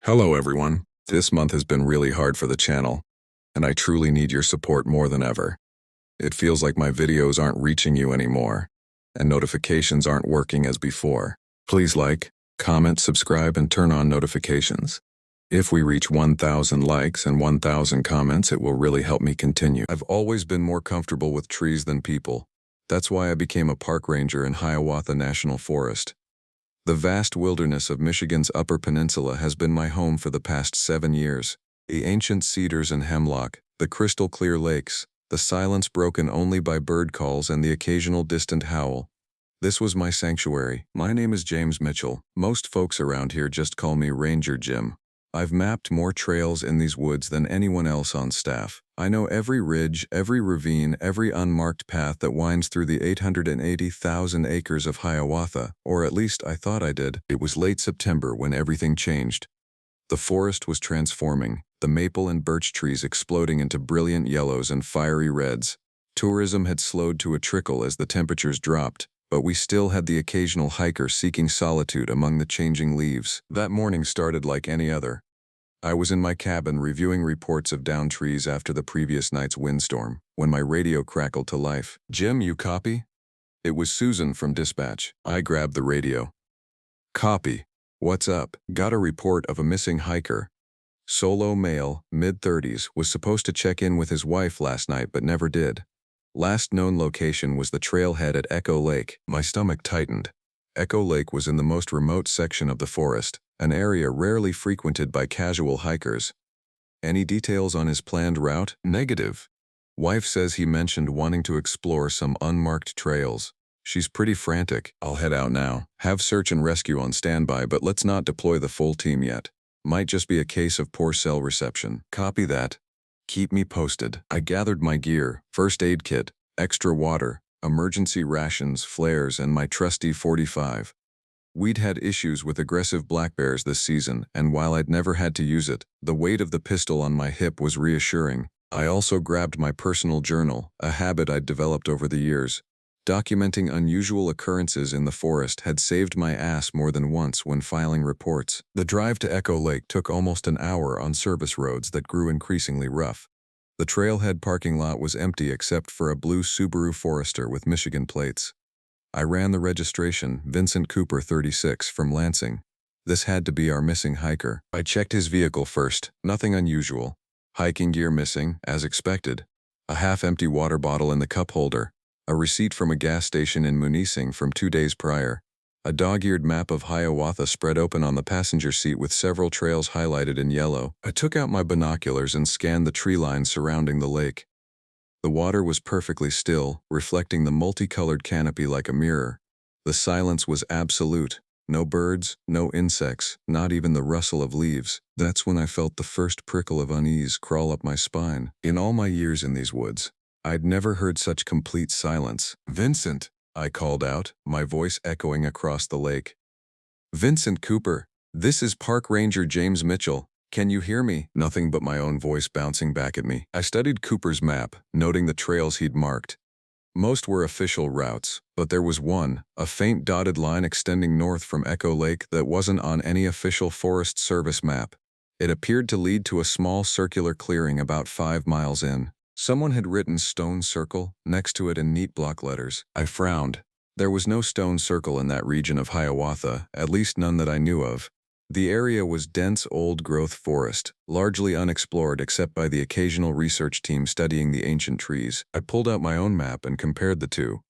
Hello everyone. This month has been really hard for the channel, and I truly need your support more than ever. It feels like my videos aren't reaching you anymore, and notifications aren't working as before. Please like, comment, subscribe, and turn on notifications. If we reach 1,000 likes and 1,000 comments, it will really help me continue. I've always been more comfortable with trees than people. That's why I became a park ranger in Hiawatha National Forest. The vast wilderness of Michigan's Upper Peninsula has been my home for the past 7 years. The ancient cedars and hemlock, the crystal-clear lakes, the silence broken only by bird calls and the occasional distant howl. This was my sanctuary. My name is James Mitchell. Most folks around here just call me Ranger Jim. I've mapped more trails in these woods than anyone else on staff. I know every ridge, every ravine, every unmarked path that winds through the 880,000 acres of Hiawatha, or at least I thought I did. It was late September when everything changed. The forest was transforming, the maple and birch trees exploding into brilliant yellows and fiery reds. Tourism had slowed to a trickle as the temperatures dropped, but we still had the occasional hiker seeking solitude among the changing leaves. That morning started like any other. I was in my cabin reviewing reports of downed trees after the previous night's windstorm, when my radio crackled to life. "Jim, you copy?" It was Susan from dispatch. I grabbed the radio. "Copy. What's up?" "Got a report of a missing hiker. Solo male, mid-30s, was supposed to check in with his wife last night but never did. Last known location was the trailhead at Echo Lake." My stomach tightened. Echo Lake was in the most remote section of the forest, an area rarely frequented by casual hikers. "Any details on his planned route?" "Negative. Wife says he mentioned wanting to explore some unmarked trails. She's pretty frantic." "I'll head out now. Have search and rescue on standby, but let's not deploy the full team yet. Might just be a case of poor cell reception." "Copy that. Keep me posted." I gathered my gear, first aid kit, extra water, emergency rations, flares, and my trusty .45. We'd had issues with aggressive black bears this season, and while I'd never had to use it, the weight of the pistol on my hip was reassuring. I also grabbed my personal journal, a habit I'd developed over the years. Documenting unusual occurrences in the forest had saved my ass more than once when filing reports. The drive to Echo Lake took almost an hour on service roads that grew increasingly rough. The trailhead parking lot was empty except for a blue Subaru Forester with Michigan plates. I ran the registration, Vincent Cooper 36, from Lansing. This had to be our missing hiker. I checked his vehicle first, nothing unusual. Hiking gear missing, as expected. A half-empty water bottle in the cup holder. A receipt from a gas station in Munising from 2 days prior. A dog-eared map of Hiawatha spread open on the passenger seat with several trails highlighted in yellow. I took out my binoculars and scanned the tree lines surrounding the lake. The water was perfectly still, reflecting the multicolored canopy like a mirror. The silence was absolute. No birds, no insects, not even the rustle of leaves. That's when I felt the first prickle of unease crawl up my spine. In all my years in these woods, I'd never heard such complete silence. "Vincent," I called out, my voice echoing across the lake. "Vincent Cooper, this is Park Ranger James Mitchell. Can you hear me?" Nothing but my own voice bouncing back at me. I studied Cooper's map, noting the trails he'd marked. Most were official routes, but there was one, a faint dotted line extending north from Echo Lake that wasn't on any official Forest Service map. It appeared to lead to a small circular clearing about 5 miles in. Someone had written "Stone Circle" next to it in neat block letters. I frowned. There was no stone circle in that region of Hiawatha, at least none that I knew of. The area was dense old-growth forest, largely unexplored except by the occasional research team studying the ancient trees. I pulled out my own map and compared the two.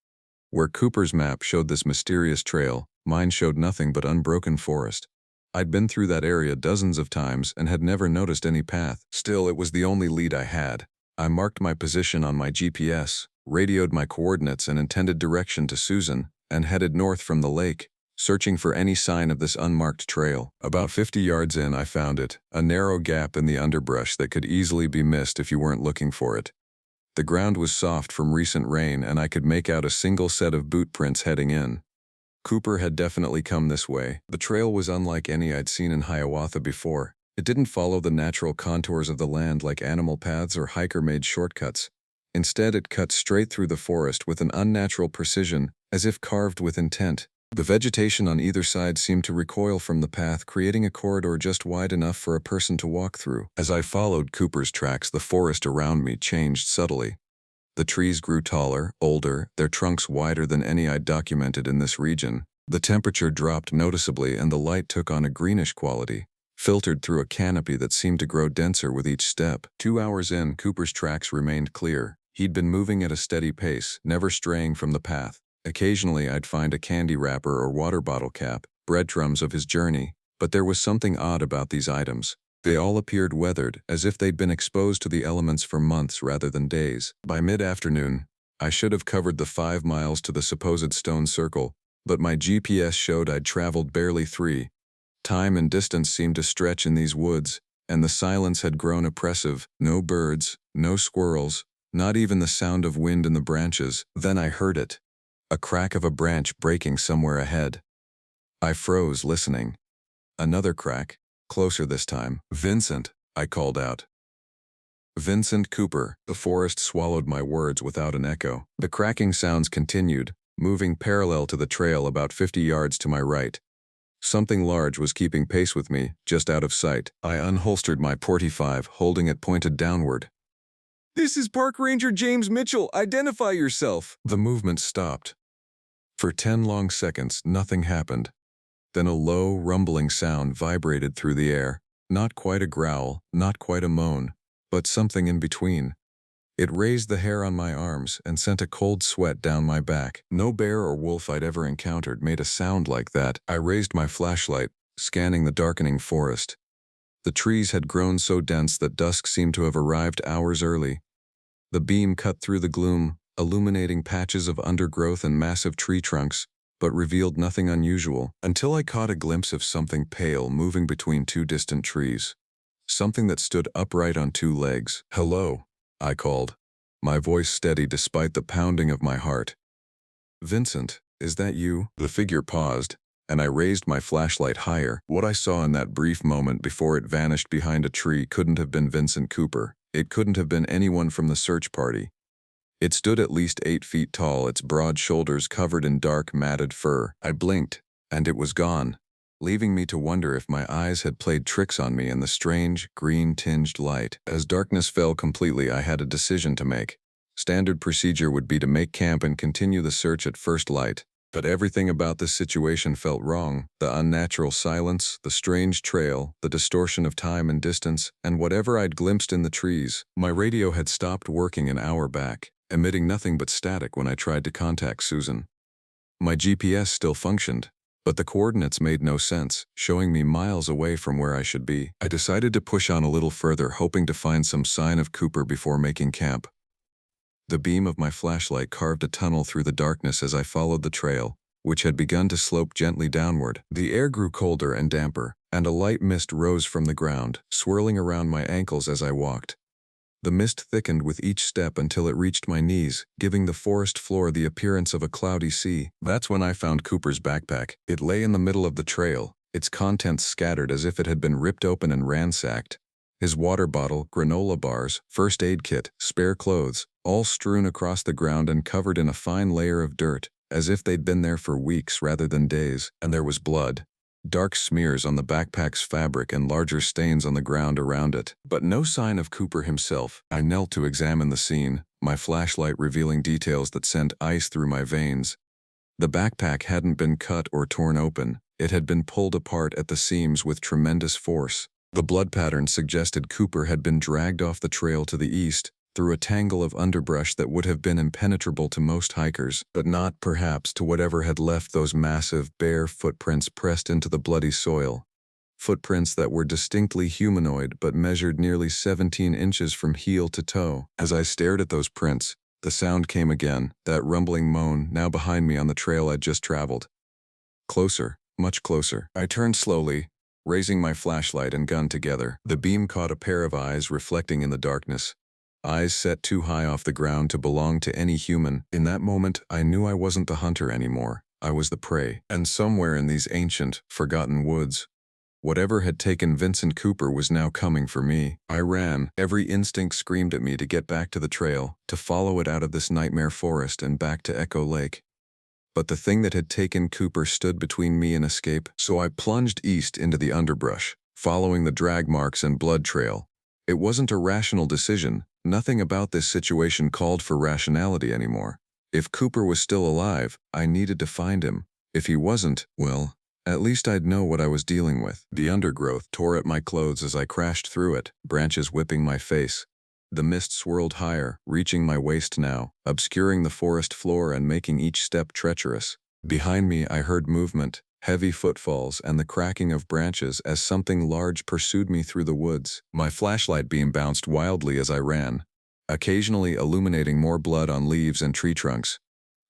Where Cooper's map showed this mysterious trail, mine showed nothing but unbroken forest. I'd been through that area dozens of times and had never noticed any path. Still, it was the only lead I had. I marked my position on my GPS, radioed my coordinates and intended direction to Susan, and headed north from the lake, searching for any sign of this unmarked trail. About 50 yards in, I found it, a narrow gap in the underbrush that could easily be missed if you weren't looking for it. The ground was soft from recent rain and I could make out a single set of boot prints heading in. Cooper had definitely come this way. The trail was unlike any I'd seen in Hiawatha before. It didn't follow the natural contours of the land like animal paths or hiker-made shortcuts. Instead, it cut straight through the forest with an unnatural precision, as if carved with intent. The vegetation on either side seemed to recoil from the path, creating a corridor just wide enough for a person to walk through. As I followed Cooper's tracks, the forest around me changed subtly. The trees grew taller, older, their trunks wider than any I'd documented in this region. The temperature dropped noticeably and the light took on a greenish quality, filtered through a canopy that seemed to grow denser with each step. 2 hours in, Cooper's tracks remained clear. He'd been moving at a steady pace, never straying from the path. Occasionally I'd find a candy wrapper or water bottle cap, breadcrumbs of his journey, but there was something odd about these items. They all appeared weathered, as if they'd been exposed to the elements for months rather than days. By mid-afternoon, I should have covered the 5 miles to the supposed stone circle, but my GPS showed I'd traveled barely 3. Time and distance seemed to stretch in these woods, and the silence had grown oppressive. No birds, no squirrels, not even the sound of wind in the branches. Then I heard it. A crack of a branch breaking somewhere ahead. I froze, listening. Another crack, closer this time. "Vincent," I called out. "Vincent Cooper." The forest swallowed my words without an echo. The cracking sounds continued, moving parallel to the trail about 50 yards to my right. Something large was keeping pace with me, just out of sight. I unholstered my .45, holding it pointed downward. "This is Park Ranger James Mitchell. Identify yourself." The movement stopped. For 10 long seconds, nothing happened. Then a low, rumbling sound vibrated through the air. Not quite a growl, not quite a moan, but something in between. It raised the hair on my arms and sent a cold sweat down my back. No bear or wolf I'd ever encountered made a sound like that. I raised my flashlight, scanning the darkening forest. The trees had grown so dense that dusk seemed to have arrived hours early. The beam cut through the gloom, illuminating patches of undergrowth and massive tree trunks, but revealed nothing unusual, until I caught a glimpse of something pale moving between 2 distant trees. Something that stood upright on 2 legs. "Hello," I called, my voice steady despite the pounding of my heart. "Vincent, is that you?" The figure paused, and I raised my flashlight higher. What I saw in that brief moment before it vanished behind a tree couldn't have been Vincent Cooper. It couldn't have been anyone from the search party. It stood at least 8 feet tall, its broad shoulders covered in dark, matted fur. I blinked, and it was gone, leaving me to wonder if my eyes had played tricks on me in the strange, green-tinged light. As darkness fell completely, I had a decision to make. Standard procedure would be to make camp and continue the search at first light. But everything about this situation felt wrong. The unnatural silence, the strange trail, the distortion of time and distance, and whatever I'd glimpsed in the trees. My radio had stopped working an hour back, emitting nothing but static when I tried to contact Susan. My GPS still functioned, but the coordinates made no sense, showing me miles away from where I should be. I decided to push on a little further, hoping to find some sign of Cooper before making camp. The beam of my flashlight carved a tunnel through the darkness as I followed the trail, which had begun to slope gently downward. The air grew colder and damper, and a light mist rose from the ground, swirling around my ankles as I walked. The mist thickened with each step until it reached my knees, giving the forest floor the appearance of a cloudy sea. That's when I found Cooper's backpack. It lay in the middle of the trail, its contents scattered as if it had been ripped open and ransacked. His water bottle, granola bars, first aid kit, spare clothes, all strewn across the ground and covered in a fine layer of dirt, as if they'd been there for weeks rather than days. And there was blood. Dark smears on the backpack's fabric and larger stains on the ground around it. But no sign of Cooper himself. I knelt to examine the scene, my flashlight revealing details that sent ice through my veins. The backpack hadn't been cut or torn open. It had been pulled apart at the seams with tremendous force. The blood pattern suggested Cooper had been dragged off the trail to the east, through a tangle of underbrush that would have been impenetrable to most hikers, but not, perhaps, to whatever had left those massive, bare footprints pressed into the bloody soil. Footprints that were distinctly humanoid but measured nearly 17 inches from heel to toe. As I stared at those prints, the sound came again, that rumbling moan, now behind me on the trail I'd just traveled. Closer, much closer. I turned slowly, raising my flashlight and gun together. The beam caught a pair of eyes reflecting in the darkness. Eyes set too high off the ground to belong to any human. In that moment, I knew I wasn't the hunter anymore. I was the prey. And somewhere in these ancient, forgotten woods, whatever had taken Vincent Cooper was now coming for me. I ran. Every instinct screamed at me to get back to the trail, to follow it out of this nightmare forest and back to Echo Lake. but the thing that had taken Cooper stood between me and escape, so I plunged east into the underbrush, following the drag marks and blood trail. It wasn't a rational decision. Nothing about this situation called for rationality anymore. If Cooper was still alive, I needed to find him. If he wasn't, well, at least I'd know what I was dealing with. The undergrowth tore at my clothes as I crashed through it, branches whipping my face. The mist swirled higher, reaching my waist now, obscuring the forest floor and making each step treacherous. Behind me I heard movement, heavy footfalls, and the cracking of branches as something large pursued me through the woods. My flashlight beam bounced wildly as I ran, occasionally illuminating more blood on leaves and tree trunks.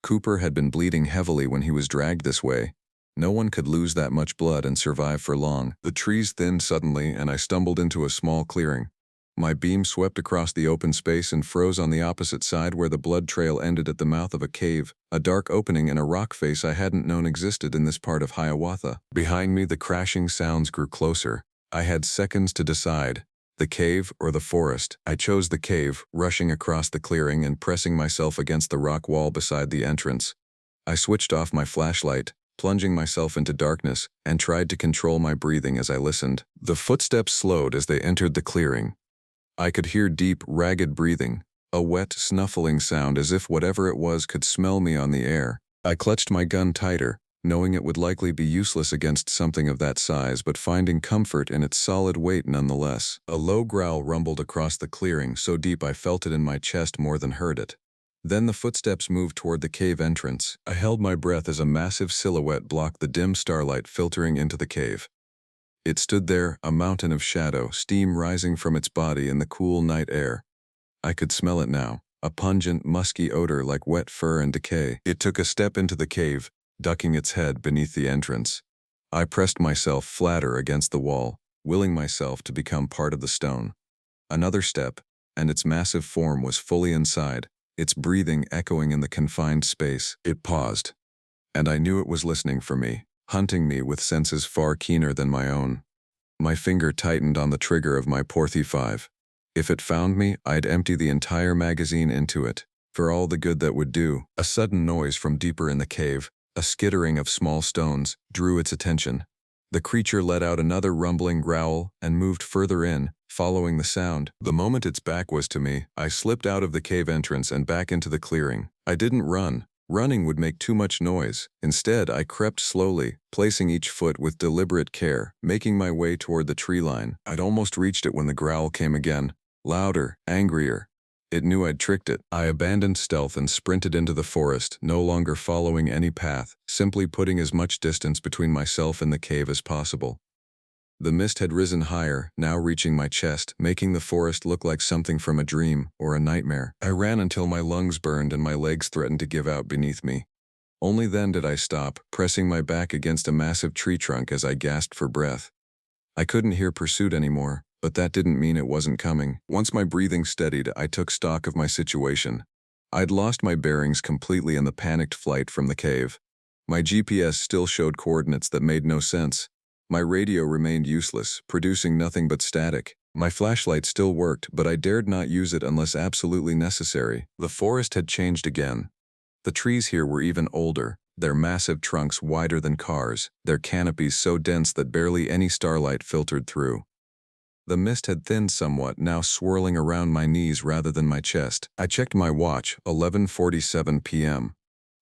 Cooper had been bleeding heavily when he was dragged this way. No one could lose that much blood and survive for long. The trees thinned suddenly, and I stumbled into a small clearing. My beam swept across the open space and froze on the opposite side where the blood trail ended at the mouth of a cave, a dark opening in a rock face I hadn't known existed in this part of Hiawatha. Behind me, the crashing sounds grew closer. I had seconds to decide. The cave or the forest. I chose the cave, rushing across the clearing and pressing myself against the rock wall beside the entrance. I switched off my flashlight, plunging myself into darkness, and tried to control my breathing as I listened. The footsteps slowed as they entered the clearing. I could hear deep, ragged breathing, a wet, snuffling sound as if whatever it was could smell me on the air. I clutched my gun tighter, knowing it would likely be useless against something of that size, but finding comfort in its solid weight nonetheless. A low growl rumbled across the clearing, so deep I felt it in my chest more than heard it. Then the footsteps moved toward the cave entrance. I held my breath as a massive silhouette blocked the dim starlight filtering into the cave. It stood there, a mountain of shadow, steam rising from its body in the cool night air. I could smell it now, a pungent, musky odor like wet fur and decay. It took a step into the cave, ducking its head beneath the entrance. I pressed myself flatter against the wall, willing myself to become part of the stone. Another step, and its massive form was fully inside, its breathing echoing in the confined space. It paused, and I knew it was listening for me, hunting me with senses far keener than my own. My finger tightened on the trigger of my .45. If it found me, I'd empty the entire magazine into it, for all the good that would do. A sudden noise from deeper in the cave, a skittering of small stones, drew its attention. The creature let out another rumbling growl and moved further in, following the sound. The moment its back was to me, I slipped out of the cave entrance and back into the clearing. I didn't run. Running would make too much noise. Instead, I crept slowly, placing each foot with deliberate care, making my way toward the tree line. I'd almost reached it when the growl came again, louder, angrier. It knew I'd tricked it. I abandoned stealth and sprinted into the forest, no longer following any path, simply putting as much distance between myself and the cave as possible. The mist had risen higher, now reaching my chest, making the forest look like something from a dream or a nightmare. I ran until my lungs burned and my legs threatened to give out beneath me. Only then did I stop, pressing my back against a massive tree trunk as I gasped for breath. I couldn't hear pursuit anymore, but that didn't mean it wasn't coming. Once my breathing steadied, I took stock of my situation. I'd lost my bearings completely in the panicked flight from the cave. My GPS still showed coordinates that made no sense. My radio remained useless, producing nothing but static. My flashlight still worked, but I dared not use it unless absolutely necessary. The forest had changed again. The trees here were even older, their massive trunks wider than cars, their canopies so dense that barely any starlight filtered through. The mist had thinned somewhat, now swirling around my knees rather than my chest. I checked my watch, 11:47 p.m.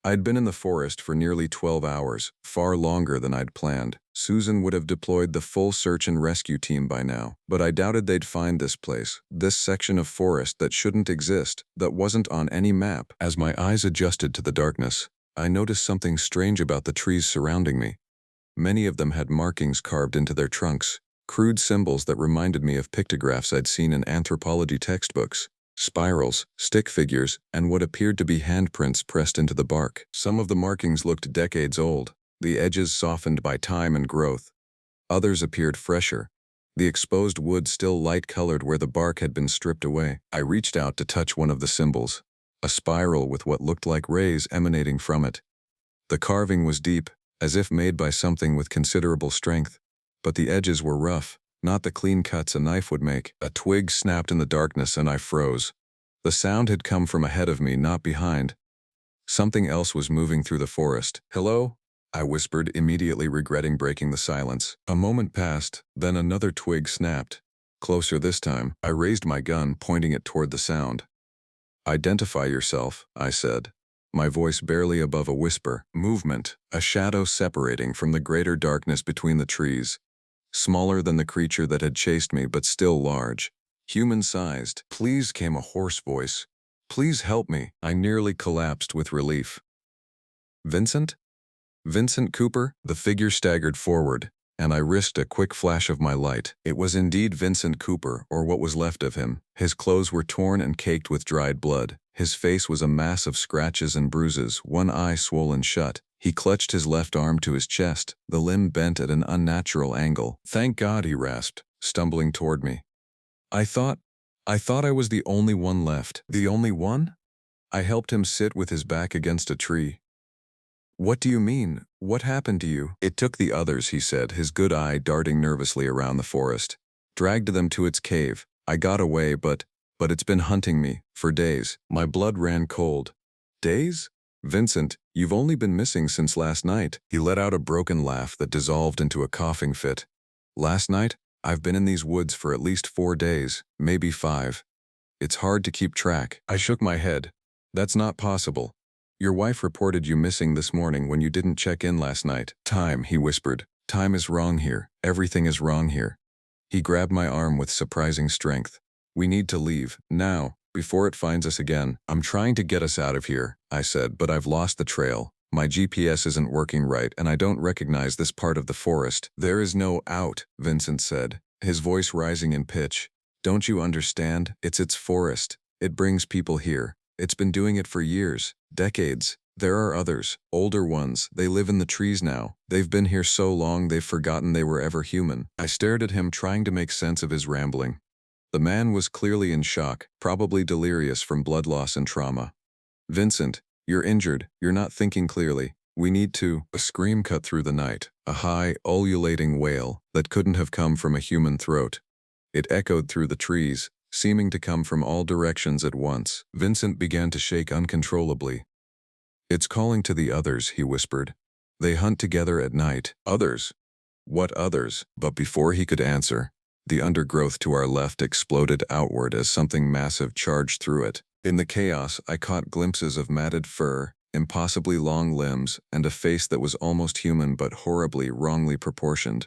I'd been in the forest for nearly 12 hours, far longer than I'd planned. Susan would have deployed the full search and rescue team by now, but I doubted they'd find this place, this section of forest that shouldn't exist, that wasn't on any map. As my eyes adjusted to the darkness, I noticed something strange about the trees surrounding me. Many of them had markings carved into their trunks, crude symbols that reminded me of pictographs I'd seen in anthropology textbooks. Spirals, stick figures, and what appeared to be handprints pressed into the bark. Some of the markings looked decades old, the edges softened by time and growth. Others appeared fresher, the exposed wood still light-colored where the bark had been stripped away. I reached out to touch one of the symbols, a spiral with what looked like rays emanating from it. The carving was deep, as if made by something with considerable strength, but the edges were rough. Not the clean cuts a knife would make. A twig snapped in the darkness and I froze. The sound had come from ahead of me, not behind. Something else was moving through the forest. "Hello?" I whispered, immediately regretting breaking the silence. A moment passed, then another twig snapped. Closer this time. I raised my gun, pointing it toward the sound. "Identify yourself," I said, my voice barely above a whisper. Movement, a shadow separating from the greater darkness between the trees. Smaller than the creature that had chased me, but still large. Human-sized. "Please," came a hoarse voice. "Please help me." I nearly collapsed with relief. "Vincent? Vincent Cooper?" The figure staggered forward, and I risked a quick flash of my light. It was indeed Vincent Cooper, or what was left of him. His clothes were torn and caked with dried blood. His face was a mass of scratches and bruises, one eye swollen shut. He clutched his left arm to his chest, the limb bent at an unnatural angle. "Thank God," he rasped, stumbling toward me. I thought I was the only one left." "The only one?" I helped him sit with his back against a tree. "What do you mean? What happened to you?" "It took the others," he said, his good eye darting nervously around the forest. "Dragged them to its cave. I got away, but it's been hunting me, for days." My blood ran cold. "Days? Vincent, you've only been missing since last night." He let out a broken laugh that dissolved into a coughing fit. "Last night? I've been in these woods for at least 4 days, maybe 5. It's hard to keep track." I shook my head. "That's not possible. Your wife reported you missing this morning when you didn't check in last night." "Time," he whispered. "Time is wrong here. Everything is wrong here." He grabbed my arm with surprising strength. "We need to leave, now, before it finds us again." "I'm trying to get us out of here," I said, "but I've lost the trail. My GPS isn't working right, and I don't recognize this part of the forest." "There is no out," Vincent said, his voice rising in pitch. "Don't you understand? It's forest. It brings people here. It's been doing it for years, decades. There are others, older ones. They live in the trees now. They've been here so long they've forgotten they were ever human." I stared at him, trying to make sense of his rambling. The man was clearly in shock, probably delirious from blood loss and trauma. "Vincent, you're injured. You're not thinking clearly. We need to—" A scream cut through the night, a high, ululating wail that couldn't have come from a human throat. It echoed through the trees, seeming to come from all directions at once. Vincent began to shake uncontrollably. "It's calling to the others," he whispered. "They hunt together at night." "Others? What others?" But before he could answer, the undergrowth to our left exploded outward as something massive charged through it. In the chaos, I caught glimpses of matted fur, impossibly long limbs, and a face that was almost human but horribly, wrongly proportioned.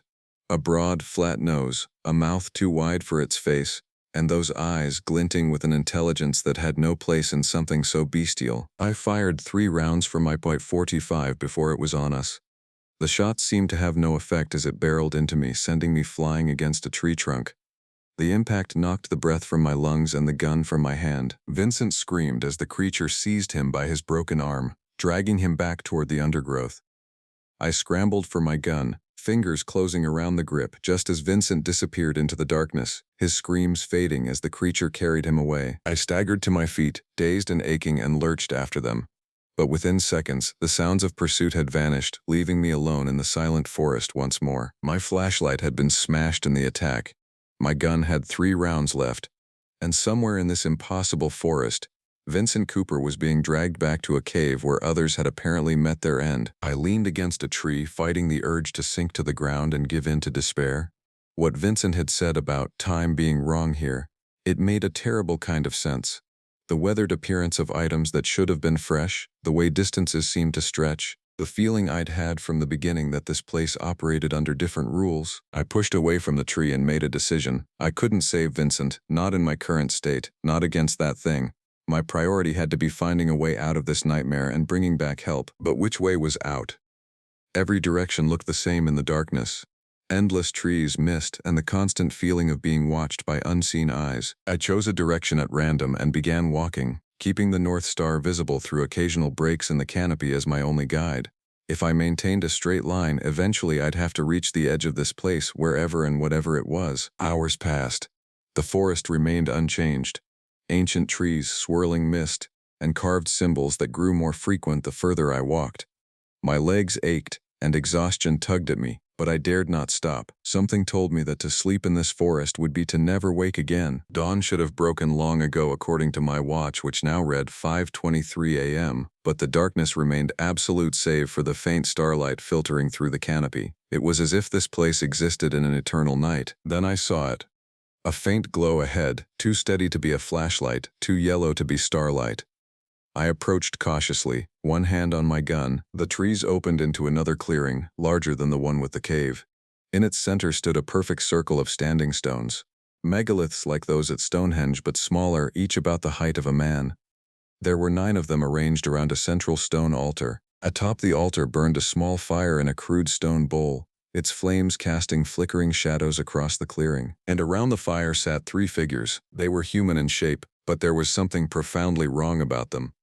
A broad, flat nose, a mouth too wide for its face, and those eyes glinting with an intelligence that had no place in something so bestial. I fired 3 rounds from my .45 before it was on us. The shot seemed to have no effect as it barreled into me, sending me flying against a tree trunk. The impact knocked the breath from my lungs and the gun from my hand. Vincent screamed as the creature seized him by his broken arm, dragging him back toward the undergrowth. I scrambled for my gun, fingers closing around the grip just as Vincent disappeared into the darkness, his screams fading as the creature carried him away. I staggered to my feet, dazed and aching, and lurched after them. But within seconds, the sounds of pursuit had vanished, leaving me alone in the silent forest once more. My flashlight had been smashed in the attack. My gun had 3 rounds left, and somewhere in this impossible forest, Vincent Cooper was being dragged back to a cave where others had apparently met their end. I leaned against a tree, fighting the urge to sink to the ground and give in to despair. What Vincent had said about time being wrong here, it made a terrible kind of sense. The weathered appearance of items that should have been fresh, the way distances seemed to stretch, the feeling I'd had from the beginning that this place operated under different rules. I pushed away from the tree and made a decision. I couldn't save Vincent, not in my current state, not against that thing. My priority had to be finding a way out of this nightmare and bringing back help. But which way was out? Every direction looked the same in the darkness. Endless trees, mist, and the constant feeling of being watched by unseen eyes. I chose a direction at random and began walking, keeping the North Star visible through occasional breaks in the canopy as my only guide. If I maintained a straight line, eventually I'd have to reach the edge of this place, wherever and whatever it was. Hours passed. The forest remained unchanged. Ancient trees, swirling mist, and carved symbols that grew more frequent the further I walked. My legs ached, and exhaustion tugged at me, But I dared not stop. Something told me that to sleep in this forest would be to never wake again. Dawn should have broken long ago according to my watch, which now read 5:23 a.m., but the darkness remained absolute save for the faint starlight filtering through the canopy. It was as if this place existed in an eternal night. Then I saw it. A faint glow ahead, too steady to be a flashlight, too yellow to be starlight. I approached cautiously, one hand on my gun. The trees opened into another clearing, larger than the one with the cave. In its center stood a perfect circle of standing stones. Megaliths like those at Stonehenge, but smaller, each about the height of a man. There were 9 of them arranged around a central stone altar. Atop the altar burned a small fire in a crude stone bowl, its flames casting flickering shadows across the clearing. And around the fire sat 3 figures. They were human in shape, but there was something profoundly wrong about them.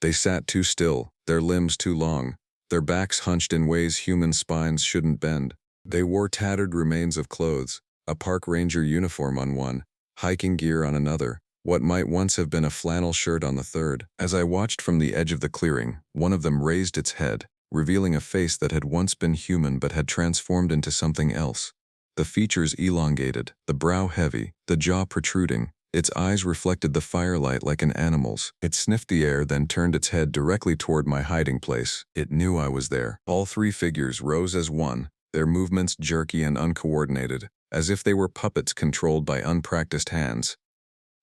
They sat too still, their limbs too long, their backs hunched in ways human spines shouldn't bend. They wore tattered remains of clothes, a park ranger uniform on one, hiking gear on another, what might once have been a flannel shirt on the third. As I watched from the edge of the clearing, one of them raised its head, revealing a face that had once been human but had transformed into something else. The features elongated, the brow heavy, the jaw protruding. Its eyes reflected the firelight like an animal's. It sniffed the air, then turned its head directly toward my hiding place. It knew I was there. All 3 figures rose as one, their movements jerky and uncoordinated, as if they were puppets controlled by unpracticed hands.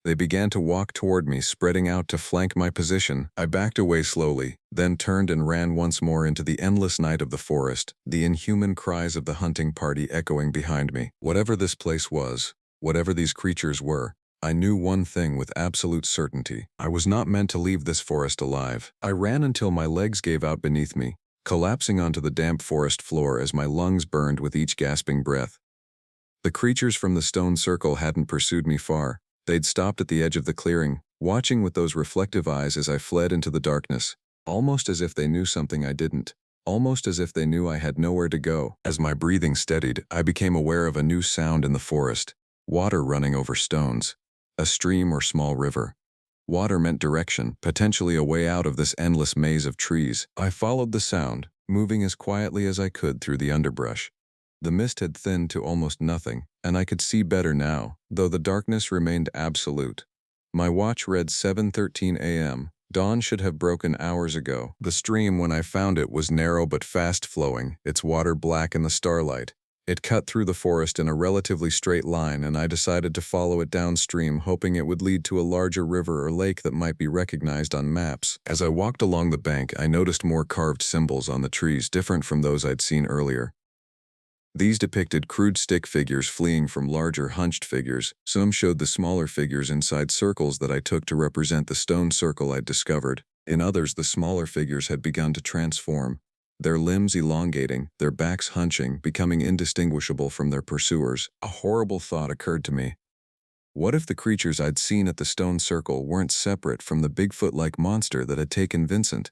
They began to walk toward me, spreading out to flank my position. I backed away slowly, then turned and ran once more into the endless night of the forest, the inhuman cries of the hunting party echoing behind me. Whatever this place was, whatever these creatures were, I knew one thing with absolute certainty. I was not meant to leave this forest alive. I ran until my legs gave out beneath me, collapsing onto the damp forest floor as my lungs burned with each gasping breath. The creatures from the stone circle hadn't pursued me far. They'd stopped at the edge of the clearing, watching with those reflective eyes as I fled into the darkness, almost as if they knew something I didn't, almost as if they knew I had nowhere to go. As my breathing steadied, I became aware of a new sound in the forest, water running over stones. A stream or small river. Water meant direction, potentially a way out of this endless maze of trees. I followed the sound, moving as quietly as I could through the underbrush. The mist had thinned to almost nothing, and I could see better now, though the darkness remained absolute. My watch read 7:13 a.m. Dawn should have broken hours ago. The stream, when I found it, was narrow but fast-flowing, its water black in the starlight. It cut through the forest in a relatively straight line, and I decided to follow it downstream, hoping it would lead to a larger river or lake that might be recognized on maps. As I walked along the bank, I noticed more carved symbols on the trees, different from those I'd seen earlier. These depicted crude stick figures fleeing from larger hunched figures. Some showed the smaller figures inside circles that I took to represent the stone circle I'd discovered. In others, the smaller figures had begun to transform, their limbs elongating, their backs hunching, becoming indistinguishable from their pursuers. A horrible thought occurred to me. What if the creatures I'd seen at the stone circle weren't separate from the Bigfoot-like monster that had taken Vincent?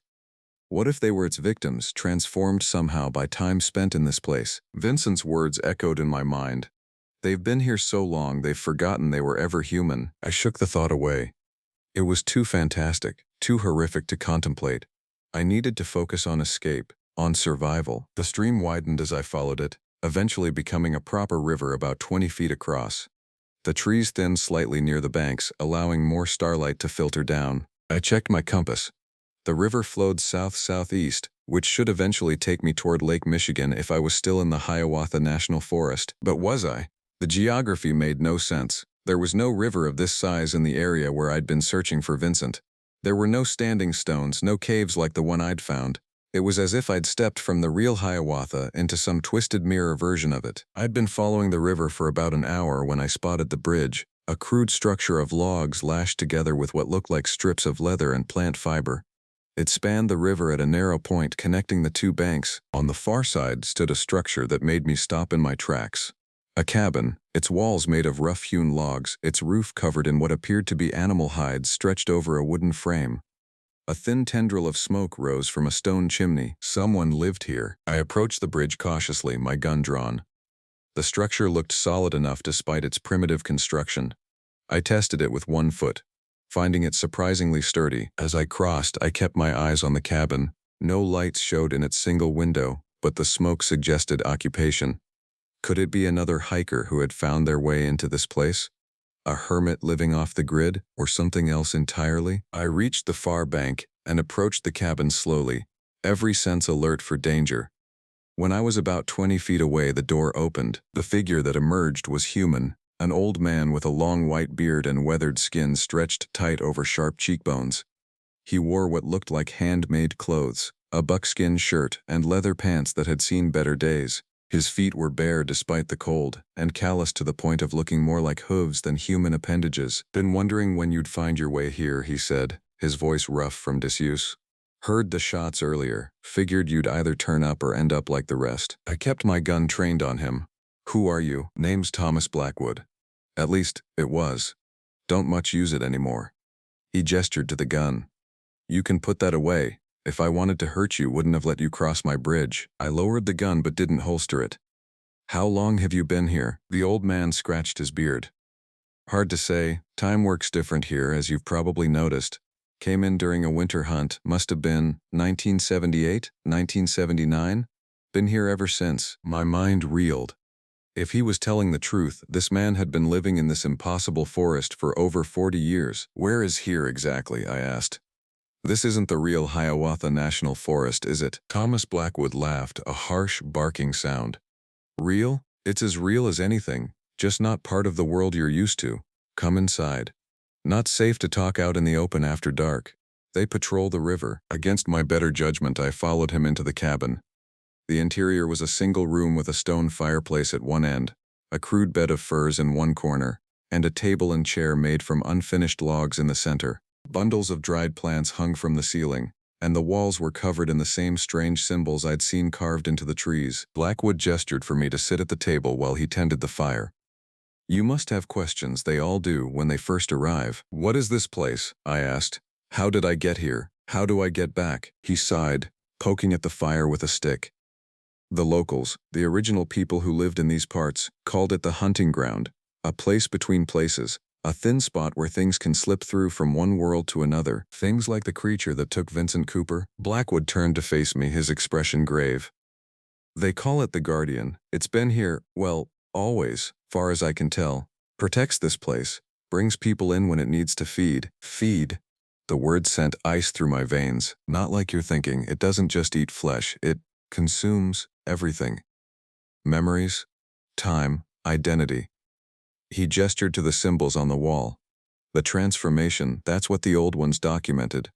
What if they were its victims, transformed somehow by time spent in this place? Vincent's words echoed in my mind. They've been here so long they've forgotten they were ever human. I shook the thought away. It was too fantastic, too horrific to contemplate. I needed to focus on escape, on survival. The stream widened as I followed it, eventually becoming a proper river about 20 feet across. The trees thinned slightly near the banks, allowing more starlight to filter down. I checked my compass. The river flowed south-southeast, which should eventually take me toward Lake Michigan if I was still in the Hiawatha National Forest. But was I? The geography made no sense. There was no river of this size in the area where I'd been searching for Vincent. There were no standing stones, no caves like the one I'd found. It was as if I'd stepped from the real Hiawatha into some twisted mirror version of it. I'd been following the river for about an hour when I spotted the bridge, a crude structure of logs lashed together with what looked like strips of leather and plant fiber. It spanned the river at a narrow point connecting the 2 banks. On the far side stood a structure that made me stop in my tracks. A cabin, its walls made of rough-hewn logs, its roof covered in what appeared to be animal hides stretched over a wooden frame. A thin tendril of smoke rose from a stone chimney. Someone lived here. I approached the bridge cautiously, my gun drawn. The structure looked solid enough despite its primitive construction. I tested it with 1 foot, finding it surprisingly sturdy. As I crossed, I kept my eyes on the cabin. No lights showed in its single window, but the smoke suggested occupation. Could it be another hiker who had found their way into this place? A hermit living off the grid, or something else entirely? I reached the far bank and approached the cabin slowly, every sense alert for danger. When I was about 20 feet away, the door opened. The figure that emerged was human, an old man with a long white beard and weathered skin stretched tight over sharp cheekbones. He wore what looked like handmade clothes, a buckskin shirt and leather pants that had seen better days. His feet were bare despite the cold, and calloused to the point of looking more like hooves than human appendages. "Been wondering when you'd find your way here," he said, his voice rough from disuse. "Heard the shots earlier. Figured you'd either turn up or end up like the rest." I kept my gun trained on him. "Who are you?" "Name's Thomas Blackwood. At least, it was. Don't much use it anymore." He gestured to the gun. "You can put that away. If I wanted to hurt you, wouldn't have let you cross my bridge." I lowered the gun but didn't holster it. "How long have you been here?" The old man scratched his beard. "Hard to say. Time works different here, as you've probably noticed. Came in during a winter hunt, must have been 1978, 1979. Been here ever since." My mind reeled. If he was telling the truth, this man had been living in this impossible forest for over 40 years. "Where is here exactly?" I asked. "This isn't the real Hiawatha National Forest, is it?" Thomas Blackwood laughed, a harsh, barking sound. "Real? It's as real as anything, just not part of the world you're used to. Come inside. Not safe to talk out in the open after dark. They patrol the river." Against my better judgment, I followed him into the cabin. The interior was a single room with a stone fireplace at one end, a crude bed of furs in one corner, and a table and chair made from unfinished logs in the center. Bundles of dried plants hung from the ceiling, and the walls were covered in the same strange symbols I'd seen carved into the trees. Blackwood gestured for me to sit at the table while he tended the fire. "You must have questions, they all do when they first arrive." "What is this place?" I asked. "How did I get here? How do I get back?" He sighed, poking at the fire with a stick. "The locals, the original people who lived in these parts, called it the hunting ground, a place between places. A thin spot where things can slip through from one world to another. Things like the creature that took Vincent Cooper." Blackwood turned to face me, his expression grave. "They call it the Guardian. It's been here, well, always, far as I can tell. Protects this place. Brings people in when it needs to feed." "Feed?" The word sent ice through my veins. "Not like you're thinking. It doesn't just eat flesh. It consumes everything. Memories, time, identity." He gestured to the symbols on the wall. "The transformation, that's what the old ones documented.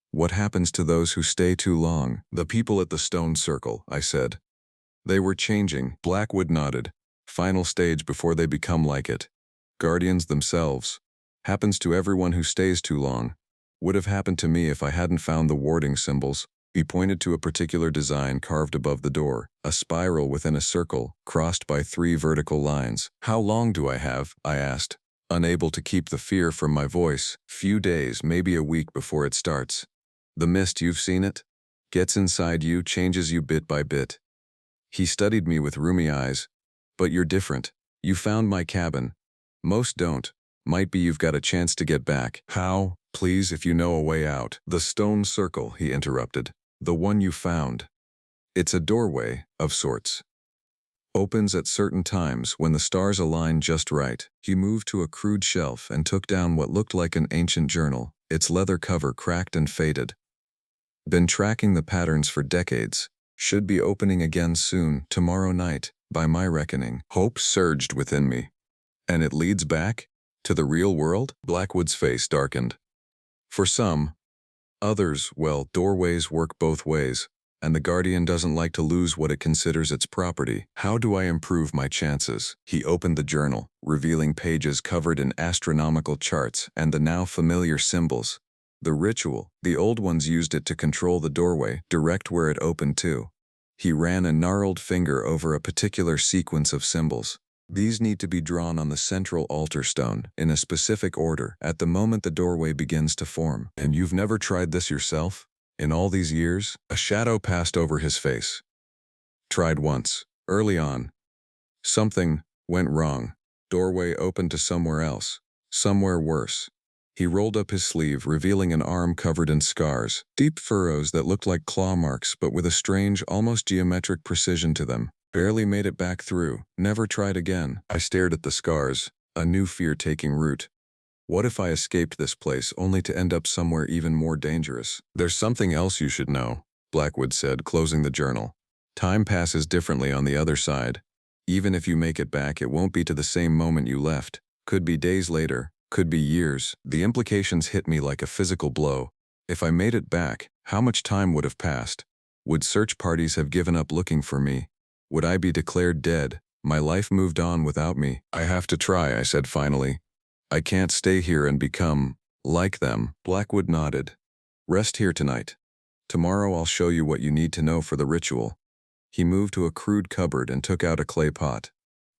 What happens to those who stay too long?" "The people at the stone circle," I said. "They were changing." Blackwood nodded. "Final stage before they become like it. Guardians themselves. Happens to everyone who stays too long. Would have happened to me if I hadn't found the warding symbols." He pointed to a particular design carved above the door, a spiral within a circle, crossed by 3 vertical lines. "How long do I have?" I asked, unable to keep the fear from my voice. "Few days, maybe a week before it starts. The mist, you've seen it? Gets inside you, changes you bit by bit." He studied me with rheumy eyes. "But you're different. You found my cabin. Most don't. Might be you've got a chance to get back." "How? Please, if you know a way out." "The stone circle," he interrupted. "The one you found. It's a doorway, of sorts. Opens at certain times when the stars align just right." He moved to a crude shelf and took down what looked like an ancient journal, its leather cover cracked and faded. "Been tracking the patterns for decades. Should be opening again soon, tomorrow night, by my reckoning." Hope surged within me. "And it leads back? To the real world?" Blackwood's face darkened. "For some. Others, well, doorways work both ways, and the Guardian doesn't like to lose what it considers its property." "How do I improve my chances?" He opened the journal, revealing pages covered in astronomical charts and the now familiar symbols. "The ritual. The old ones used it to control the doorway, direct where it opened to." He ran a gnarled finger over a particular sequence of symbols. "These need to be drawn on the central altar stone, in a specific order, at the moment the doorway begins to form." "And you've never tried this yourself? In all these years?" A shadow passed over his face. "Tried once, early on. Something went wrong. Doorway opened to somewhere else. Somewhere worse." He rolled up his sleeve, revealing an arm covered in scars, deep furrows that looked like claw marks but with a strange, almost geometric precision to them. Barely made it back through. Never tried again. I stared at the scars, a new fear taking root. What if I escaped this place only to end up somewhere even more dangerous? There's something else you should know, Blackwood said, closing the journal. Time passes differently on the other side. Even if you make it back, it won't be to the same moment you left. Could be days later, could be years. The implications hit me like a physical blow. If I made it back, how much time would have passed? Would search parties have given up looking for me? Would I be declared dead? My life moved on without me. I have to try, I said finally. I can't stay here and become like them. Blackwood nodded. Rest here tonight. Tomorrow I'll show you what you need to know for the ritual. He moved to a crude cupboard and took out a clay pot.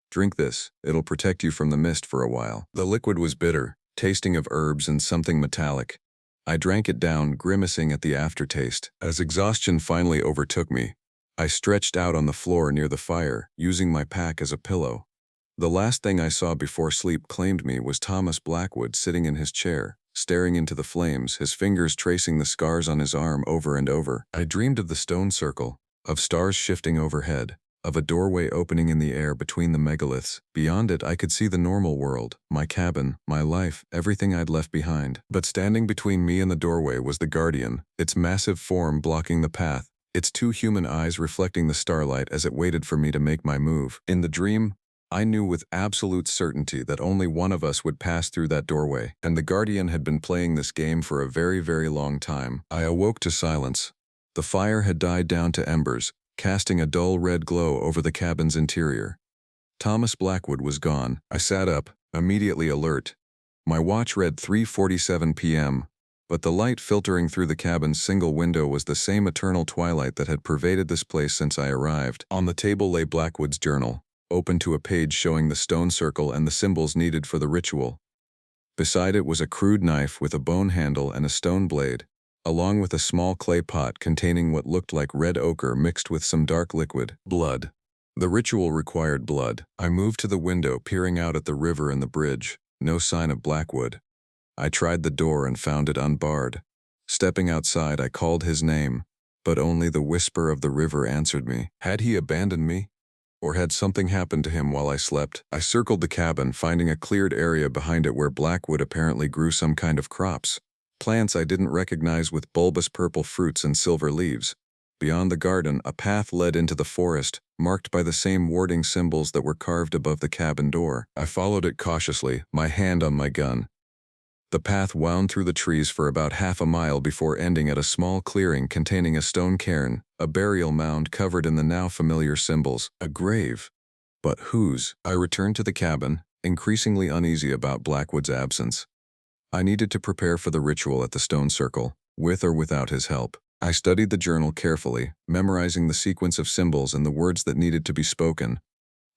Drink this, it'll protect you from the mist for a while. The liquid was bitter, tasting of herbs and something metallic. I drank it down, grimacing at the aftertaste. As exhaustion finally overtook me, I stretched out on the floor near the fire, using my pack as a pillow. The last thing I saw before sleep claimed me was Thomas Blackwood sitting in his chair, staring into the flames, his fingers tracing the scars on his arm over and over. I dreamed of the stone circle, of stars shifting overhead, of a doorway opening in the air between the megaliths. Beyond it, I could see the normal world, my cabin, my life, everything I'd left behind. But standing between me and the doorway was the Guardian, its massive form blocking the path, its two human eyes reflecting the starlight as it waited for me to make my move. In the dream, I knew with absolute certainty that only one of us would pass through that doorway, and the Guardian had been playing this game for a very, very long time. I awoke to silence. The fire had died down to embers, casting a dull red glow over the cabin's interior. Thomas Blackwood was gone. I sat up, immediately alert. My watch read 3:47 p.m., but the light filtering through the cabin's single window was the same eternal twilight that had pervaded this place since I arrived. On the table lay Blackwood's journal, open to a page showing the stone circle and the symbols needed for the ritual. Beside it was a crude knife with a bone handle and a stone blade, along with a small clay pot containing what looked like red ochre mixed with some dark liquid. Blood. The ritual required blood. I moved to the window, peering out at the river and the bridge. No sign of Blackwood. I tried the door and found it unbarred. Stepping outside, I called his name, but only the whisper of the river answered me. Had he abandoned me? Or had something happened to him while I slept? I circled the cabin, finding a cleared area behind it where Blackwood apparently grew some kind of crops. Plants I didn't recognize with bulbous purple fruits and silver leaves. Beyond the garden, a path led into the forest, marked by the same warding symbols that were carved above the cabin door. I followed it cautiously, my hand on my gun. The path wound through the trees for about half a mile before ending at a small clearing containing a stone cairn, a burial mound covered in the now familiar symbols, a grave. But whose? I returned to the cabin, increasingly uneasy about Blackwood's absence. I needed to prepare for the ritual at the stone circle, with or without his help. I studied the journal carefully, memorizing the sequence of symbols and the words that needed to be spoken,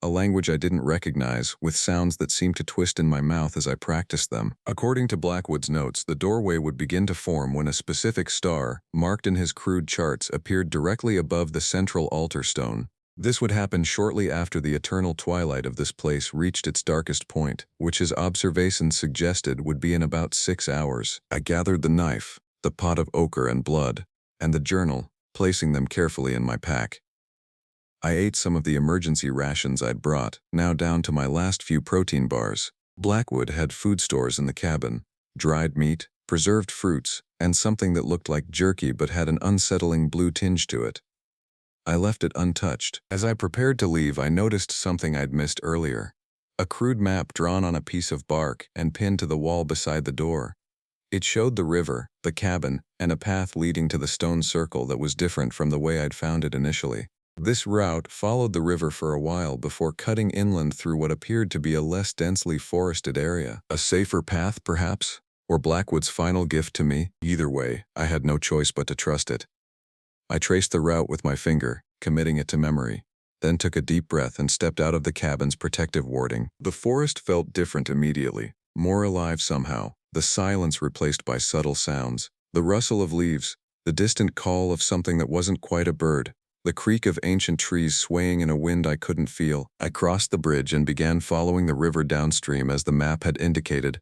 a language I didn't recognize, with sounds that seemed to twist in my mouth as I practiced them. According to Blackwood's notes, the doorway would begin to form when a specific star, marked in his crude charts, appeared directly above the central altar stone. This would happen shortly after the eternal twilight of this place reached its darkest point, which his observations suggested would be in about 6 hours. I gathered the knife, the pot of ochre and blood, and the journal, placing them carefully in my pack. I ate some of the emergency rations I'd brought, now down to my last few protein bars. Blackwood had food stores in the cabin, dried meat, preserved fruits, and something that looked like jerky but had an unsettling blue tinge to it. I left it untouched. As I prepared to leave, I noticed something I'd missed earlier. A crude map drawn on a piece of bark and pinned to the wall beside the door. It showed the river, the cabin, and a path leading to the stone circle that was different from the way I'd found it initially. This route followed the river for a while before cutting inland through what appeared to be a less densely forested area. A safer path, perhaps? Or Blackwood's final gift to me? Either way, I had no choice but to trust it. I traced the route with my finger, committing it to memory, then took a deep breath and stepped out of the cabin's protective warding. The forest felt different immediately, more alive somehow, the silence replaced by subtle sounds, the rustle of leaves, the distant call of something that wasn't quite a bird, the creak of ancient trees swaying in a wind I couldn't feel. I crossed the bridge and began following the river downstream as the map had indicated.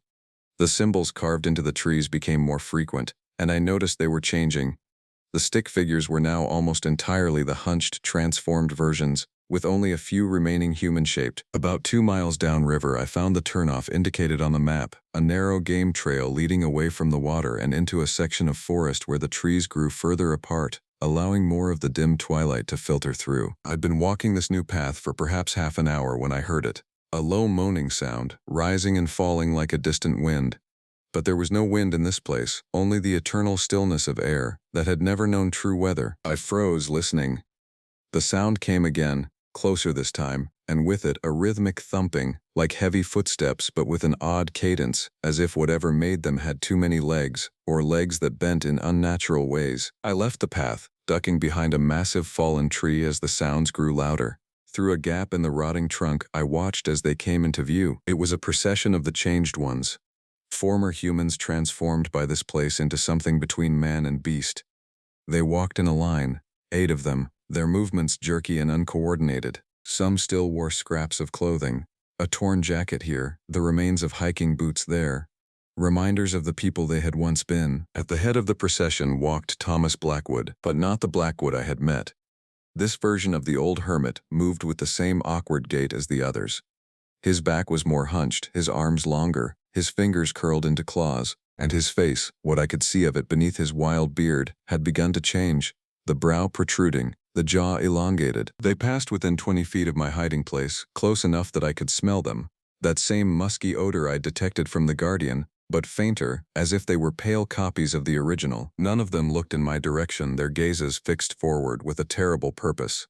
The symbols carved into the trees became more frequent, and I noticed they were changing. The stick figures were now almost entirely the hunched, transformed versions, with only a few remaining human-shaped. About 2 miles downriver, I found the turnoff indicated on the map, a narrow game trail leading away from the water and into a section of forest where the trees grew further apart, allowing more of the dim twilight to filter through. I'd been walking this new path for perhaps half an hour when I heard it. A low moaning sound, rising and falling like a distant wind. But there was no wind in this place, only the eternal stillness of air that had never known true weather. I froze, listening. The sound came again, closer this time, and with it a rhythmic thumping, like heavy footsteps but with an odd cadence, as if whatever made them had too many legs, or legs that bent in unnatural ways. I left the path, ducking behind a massive fallen tree as the sounds grew louder. Through a gap in the rotting trunk, I watched as they came into view. It was a procession of the changed ones. Former humans transformed by this place into something between man and beast. They walked in a line, 8 of them, their movements jerky and uncoordinated. Some still wore scraps of clothing, a torn jacket here, the remains of hiking boots there. Reminders of the people they had once been. At the head of the procession walked Thomas Blackwood, but not the Blackwood I had met. This version of the old hermit moved with the same awkward gait as the others. His back was more hunched, his arms longer, his fingers curled into claws, and his face, what I could see of it beneath his wild beard, had begun to change, the brow protruding, the jaw elongated. They passed within 20 feet of my hiding place, close enough that I could smell them. That same musky odor I detected from the Guardian, but fainter, as if they were pale copies of the original. None of them looked in my direction, their gazes fixed forward with a terrible purpose.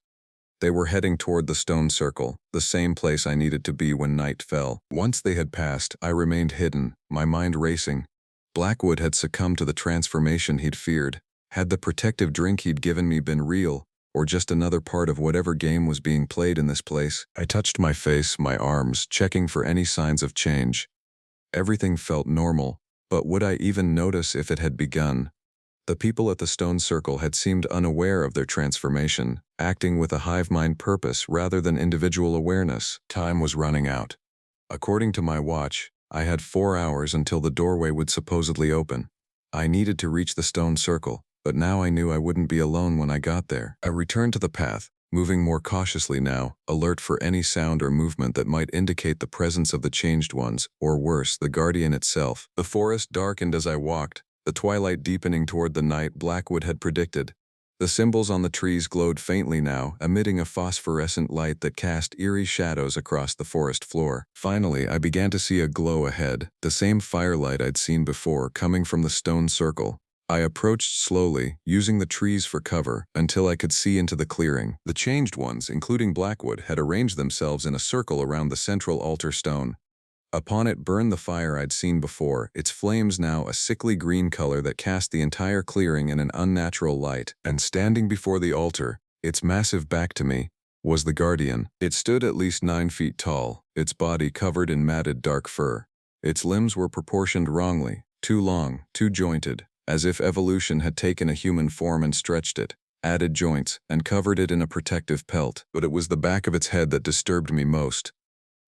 They were heading toward the stone circle, the same place I needed to be when night fell. Once they had passed, I remained hidden, my mind racing. Blackwood had succumbed to the transformation he'd feared. Had the protective drink he'd given me been real, or just another part of whatever game was being played in this place? I touched my face, my arms, checking for any signs of change. Everything felt normal, but would I even notice if it had begun? The people at the stone circle had seemed unaware of their transformation, acting with a hive-mind purpose rather than individual awareness. Time was running out. According to my watch, I had 4 hours until the doorway would supposedly open. I needed to reach the stone circle, but now I knew I wouldn't be alone when I got there. I returned to the path, moving more cautiously now, alert for any sound or movement that might indicate the presence of the changed ones, or worse, the Guardian itself. The forest darkened as I walked, the twilight deepening toward the night Blackwood had predicted. The symbols on the trees glowed faintly now, emitting a phosphorescent light that cast eerie shadows across the forest floor. Finally, I began to see a glow ahead, the same firelight I'd seen before coming from the stone circle. I approached slowly, using the trees for cover, until I could see into the clearing. The changed ones, including Blackwood, had arranged themselves in a circle around the central altar stone. Upon it burned the fire I'd seen before, its flames now a sickly green color that cast the entire clearing in an unnatural light. And standing before the altar, its massive back to me, was the Guardian. It stood at least 9 feet tall, its body covered in matted dark fur. Its limbs were proportioned wrongly, too long, too jointed, as if evolution had taken a human form and stretched it, added joints, and covered it in a protective pelt. But it was the back of its head that disturbed me most.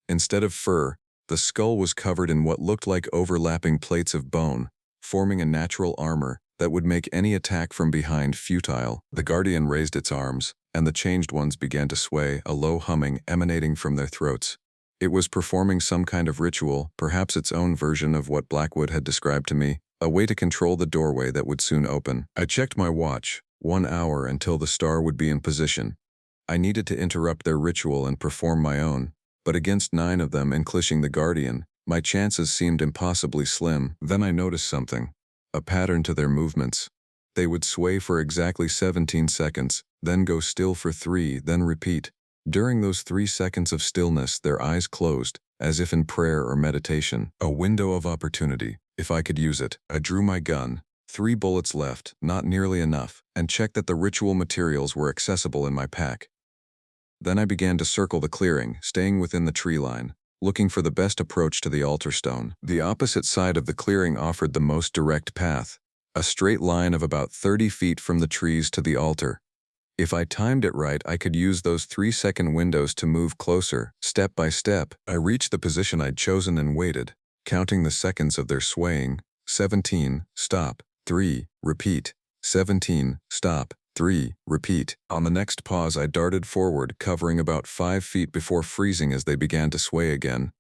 Instead of fur, the skull was covered in what looked like overlapping plates of bone, forming a natural armor that would make any attack from behind futile. The Guardian raised its arms, and the changed ones began to sway, a low humming emanating from their throats. It was performing some kind of ritual, perhaps its own version of what Blackwood had described to me, a way to control the doorway that would soon open. I checked my watch, 1 hour until the star would be in position. I needed to interrupt their ritual and perform my own. But against 9 of them, including the Guardian, my chances seemed impossibly slim. Then I noticed something, a pattern to their movements. They would sway for exactly 17 seconds, then go still for 3, then repeat. During those 3 seconds of stillness, their eyes closed, as if in prayer or meditation. A window of opportunity, if I could use it. I drew my gun, 3 bullets left, not nearly enough, and checked that the ritual materials were accessible in my pack. Then I began to circle the clearing, staying within the tree line, looking for the best approach to the altar stone. The opposite side of the clearing offered the most direct path, a straight line of about 30 feet from the trees to the altar. If I timed it right, I could use those 3-second windows to move closer, step by step. I reached the position I'd chosen and waited, counting the seconds of their swaying. 17, stop, 3, repeat, 17, stop, 3. Repeat. On the next pause, I darted forward, covering about 5 feet before freezing as they began to sway again.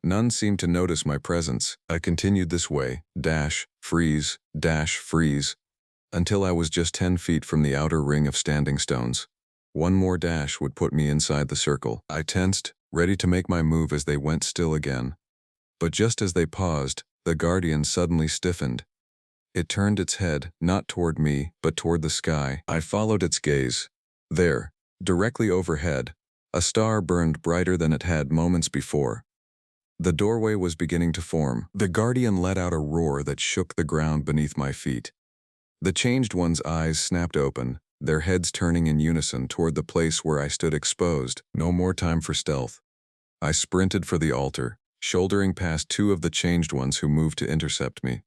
None seemed to notice my presence. I continued this way, dash, freeze, until I was just 10 feet from the outer ring of standing stones. One more dash would put me inside the circle. I tensed, ready to make my move as they went still again. But just as they paused, the guardian suddenly stiffened. It turned its head, not toward me, but toward the sky. I followed its gaze. There, directly overhead, a star burned brighter than it had moments before. The doorway was beginning to form. The guardian let out a roar that shook the ground beneath my feet. The Changed One's eyes snapped open, their heads turning in unison toward the place where I stood exposed. No more time for stealth. I sprinted for the altar, shouldering past 2 of the Changed Ones who moved to intercept me.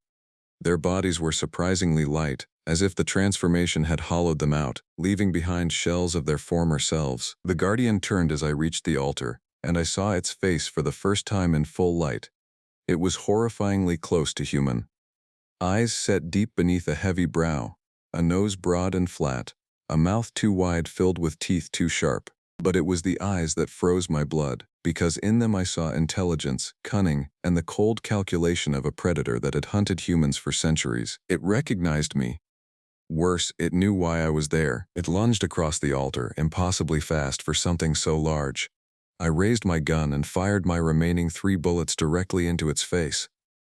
Their bodies were surprisingly light, as if the transformation had hollowed them out, leaving behind shells of their former selves. The guardian turned as I reached the altar, and I saw its face for the first time in full light. It was horrifyingly close to human. Eyes set deep beneath a heavy brow, a nose broad and flat, a mouth too wide filled with teeth too sharp. But it was the eyes that froze my blood, because in them I saw intelligence, cunning, and the cold calculation of a predator that had hunted humans for centuries. It recognized me. Worse, it knew why I was there. It lunged across the altar, impossibly fast for something so large. I raised my gun and fired my remaining 3 bullets directly into its face.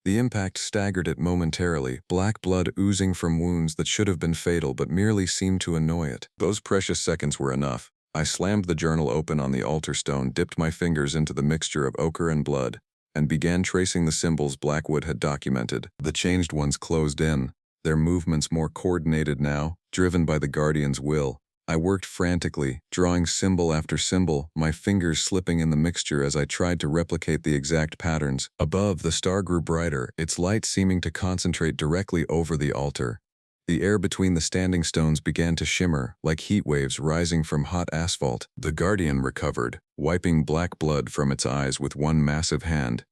The impact staggered it momentarily, black blood oozing from wounds that should have been fatal but merely seemed to annoy it. Those precious seconds were enough. I slammed the journal open on the altar stone, dipped my fingers into the mixture of ochre and blood, and began tracing the symbols Blackwood had documented. The Changed Ones closed in, their movements more coordinated now, driven by the Guardian's will. I worked frantically, drawing symbol after symbol, my fingers slipping in the mixture as I tried to replicate the exact patterns. Above, the star grew brighter, its light seeming to concentrate directly over the altar. The air between the standing stones began to shimmer, like heat waves rising from hot asphalt. The Guardian recovered, wiping black blood from its eyes with one massive hand.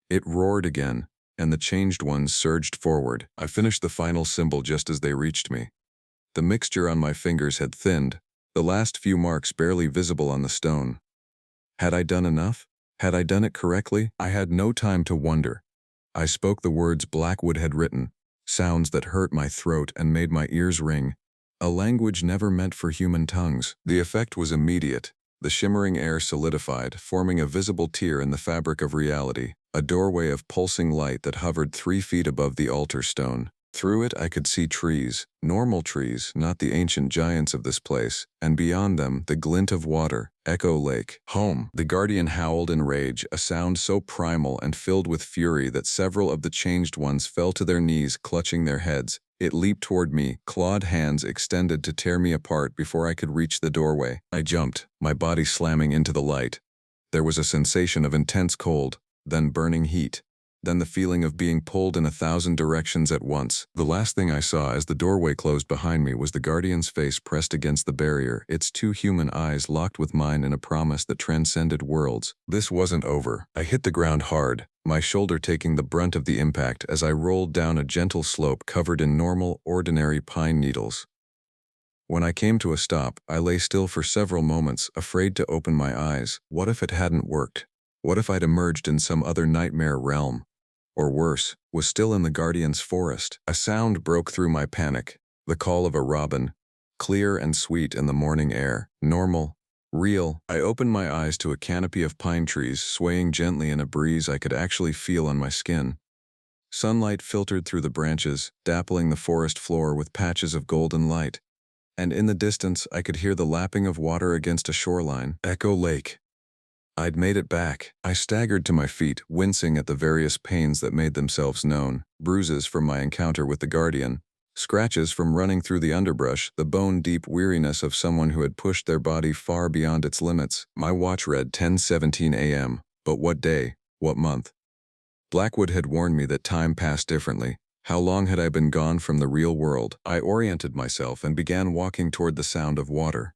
It roared again, and the Changed Ones surged forward. I finished the final symbol just as they reached me. The mixture on my fingers had thinned, the last few marks barely visible on the stone. Had I done enough? Had I done it correctly? I had no time to wonder. I spoke the words Blackwood had written, sounds that hurt my throat and made my ears ring, a language never meant for human tongues. The effect was immediate. The shimmering air solidified, forming a visible tear in the fabric of reality, a doorway of pulsing light that hovered 3 feet above the altar stone. Through it I could see trees, normal trees, not the ancient giants of this place, and beyond them the glint of water, Echo Lake. Home. The Guardian howled in rage, a sound so primal and filled with fury that several of the Changed Ones fell to their knees, clutching their heads. It leaped toward me, clawed hands extended to tear me apart before I could reach the doorway. I jumped, my body slamming into the light. There was a sensation of intense cold, then burning heat. Then the feeling of being pulled in 1,000 directions at once. The last thing I saw as the doorway closed behind me was the Guardian's face pressed against the barrier, its 2 human eyes locked with mine in a promise that transcended worlds. This wasn't over. I hit the ground hard, my shoulder taking the brunt of the impact as I rolled down a gentle slope covered in normal, ordinary pine needles. When I came to a stop, I lay still for several moments, afraid to open my eyes. What if it hadn't worked? What if I'd emerged in some other nightmare realm? Or worse, was still in the Guardian's forest? A sound broke through my panic, the call of a robin, clear and sweet in the morning air, normal, real. I opened my eyes to a canopy of pine trees swaying gently in a breeze I could actually feel on my skin. Sunlight filtered through the branches, dappling the forest floor with patches of golden light. And in the distance, I could hear the lapping of water against a shoreline. Echo Lake. I'd made it back. I staggered to my feet, wincing at the various pains that made themselves known. Bruises from my encounter with the Guardian, scratches from running through the underbrush, the bone-deep weariness of someone who had pushed their body far beyond its limits. My watch read 10:17 a.m. But what day? What month? Blackwood had warned me that time passed differently. How long had I been gone from the real world? I oriented myself and began walking toward the sound of water.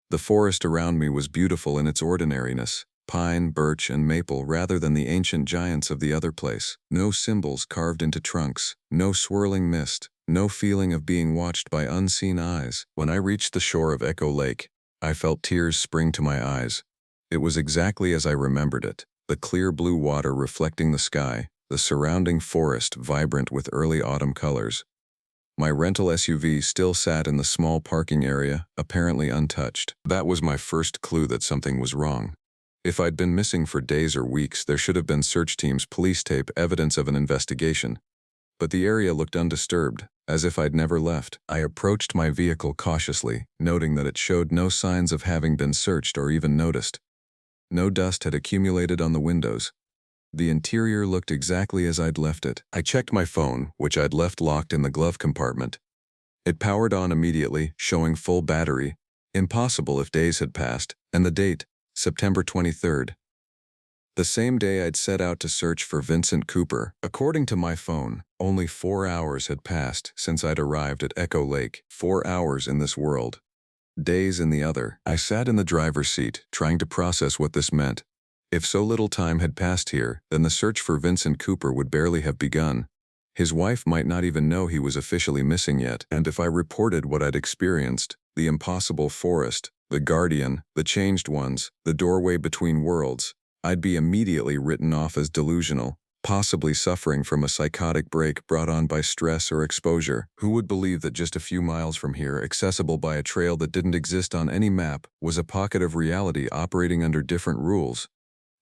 The forest around me was beautiful in its ordinariness, pine, birch, and maple rather than the ancient giants of the other place. No symbols carved into trunks, no swirling mist, No feeling of being watched by unseen eyes. When I reached the shore of Echo Lake, I felt tears spring to my eyes. It was exactly as I remembered it. The clear blue water reflecting the sky, the surrounding forest vibrant with early autumn colors. My rental SUV still sat in the small parking area, apparently untouched. That was my first clue that something was wrong. If I'd been missing for days or weeks, there should have been search teams, police tape, evidence of an investigation. But the area looked undisturbed, as if I'd never left. I approached my vehicle cautiously, noting that it showed no signs of having been searched or even noticed. No dust had accumulated on the windows. The interior looked exactly as I'd left it. I checked my phone, which I'd left locked in the glove compartment. It powered on immediately, showing full battery. Impossible if days had passed, and the date, September 23rd. The same day I'd set out to search for Vincent Cooper. According to my phone, only 4 hours had passed since I'd arrived at Echo Lake. 4 hours in this world. Days in the other. I sat in the driver's seat, trying to process what this meant. If so little time had passed here, then the search for Vincent Cooper would barely have begun. His wife might not even know he was officially missing yet, and if I reported what I'd experienced, the impossible forest, the guardian, the changed ones, the doorway between worlds, I'd be immediately written off as delusional, possibly suffering from a psychotic break brought on by stress or exposure. Who would believe that just a few miles from here, accessible by a trail that didn't exist on any map, was a pocket of reality operating under different rules?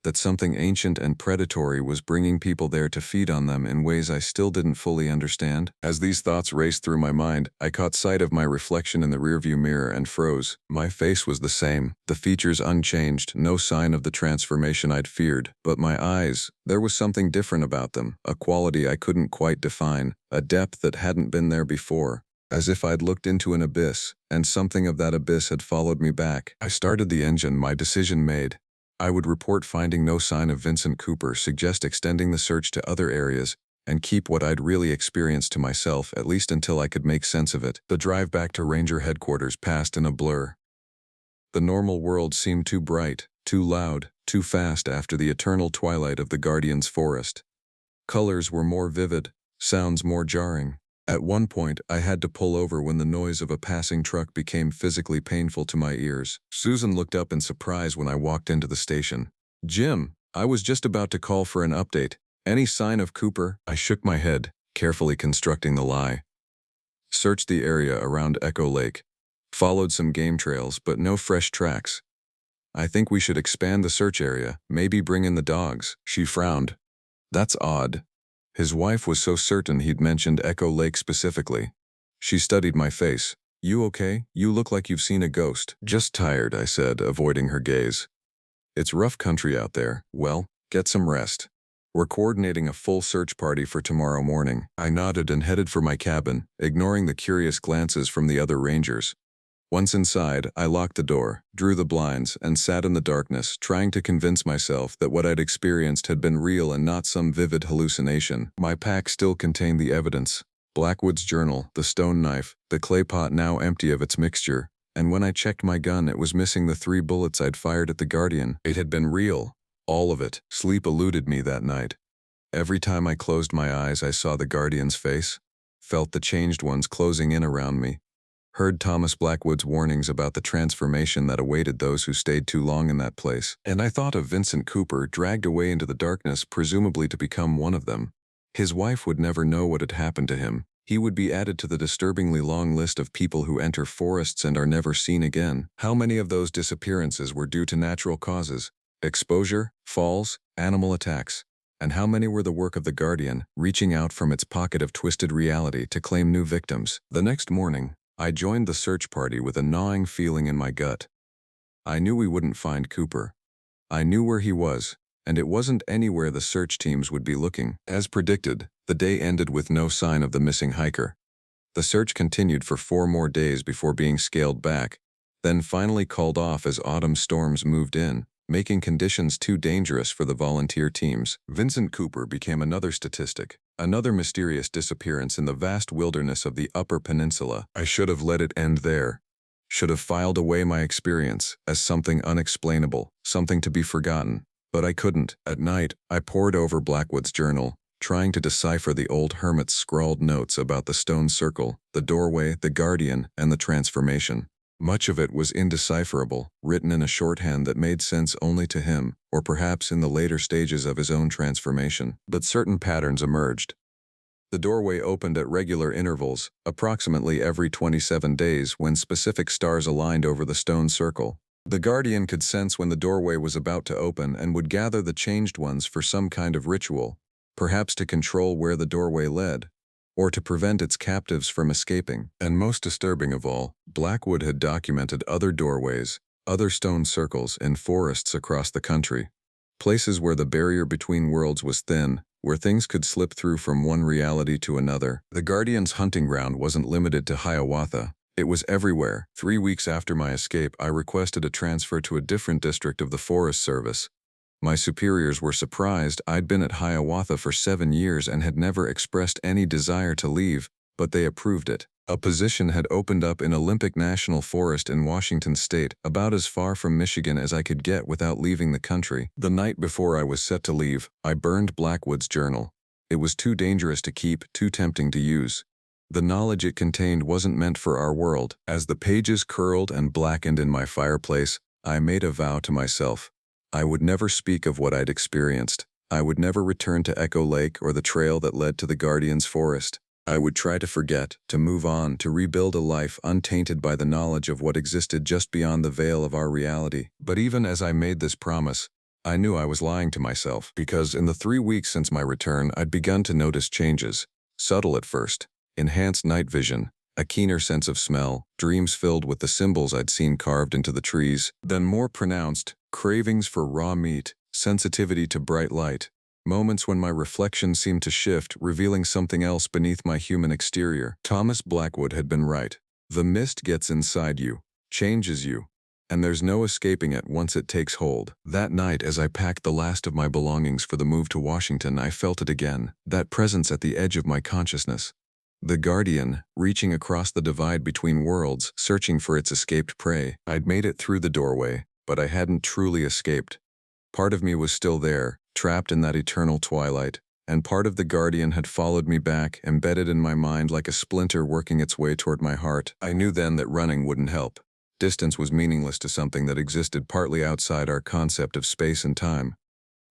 That something ancient and predatory was bringing people there to feed on them in ways I still didn't fully understand? As these thoughts raced through my mind, I caught sight of my reflection in the rearview mirror and froze. My face was the same, the features unchanged, no sign of the transformation I'd feared. But my eyes, there was something different about them, a quality I couldn't quite define, a depth that hadn't been there before. As if I'd looked into an abyss, and something of that abyss had followed me back. I started the engine, my decision made. I would report finding no sign of Vincent Cooper, suggest extending the search to other areas, and keep what I'd really experienced to myself, at least until I could make sense of it. The drive back to Ranger headquarters passed in a blur. The normal world seemed too bright, too loud, too fast after the eternal twilight of the Guardian's forest. Colors were more vivid, sounds more jarring. At one point, I had to pull over when the noise of a passing truck became physically painful to my ears. Susan looked up in surprise when I walked into the station. "Jim, I was just about to call for an update. Any sign of Cooper?" I shook my head, carefully constructing the lie. Searched the area around Echo Lake. Followed some game trails, but no fresh tracks. "I think we should expand the search area, maybe bring in the dogs." She frowned. "That's odd." His wife was so certain he'd mentioned Echo Lake specifically. She studied my face. "You okay? You look like you've seen a ghost." "Just tired," I said, avoiding her gaze. "It's rough country out there. Well, get some rest. We're coordinating a full search party for tomorrow morning." I nodded and headed for my cabin, ignoring the curious glances from the other rangers. Once inside, I locked the door, drew the blinds, and sat in the darkness, trying to convince myself that what I'd experienced had been real and not some vivid hallucination. My pack still contained the evidence: Blackwood's journal, the stone knife, the clay pot now empty of its mixture, and when I checked my gun, it was missing the 3 bullets I'd fired at the Guardian. It had been real, all of it. Sleep eluded me that night. Every time I closed my eyes, I saw the Guardian's face, felt the changed ones closing in around me, heard Thomas Blackwood's warnings about the transformation that awaited those who stayed too long in that place. And I thought of Vincent Cooper dragged away into the darkness, presumably to become one of them. His wife would never know what had happened to him. He would be added to the disturbingly long list of people who enter forests and are never seen again. How many of those disappearances were due to natural causes? Exposure, falls, animal attacks. And how many were the work of the Guardian, reaching out from its pocket of twisted reality to claim new victims? The next morning, I joined the search party with a gnawing feeling in my gut. I knew we wouldn't find Cooper. I knew where he was, and it wasn't anywhere the search teams would be looking. As predicted, the day ended with no sign of the missing hiker. The search continued for 4 more days before being scaled back, then finally called off as autumn storms moved in, making conditions too dangerous for the volunteer teams. Vincent Cooper became another statistic, another mysterious disappearance in the vast wilderness of the Upper Peninsula. I should have let it end there. Should have filed away my experience as something unexplainable, something to be forgotten. But I couldn't. At night, I pored over Blackwood's journal, trying to decipher the old hermit's scrawled notes about the stone circle, the doorway, the guardian, and the transformation. Much of it was indecipherable, written in a shorthand that made sense only to him, or perhaps in the later stages of his own transformation. But certain patterns emerged. The doorway opened at regular intervals, approximately every 27 days when specific stars aligned over the stone circle. The guardian could sense when the doorway was about to open and would gather the changed ones for some kind of ritual, perhaps to control where the doorway led, or to prevent its captives from escaping. And most disturbing of all, Blackwood had documented other doorways, other stone circles in forests across the country. Places where the barrier between worlds was thin, where things could slip through from one reality to another. The Guardian's hunting ground wasn't limited to Hiawatha. It was everywhere. 3 weeks after my escape, I requested a transfer to a different district of the Forest Service. My superiors were surprised. I'd been at Hiawatha for 7 years and had never expressed any desire to leave, but they approved it. A position had opened up in Olympic National Forest in Washington State, about as far from Michigan as I could get without leaving the country. The night before I was set to leave, I burned Blackwood's journal. It was too dangerous to keep, too tempting to use. The knowledge it contained wasn't meant for our world. As the pages curled and blackened in my fireplace, I made a vow to myself. I would never speak of what I'd experienced. I would never return to Echo Lake or the trail that led to the Guardian's forest. I would try to forget, to move on, to rebuild a life untainted by the knowledge of what existed just beyond the veil of our reality. But even as I made this promise, I knew I was lying to myself, because in the 3 weeks since my return, I'd begun to notice changes. Subtle at first. Enhanced night vision, a keener sense of smell, dreams filled with the symbols I'd seen carved into the trees. Then more pronounced, cravings for raw meat, sensitivity to bright light. Moments when my reflection seemed to shift, revealing something else beneath my human exterior. Thomas Blackwood had been right. The mist gets inside you, changes you, and there's no escaping it once it takes hold. That night, as I packed the last of my belongings for the move to Washington, I felt it again, that presence at the edge of my consciousness. The Guardian, reaching across the divide between worlds, searching for its escaped prey. I'd made it through the doorway, but I hadn't truly escaped. Part of me was still there, trapped in that eternal twilight, and part of the Guardian had followed me back, embedded in my mind like a splinter working its way toward my heart. I knew then that running wouldn't help. Distance was meaningless to something that existed partly outside our concept of space and time.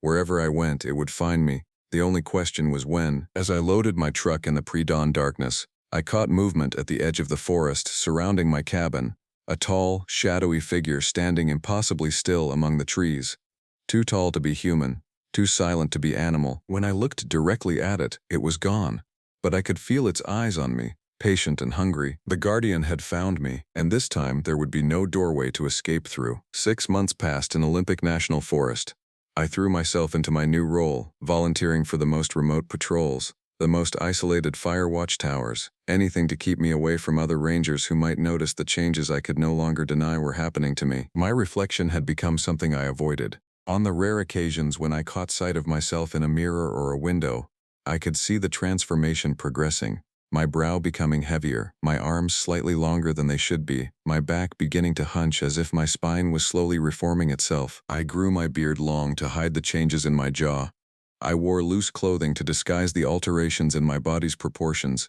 Wherever I went, it would find me. The only question was when. As I loaded my truck in the pre-dawn darkness, I caught movement at the edge of the forest surrounding my cabin, a tall, shadowy figure standing impossibly still among the trees. Too tall to be human, too silent to be animal. When I looked directly at it, it was gone. But I could feel its eyes on me, patient and hungry. The Guardian had found me, and this time there would be no doorway to escape through. 6 months passed in Olympic National Forest. I threw myself into my new role, volunteering for the most remote patrols, the most isolated fire watch towers, anything to keep me away from other rangers who might notice the changes I could no longer deny were happening to me. My reflection had become something I avoided. On the rare occasions when I caught sight of myself in a mirror or a window, I could see the transformation progressing, my brow becoming heavier, my arms slightly longer than they should be, my back beginning to hunch as if my spine was slowly reforming itself. I grew my beard long to hide the changes in my jaw. I wore loose clothing to disguise the alterations in my body's proportions.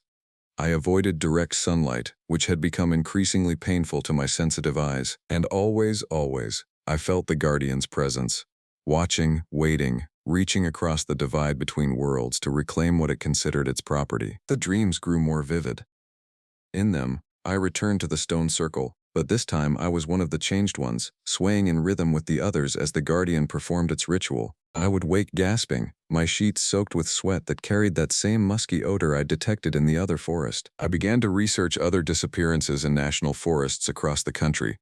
I avoided direct sunlight, which had become increasingly painful to my sensitive eyes. And always, I felt the Guardian's presence, watching, waiting, reaching across the divide between worlds to reclaim what it considered its property. The dreams grew more vivid. In them, I returned to the stone circle, but this time I was one of the changed ones, swaying in rhythm with the others as the Guardian performed its ritual. I would wake gasping, my sheets soaked with sweat that carried that same musky odor I'd detected in the other forest. I began to research other disappearances in national forests across the country.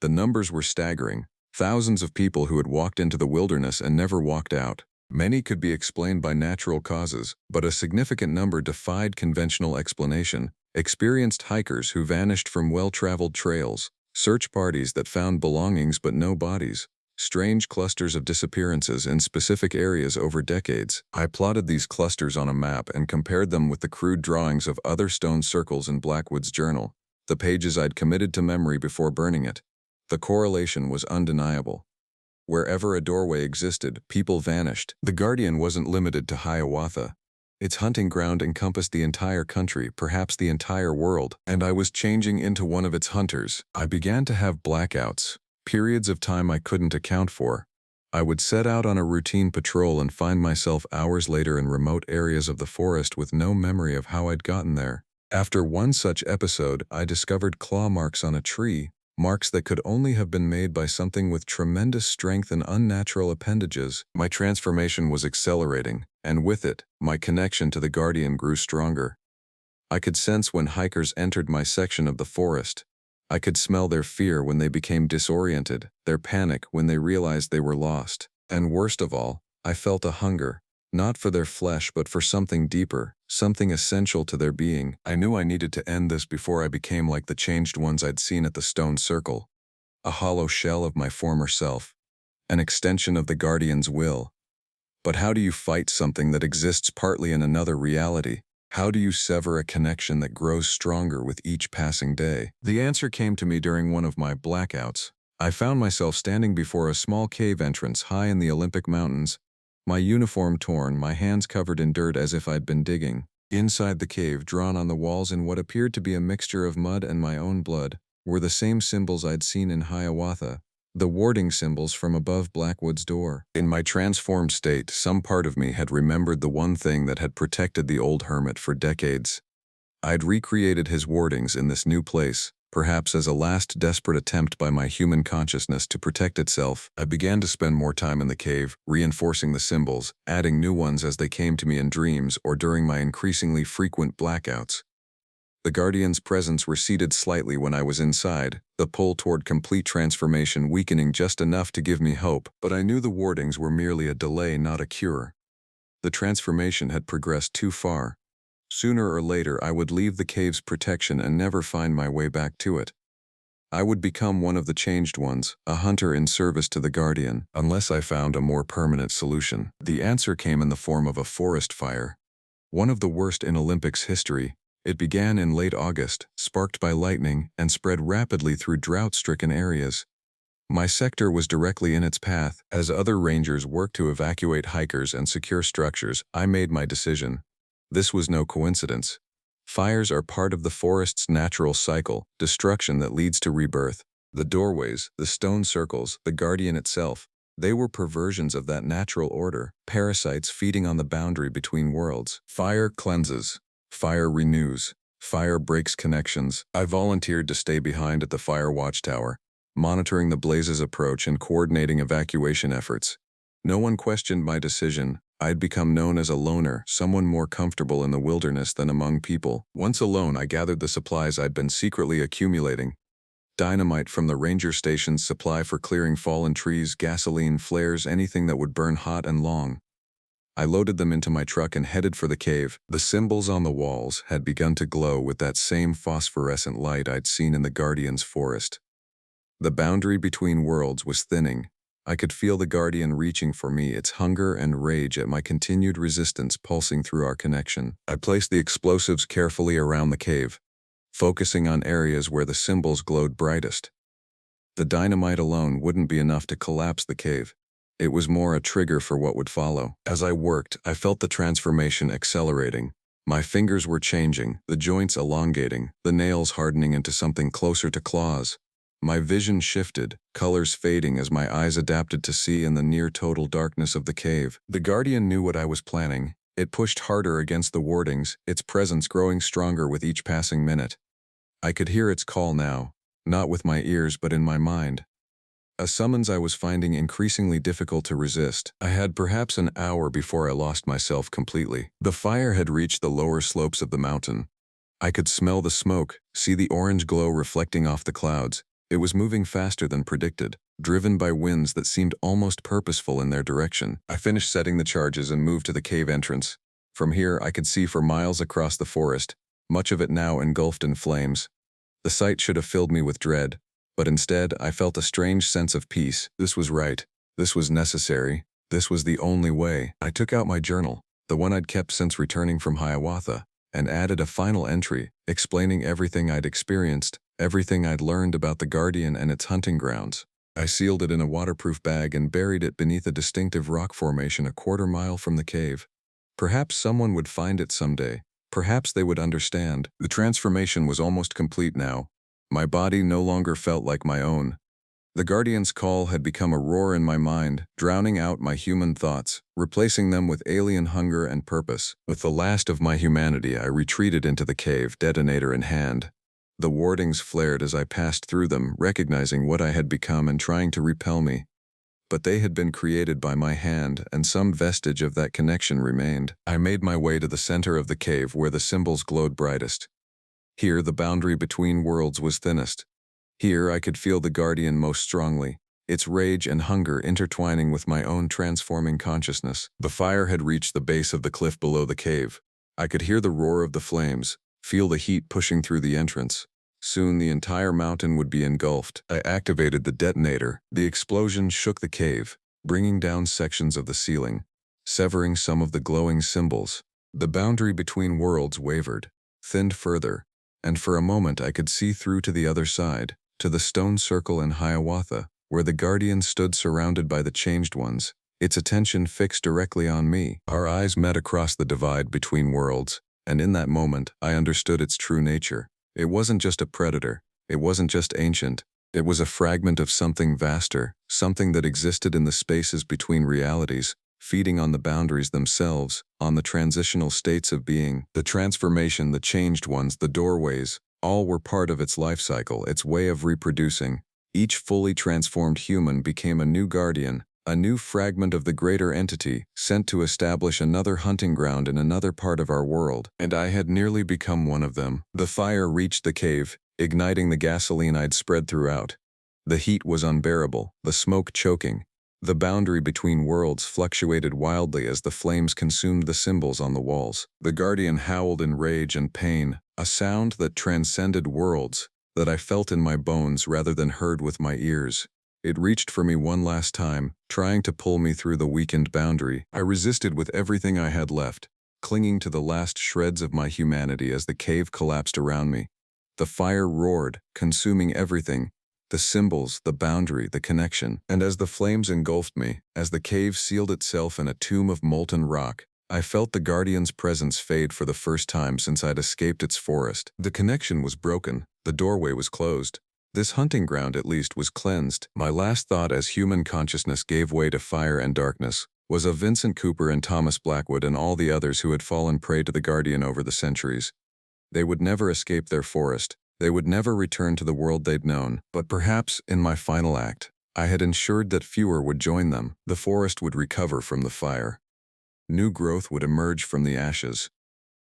The numbers were staggering. Thousands of people who had walked into the wilderness and never walked out. Many could be explained by natural causes, but a significant number defied conventional explanation. Experienced hikers who vanished from well-traveled trails, search parties that found belongings but no bodies, strange clusters of disappearances in specific areas over decades. I plotted these clusters on a map and compared them with the crude drawings of other stone circles in Blackwood's journal, the pages I'd committed to memory before burning it. The correlation was undeniable. Wherever a doorway existed, people vanished. The Guardian wasn't limited to Hiawatha. Its hunting ground encompassed the entire country, perhaps the entire world, and I was changing into one of its hunters. I began to have blackouts, periods of time I couldn't account for. I would set out on a routine patrol and find myself hours later in remote areas of the forest with no memory of how I'd gotten there. After one such episode, I discovered claw marks on a tree, marks that could only have been made by something with tremendous strength and unnatural appendages. My transformation was accelerating, and with it, my connection to the Guardian grew stronger. I could sense when hikers entered my section of the forest. I could smell their fear when they became disoriented, their panic when they realized they were lost. And worst of all, I felt a hunger, not for their flesh but for something deeper, something essential to their being. I knew I needed to end this before I became like the changed ones I'd seen at the stone circle, a hollow shell of my former self, an extension of the Guardian's will. But how do you fight something that exists partly in another reality? How do you sever a connection that grows stronger with each passing day? The answer came to me during one of my blackouts. I found myself standing before a small cave entrance high in the Olympic Mountains, my uniform torn, my hands covered in dirt as if I'd been digging. Inside the cave, drawn on the walls in what appeared to be a mixture of mud and my own blood, were the same symbols I'd seen in Hiawatha, the warding symbols from above Blackwood's door. In my transformed state, some part of me had remembered the one thing that had protected the old hermit for decades. I'd recreated his wardings in this new place, perhaps as a last desperate attempt by my human consciousness to protect itself. I began to spend more time in the cave, reinforcing the symbols, adding new ones as they came to me in dreams or during my increasingly frequent blackouts. The Guardian's presence receded slightly when I was inside, the pull toward complete transformation weakening just enough to give me hope, but I knew the wardings were merely a delay, not a cure. The transformation had progressed too far. Sooner or later I would leave the cave's protection and never find my way back to it. I would become one of the changed ones, a hunter in service to the Guardian, unless I found a more permanent solution. The answer came in the form of a forest fire. One of the worst in Olympics history. It began in late August, sparked by lightning, and spread rapidly through drought-stricken areas. My sector was directly in its path. As other rangers worked to evacuate hikers and secure structures, I made my decision. This was no coincidence. Fires are part of the forest's natural cycle, destruction that leads to rebirth. The doorways, the stone circles, the Guardian itself, they were perversions of that natural order, parasites feeding on the boundary between worlds. Fire cleanses. Fire renews. Fire breaks connections. I volunteered to stay behind at the fire watchtower, monitoring the blaze's approach and coordinating evacuation efforts. No one questioned my decision. I'd become known as a loner, someone more comfortable in the wilderness than among people. Once alone, I gathered the supplies I'd been secretly accumulating. Dynamite from the ranger station's supply for clearing fallen trees, gasoline, flares, anything that would burn hot and long. I loaded them into my truck and headed for the cave. The symbols on the walls had begun to glow with that same phosphorescent light I'd seen in the Guardian's forest. The boundary between worlds was thinning. I could feel the Guardian reaching for me, its hunger and rage at my continued resistance pulsing through our connection. I placed the explosives carefully around the cave, focusing on areas where the symbols glowed brightest. The dynamite alone wouldn't be enough to collapse the cave. It was more a trigger for what would follow. As I worked, I felt the transformation accelerating. My fingers were changing, the joints elongating, the nails hardening into something closer to claws. My vision shifted, colors fading as my eyes adapted to see in the near-total darkness of the cave. The Guardian knew what I was planning. It pushed harder against the wardings, its presence growing stronger with each passing minute. I could hear its call now, not with my ears but in my mind. A summons I was finding increasingly difficult to resist. I had perhaps an hour before I lost myself completely. The fire had reached the lower slopes of the mountain. I could smell the smoke, see the orange glow reflecting off the clouds. It was moving faster than predicted, driven by winds that seemed almost purposeful in their direction. I finished setting the charges and moved to the cave entrance. From here, I could see for miles across the forest, much of it now engulfed in flames. The sight should have filled me with dread, but instead, I felt a strange sense of peace. This was right. This was necessary. This was the only way. I took out my journal, the one I'd kept since returning from Hiawatha, and added a final entry, explaining everything I'd experienced, everything I'd learned about the Guardian and its hunting grounds. I sealed it in a waterproof bag and buried it beneath a distinctive rock formation a quarter mile from the cave. Perhaps someone would find it someday. Perhaps they would understand. The transformation was almost complete now. My body no longer felt like my own. The Guardian's call had become a roar in my mind, drowning out my human thoughts, replacing them with alien hunger and purpose. With the last of my humanity, I retreated into the cave, detonator in hand. The wardings flared as I passed through them, recognizing what I had become and trying to repel me. But they had been created by my hand, and some vestige of that connection remained. I made my way to the center of the cave where the symbols glowed brightest. Here, the boundary between worlds was thinnest. Here, I could feel the Guardian most strongly, its rage and hunger intertwining with my own transforming consciousness. The fire had reached the base of the cliff below the cave. I could hear the roar of the flames, feel the heat pushing through the entrance. Soon the entire mountain would be engulfed. I activated the detonator. The explosion shook the cave, bringing down sections of the ceiling, severing some of the glowing symbols. The boundary between worlds wavered, thinned further, and for a moment I could see through to the other side, to the stone circle in Hiawatha, where the Guardian stood surrounded by the Changed Ones, its attention fixed directly on me. Our eyes met across the divide between worlds, and in that moment I understood its true nature. It wasn't just a predator. It wasn't just ancient. It was a fragment of something vaster, something that existed in the spaces between realities, feeding on the boundaries themselves, on the transitional states of being. The transformation, the changed ones, the doorways, all were part of its life cycle, its way of reproducing. Each fully transformed human became a new guardian, a new fragment of the greater entity, sent to establish another hunting ground in another part of our world. And I had nearly become one of them. The fire reached the cave, igniting the gasoline I'd spread throughout. The heat was unbearable, the smoke choking. The boundary between worlds fluctuated wildly as the flames consumed the symbols on the walls. The Guardian howled in rage and pain, a sound that transcended worlds, that I felt in my bones rather than heard with my ears. It reached for me one last time, trying to pull me through the weakened boundary. I resisted with everything I had left, clinging to the last shreds of my humanity as the cave collapsed around me. The fire roared, consuming everything, the symbols, the boundary, the connection. And as the flames engulfed me, as the cave sealed itself in a tomb of molten rock, I felt the Guardian's presence fade for the first time since I'd escaped its forest. The connection was broken, the doorway was closed. This hunting ground, at least, was cleansed. My last thought as human consciousness gave way to fire and darkness was of Vincent Cooper and Thomas Blackwood and all the others who had fallen prey to the Guardian over the centuries. They would never escape their forest. They would never return to the world they'd known. But perhaps, in my final act, I had ensured that fewer would join them. The forest would recover from the fire. New growth would emerge from the ashes.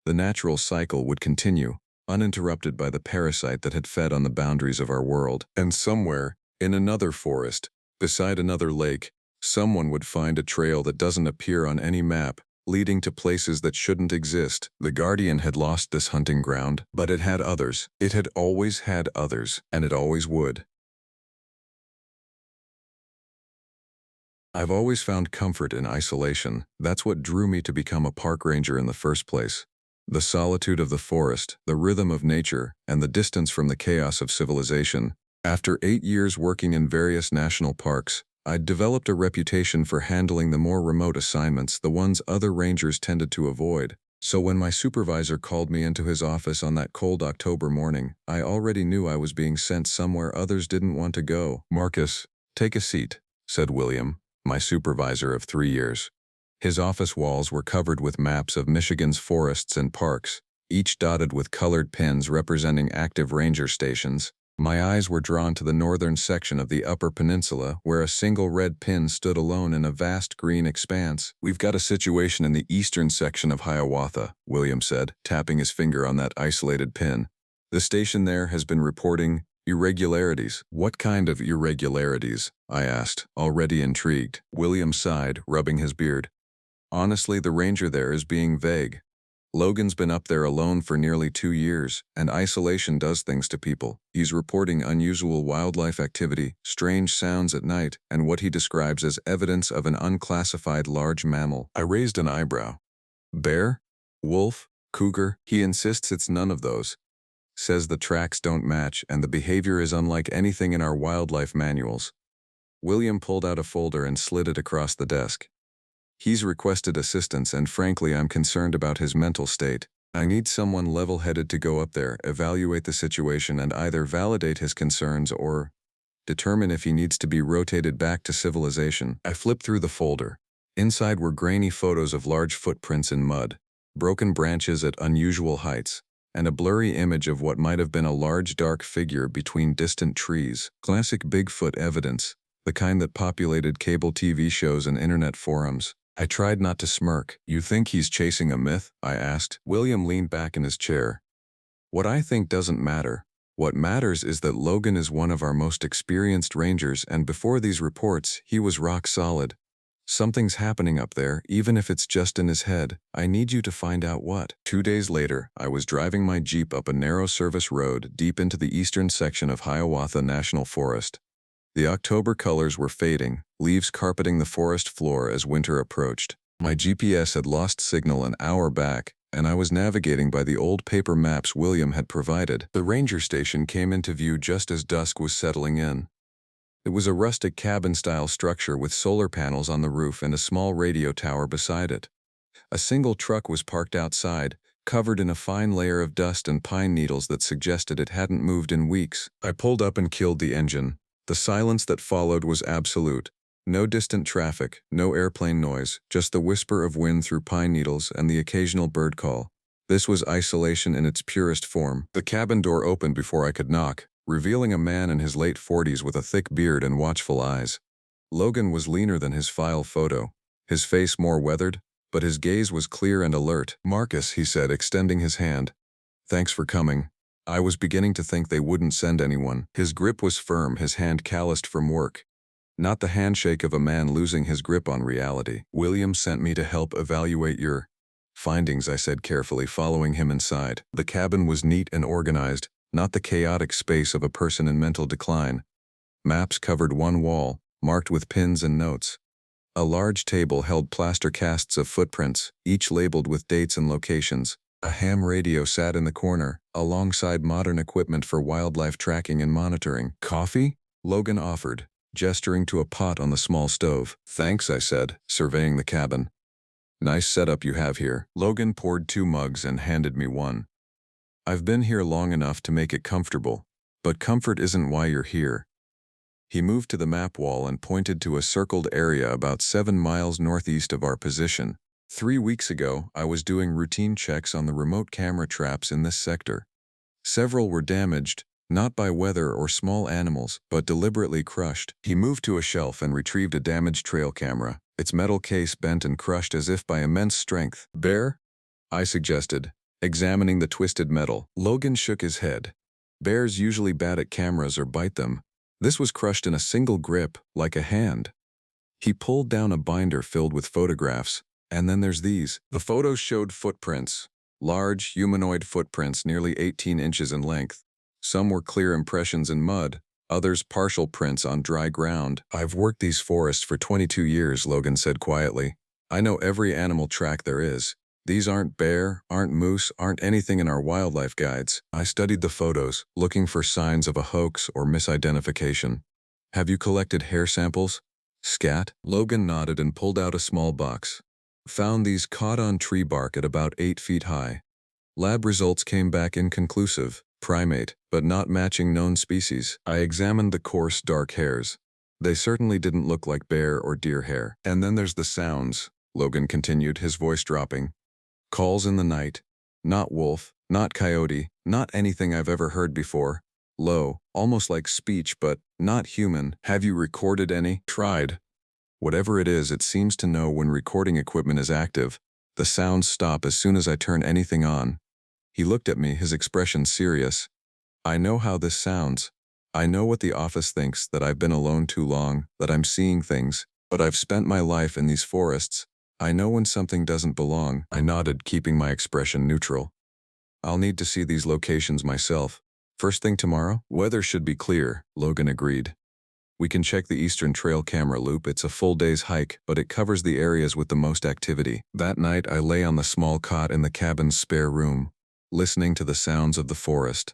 The natural cycle would continue, uninterrupted by the parasite that had fed on the boundaries of our world. And somewhere, in another forest, beside another lake, someone would find a trail that doesn't appear on any map, leading to places that shouldn't exist. The Guardian had lost this hunting ground, but it had others. It had always had others, and it always would. I've always found comfort in isolation. That's what drew me to become a park ranger in the first place. The solitude of the forest, the rhythm of nature, and the distance from the chaos of civilization. After 8 years working in various national parks, I'd developed a reputation for handling the more remote assignments, the ones other rangers tended to avoid. So when my supervisor called me into his office on that cold October morning, I already knew I was being sent somewhere others didn't want to go. "Marcus, take a seat," said William, my supervisor of 3 years. His office walls were covered with maps of Michigan's forests and parks, each dotted with colored pins representing active ranger stations. My eyes were drawn to the northern section of the Upper Peninsula, where a single red pin stood alone in a vast green expanse. "We've got a situation in the eastern section of Hiawatha," William said, tapping his finger on that isolated pin. "The station there has been reporting irregularities." "What kind of irregularities?" I asked, already intrigued. William sighed, rubbing his beard. "Honestly, the ranger there is being vague. Logan's been up there alone for nearly 2 years, and isolation does things to people. He's reporting unusual wildlife activity, strange sounds at night, and what he describes as evidence of an unclassified large mammal." I raised an eyebrow. "Bear? Wolf? Cougar?" "He insists it's none of those. Says the tracks don't match, and the behavior is unlike anything in our wildlife manuals." William pulled out a folder and slid it across the desk. He's requested assistance and frankly I'm concerned about his mental state. I need someone level-headed to go up there, evaluate the situation and either validate his concerns or determine if he needs to be rotated back to civilization. I flipped through the folder. Inside were grainy photos of large footprints in mud, broken branches at unusual heights, and a blurry image of what might have been a large dark figure between distant trees. Classic Bigfoot evidence, the kind that populated cable TV shows and internet forums. I tried not to smirk. You think he's chasing a myth? I asked. William leaned back in his chair. What I think doesn't matter. What matters is that Logan is one of our most experienced rangers and before these reports, he was rock solid. Something's happening up there, even if it's just in his head. I need you to find out what. 2 days later, I was driving my Jeep up a narrow service road deep into the eastern section of Hiawatha National Forest. The October colors were fading, leaves carpeting the forest floor as winter approached. My GPS had lost signal an hour back, and I was navigating by the old paper maps William had provided. The ranger station came into view just as dusk was settling in. It was a rustic cabin-style structure with solar panels on the roof and a small radio tower beside it. A single truck was parked outside, covered in a fine layer of dust and pine needles that suggested it hadn't moved in weeks. I pulled up and killed the engine. The silence that followed was absolute. No distant traffic, no airplane noise, just the whisper of wind through pine needles and the occasional bird call. This was isolation in its purest form. The cabin door opened before I could knock, revealing a man in his late 40s with a thick beard and watchful eyes. Logan was leaner than his file photo, his face more weathered, but his gaze was clear and alert. "Marcus," he said, extending his hand. "Thanks for coming. I was beginning to think they wouldn't send anyone." His grip was firm, his hand calloused from work. Not the handshake of a man losing his grip on reality. "William sent me to help evaluate your findings," I said carefully, following him inside. The cabin was neat and organized, not the chaotic space of a person in mental decline. Maps covered one wall, marked with pins and notes. A large table held plaster casts of footprints, each labeled with dates and locations. A ham radio sat in the corner, alongside modern equipment for wildlife tracking and monitoring. "Coffee?" Logan offered, gesturing to a pot on the small stove. "Thanks," I said, surveying the cabin. "Nice setup you have here." Logan poured 2 mugs and handed me one. "I've been here long enough to make it comfortable, but comfort isn't why you're here." He moved to the map wall and pointed to a circled area about 7 miles northeast of our position. 3 weeks ago, I was doing routine checks on the remote camera traps in this sector. Several were damaged, not by weather or small animals, but deliberately crushed. He moved to a shelf and retrieved a damaged trail camera, its metal case bent and crushed as if by immense strength. "Bear?" I suggested, examining the twisted metal. Logan shook his head. "Bears usually bad at cameras or bite them. This was crushed in a single grip, like a hand." He pulled down a binder filled with photographs. "And then there's these." The photos showed footprints. Large, humanoid footprints nearly 18 inches in length. Some were clear impressions in mud, others partial prints on dry ground. "I've worked these forests for 22 years, Logan said quietly. "I know every animal track there is. These aren't bear, aren't moose, aren't anything in our wildlife guides." I studied the photos, looking for signs of a hoax or misidentification. "Have you collected hair samples?" "Scat?" Logan nodded and pulled out a small box. "Found these caught on tree bark at about 8 feet high. Lab results came back inconclusive, primate, but not matching known species." I examined the coarse, dark hairs. They certainly didn't look like bear or deer hair. "And then there's the sounds," Logan continued, his voice dropping. "Calls in the night. Not wolf, not coyote, not anything I've ever heard before. Low, almost like speech, but not human." "Have you recorded any?" "Tried. Whatever it is, it seems to know when recording equipment is active. The sounds stop as soon as I turn anything on." He looked at me, his expression serious. "I know how this sounds. I know what the office thinks, that I've been alone too long, that I'm seeing things, but I've spent my life in these forests. I know when something doesn't belong." I nodded, keeping my expression neutral. "I'll need to see these locations myself. First thing tomorrow?" "Weather should be clear," Logan agreed. "We can check the Eastern Trail camera loop. It's a full day's hike, but it covers the areas with the most activity." That night, I lay on the small cot in the cabin's spare room, listening to the sounds of the forest.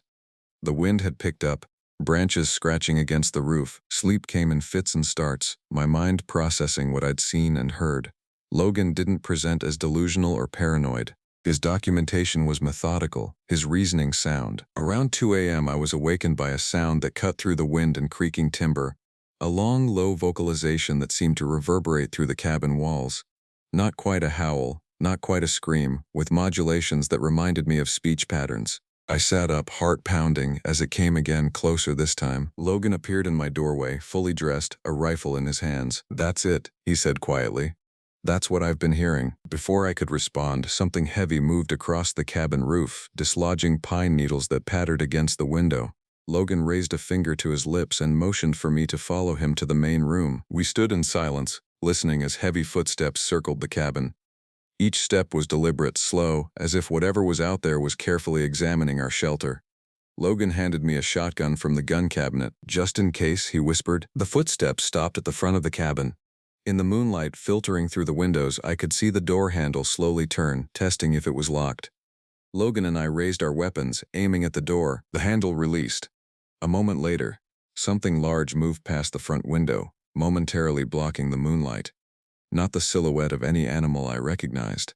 The wind had picked up, branches scratching against the roof. Sleep came in fits and starts, my mind processing what I'd seen and heard. Logan didn't present as delusional or paranoid. His documentation was methodical, his reasoning sound. Around 2 a.m. I was awakened by a sound that cut through the wind and creaking timber, a long, low vocalization that seemed to reverberate through the cabin walls. Not quite a howl, not quite a scream, with modulations that reminded me of speech patterns. I sat up, heart pounding, as it came again, closer this time. Logan appeared in my doorway, fully dressed, a rifle in his hands. "That's it," he said quietly. "That's what I've been hearing." Before I could respond, something heavy moved across the cabin roof, dislodging pine needles that pattered against the window. Logan raised a finger to his lips and motioned for me to follow him to the main room. We stood in silence, listening as heavy footsteps circled the cabin. Each step was deliberate, slow, as if whatever was out there was carefully examining our shelter. Logan handed me a shotgun from the gun cabinet. "Just in case," he whispered. The footsteps stopped at the front of the cabin. In the moonlight filtering through the windows, I could see the door handle slowly turn, testing if it was locked. Logan and I raised our weapons, aiming at the door. The handle released. A moment later, something large moved past the front window, momentarily blocking the moonlight. Not the silhouette of any animal I recognized.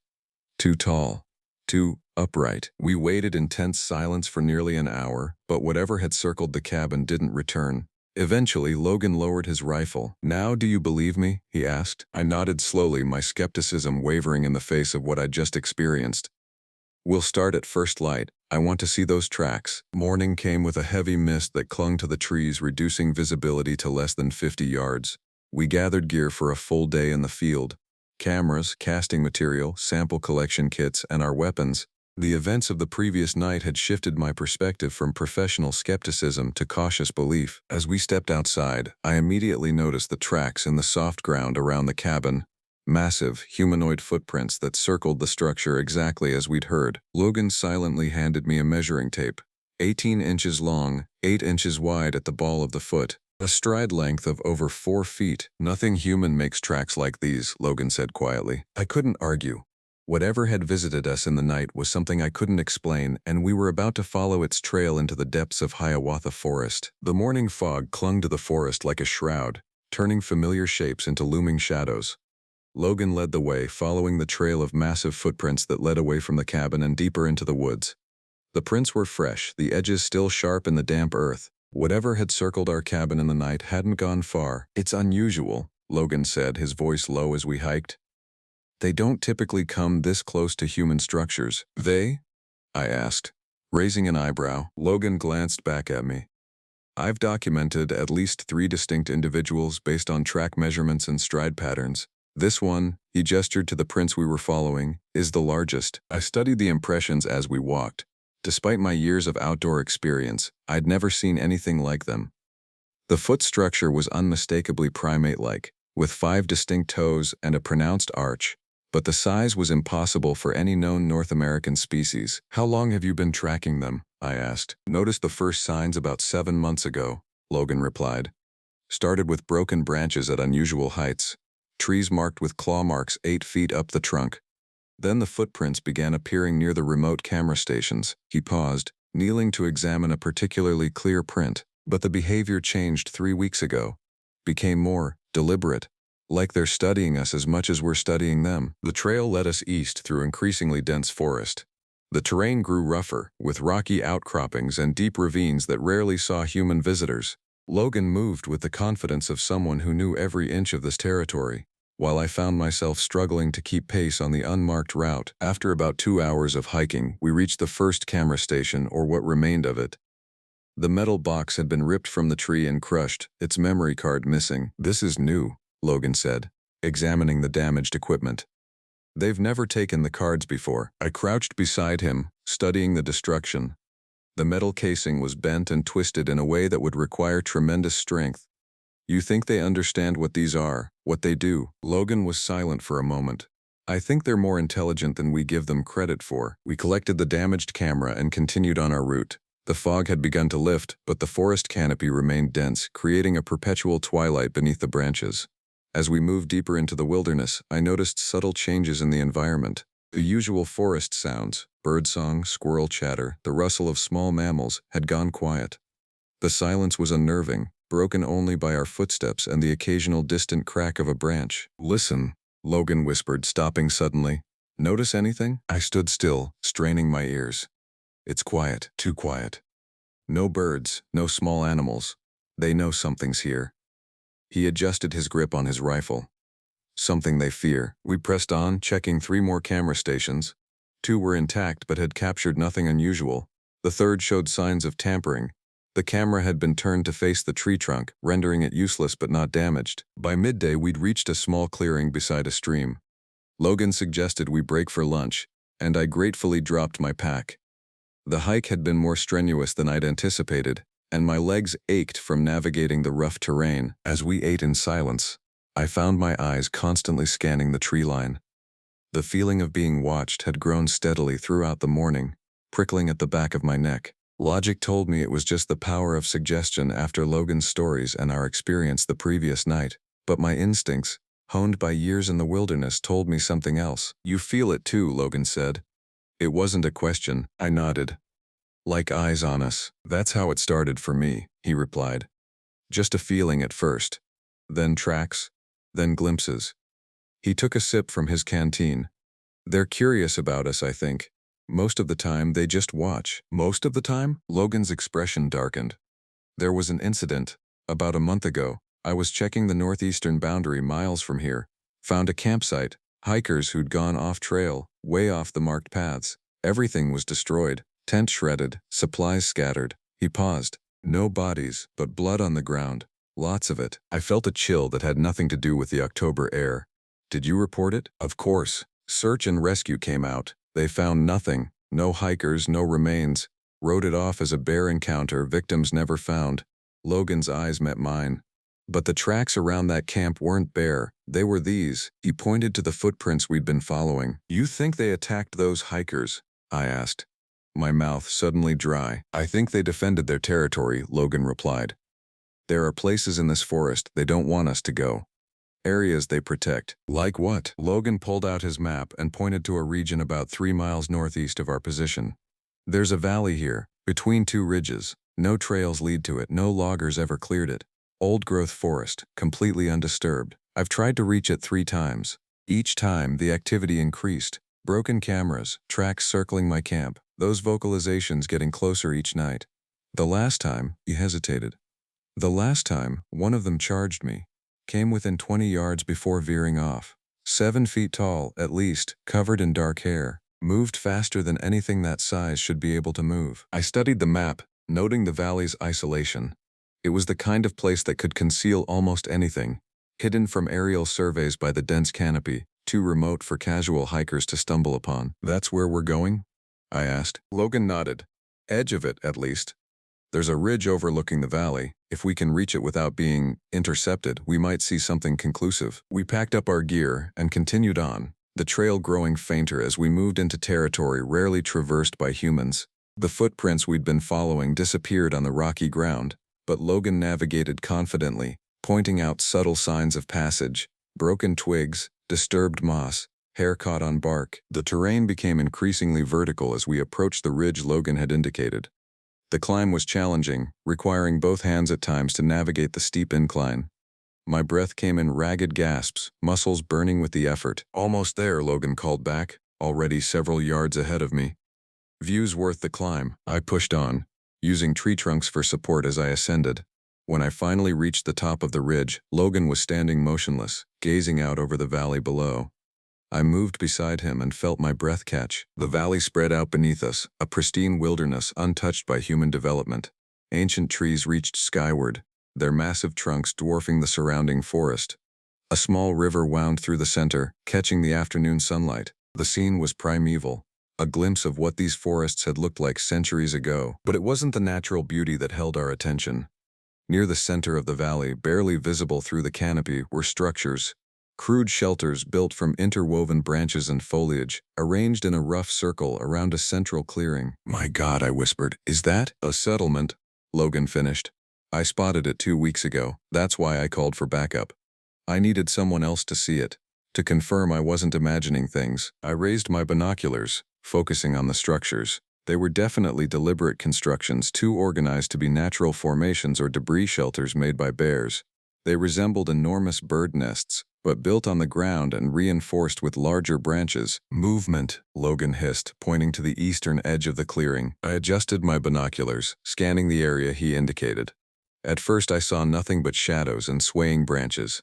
Too tall, too upright. We waited in tense silence for nearly an hour, but whatever had circled the cabin didn't return. Eventually, Logan lowered his rifle. "Now do you believe me?" he asked. I nodded slowly, my skepticism wavering in the face of what I'd just experienced. "We'll start at first light. I want to see those tracks." Morning came with a heavy mist that clung to the trees, reducing visibility to less than 50 yards. We gathered gear for a full day in the field. Cameras, casting material, sample collection kits, and our weapons. The events of the previous night had shifted my perspective from professional skepticism to cautious belief. As we stepped outside, I immediately noticed the tracks in the soft ground around the cabin. Massive, humanoid footprints that circled the structure exactly as we'd heard. Logan silently handed me a measuring tape. 18 inches long, 8 inches wide at the ball of the foot. A stride length of over 4 feet. "Nothing human makes tracks like these," Logan said quietly. I couldn't argue. Whatever had visited us in the night was something I couldn't explain, and we were about to follow its trail into the depths of Hiawatha Forest. The morning fog clung to the forest like a shroud, turning familiar shapes into looming shadows. Logan led the way, following the trail of massive footprints that led away from the cabin and deeper into the woods. The prints were fresh, the edges still sharp in the damp earth. Whatever had circled our cabin in the night hadn't gone far. "It's unusual," Logan said, his voice low as we hiked. "They don't typically come this close to human structures." "They?" I asked, raising an eyebrow. Logan glanced back at me. "I've documented at least 3 distinct individuals based on track measurements and stride patterns. This one," he gestured to the prints we were following, "is the largest." I studied the impressions as we walked. Despite my years of outdoor experience, I'd never seen anything like them. The foot structure was unmistakably primate-like, with 5 distinct toes and a pronounced arch, but the size was impossible for any known North American species. "How long have you been tracking them?" I asked. "Noticed the first signs about 7 months ago," Logan replied. "Started with broken branches at unusual heights, trees marked with claw marks 8 feet up the trunk. Then the footprints began appearing near the remote camera stations." He paused, kneeling to examine a particularly clear print. "But the behavior changed 3 weeks ago. Became more deliberate, like they're studying us as much as we're studying them." The trail led us east through increasingly dense forest. The terrain grew rougher, with rocky outcroppings and deep ravines that rarely saw human visitors. Logan moved with the confidence of someone who knew every inch of this territory, while I found myself struggling to keep pace on the unmarked route. After about 2 hours of hiking, we reached the first camera station, or what remained of it. The metal box had been ripped from the tree and crushed, its memory card missing. "This is new," Logan said, examining the damaged equipment. "They've never taken the cards before." I crouched beside him, studying the destruction. The metal casing was bent and twisted in a way that would require tremendous strength. "You think they understand what these are, what they do?" Logan was silent for a moment. "I think they're more intelligent than we give them credit for." We collected the damaged camera and continued on our route. The fog had begun to lift, but the forest canopy remained dense, creating a perpetual twilight beneath the branches. As we moved deeper into the wilderness, I noticed subtle changes in the environment. The usual forest sounds, birdsong, squirrel chatter, the rustle of small mammals, had gone quiet. The silence was unnerving, broken only by our footsteps and the occasional distant crack of a branch. "Listen," Logan whispered, stopping suddenly. Notice anything? I stood still, straining my ears. It's quiet, too quiet. No birds, no small animals. They know something's here. He adjusted his grip on his rifle. Something they fear. We pressed on, checking 3 more camera stations. 2 were intact but had captured nothing unusual. The third showed signs of tampering. The camera had been turned to face the tree trunk, rendering it useless but not damaged. By midday, we'd reached a small clearing beside a stream. Logan suggested we break for lunch, and I gratefully dropped my pack. The hike had been more strenuous than I'd anticipated, and my legs ached from navigating the rough terrain. As we ate in silence, I found my eyes constantly scanning the tree line. The feeling of being watched had grown steadily throughout the morning, prickling at the back of my neck. Logic told me it was just the power of suggestion after Logan's stories and our experience the previous night, but my instincts, honed by years in the wilderness, told me something else. You feel it too, Logan said. It wasn't a question, I nodded. Like eyes on us. That's how it started for me, he replied. Just a feeling at first. Then tracks. Then glimpses. He took a sip from his canteen. They're curious about us, I think. Most of the time, they just watch. Most of the time? Logan's expression darkened. There was an incident. About a month ago, I was checking the northeastern boundary miles from here. Found a campsite. Hikers who'd gone off-trail, way off the marked paths. Everything was destroyed. Tent shredded, supplies scattered. He paused. No bodies, but blood on the ground. Lots of it. I felt a chill that had nothing to do with the October air. Did you report it? Of course. Search and rescue came out. They found nothing. No hikers, no remains. Wrote it off as a bear encounter, victims never found. Logan's eyes met mine. But the tracks around that camp weren't bear. They were these. He pointed to the footprints we'd been following. You think they attacked those hikers? I asked. My mouth suddenly dry. I think they defended their territory, Logan replied. There are places in this forest they don't want us to go. Areas they protect. Like what? Logan pulled out his map and pointed to a region about 3 miles northeast of our position. There's a valley here, between 2 ridges. No trails lead to it, no loggers ever cleared it. Old-growth forest, completely undisturbed. I've tried to reach it 3 times. Each time, the activity increased. Broken cameras, tracks circling my camp, those vocalizations getting closer each night. The last time, he hesitated. The last time, one of them charged me. Came within 20 yards before veering off. 7 feet tall, at least, covered in dark hair. Moved faster than anything that size should be able to move. I studied the map, noting the valley's isolation. It was the kind of place that could conceal almost anything, hidden from aerial surveys by the dense canopy, too remote for casual hikers to stumble upon. That's where we're going? I asked. Logan nodded. Edge of it, at least. There's a ridge overlooking the valley. If we can reach it without being intercepted, we might see something conclusive. We packed up our gear and continued on, the trail growing fainter as we moved into territory rarely traversed by humans. The footprints we'd been following disappeared on the rocky ground, but Logan navigated confidently, pointing out subtle signs of passage, broken twigs, disturbed moss, hair caught on bark. The terrain became increasingly vertical as we approached the ridge Logan had indicated. The climb was challenging, requiring both hands at times to navigate the steep incline. My breath came in ragged gasps, muscles burning with the effort. Almost there, Logan called back, already several yards ahead of me. View's worth the climb. I pushed on, using tree trunks for support as I ascended. When I finally reached the top of the ridge, Logan was standing motionless, gazing out over the valley below. I moved beside him and felt my breath catch. The valley spread out beneath us, a pristine wilderness untouched by human development. Ancient trees reached skyward, their massive trunks dwarfing the surrounding forest. A small river wound through the center, catching the afternoon sunlight. The scene was primeval, a glimpse of what these forests had looked like centuries ago. But it wasn't the natural beauty that held our attention. Near the center of the valley, barely visible through the canopy, were structures. Crude shelters built from interwoven branches and foliage, arranged in a rough circle around a central clearing. My God, I whispered, is that a settlement? Logan finished. I spotted it 2 weeks ago. That's why I called for backup. I needed someone else to see it, to confirm I wasn't imagining things. I raised my binoculars, focusing on the structures. They were definitely deliberate constructions, too organized to be natural formations or debris shelters made by bears. They resembled enormous bird nests, but built on the ground and reinforced with larger branches. Movement, Logan hissed, pointing to the eastern edge of the clearing. I adjusted my binoculars, scanning the area he indicated. At first I saw nothing but shadows and swaying branches.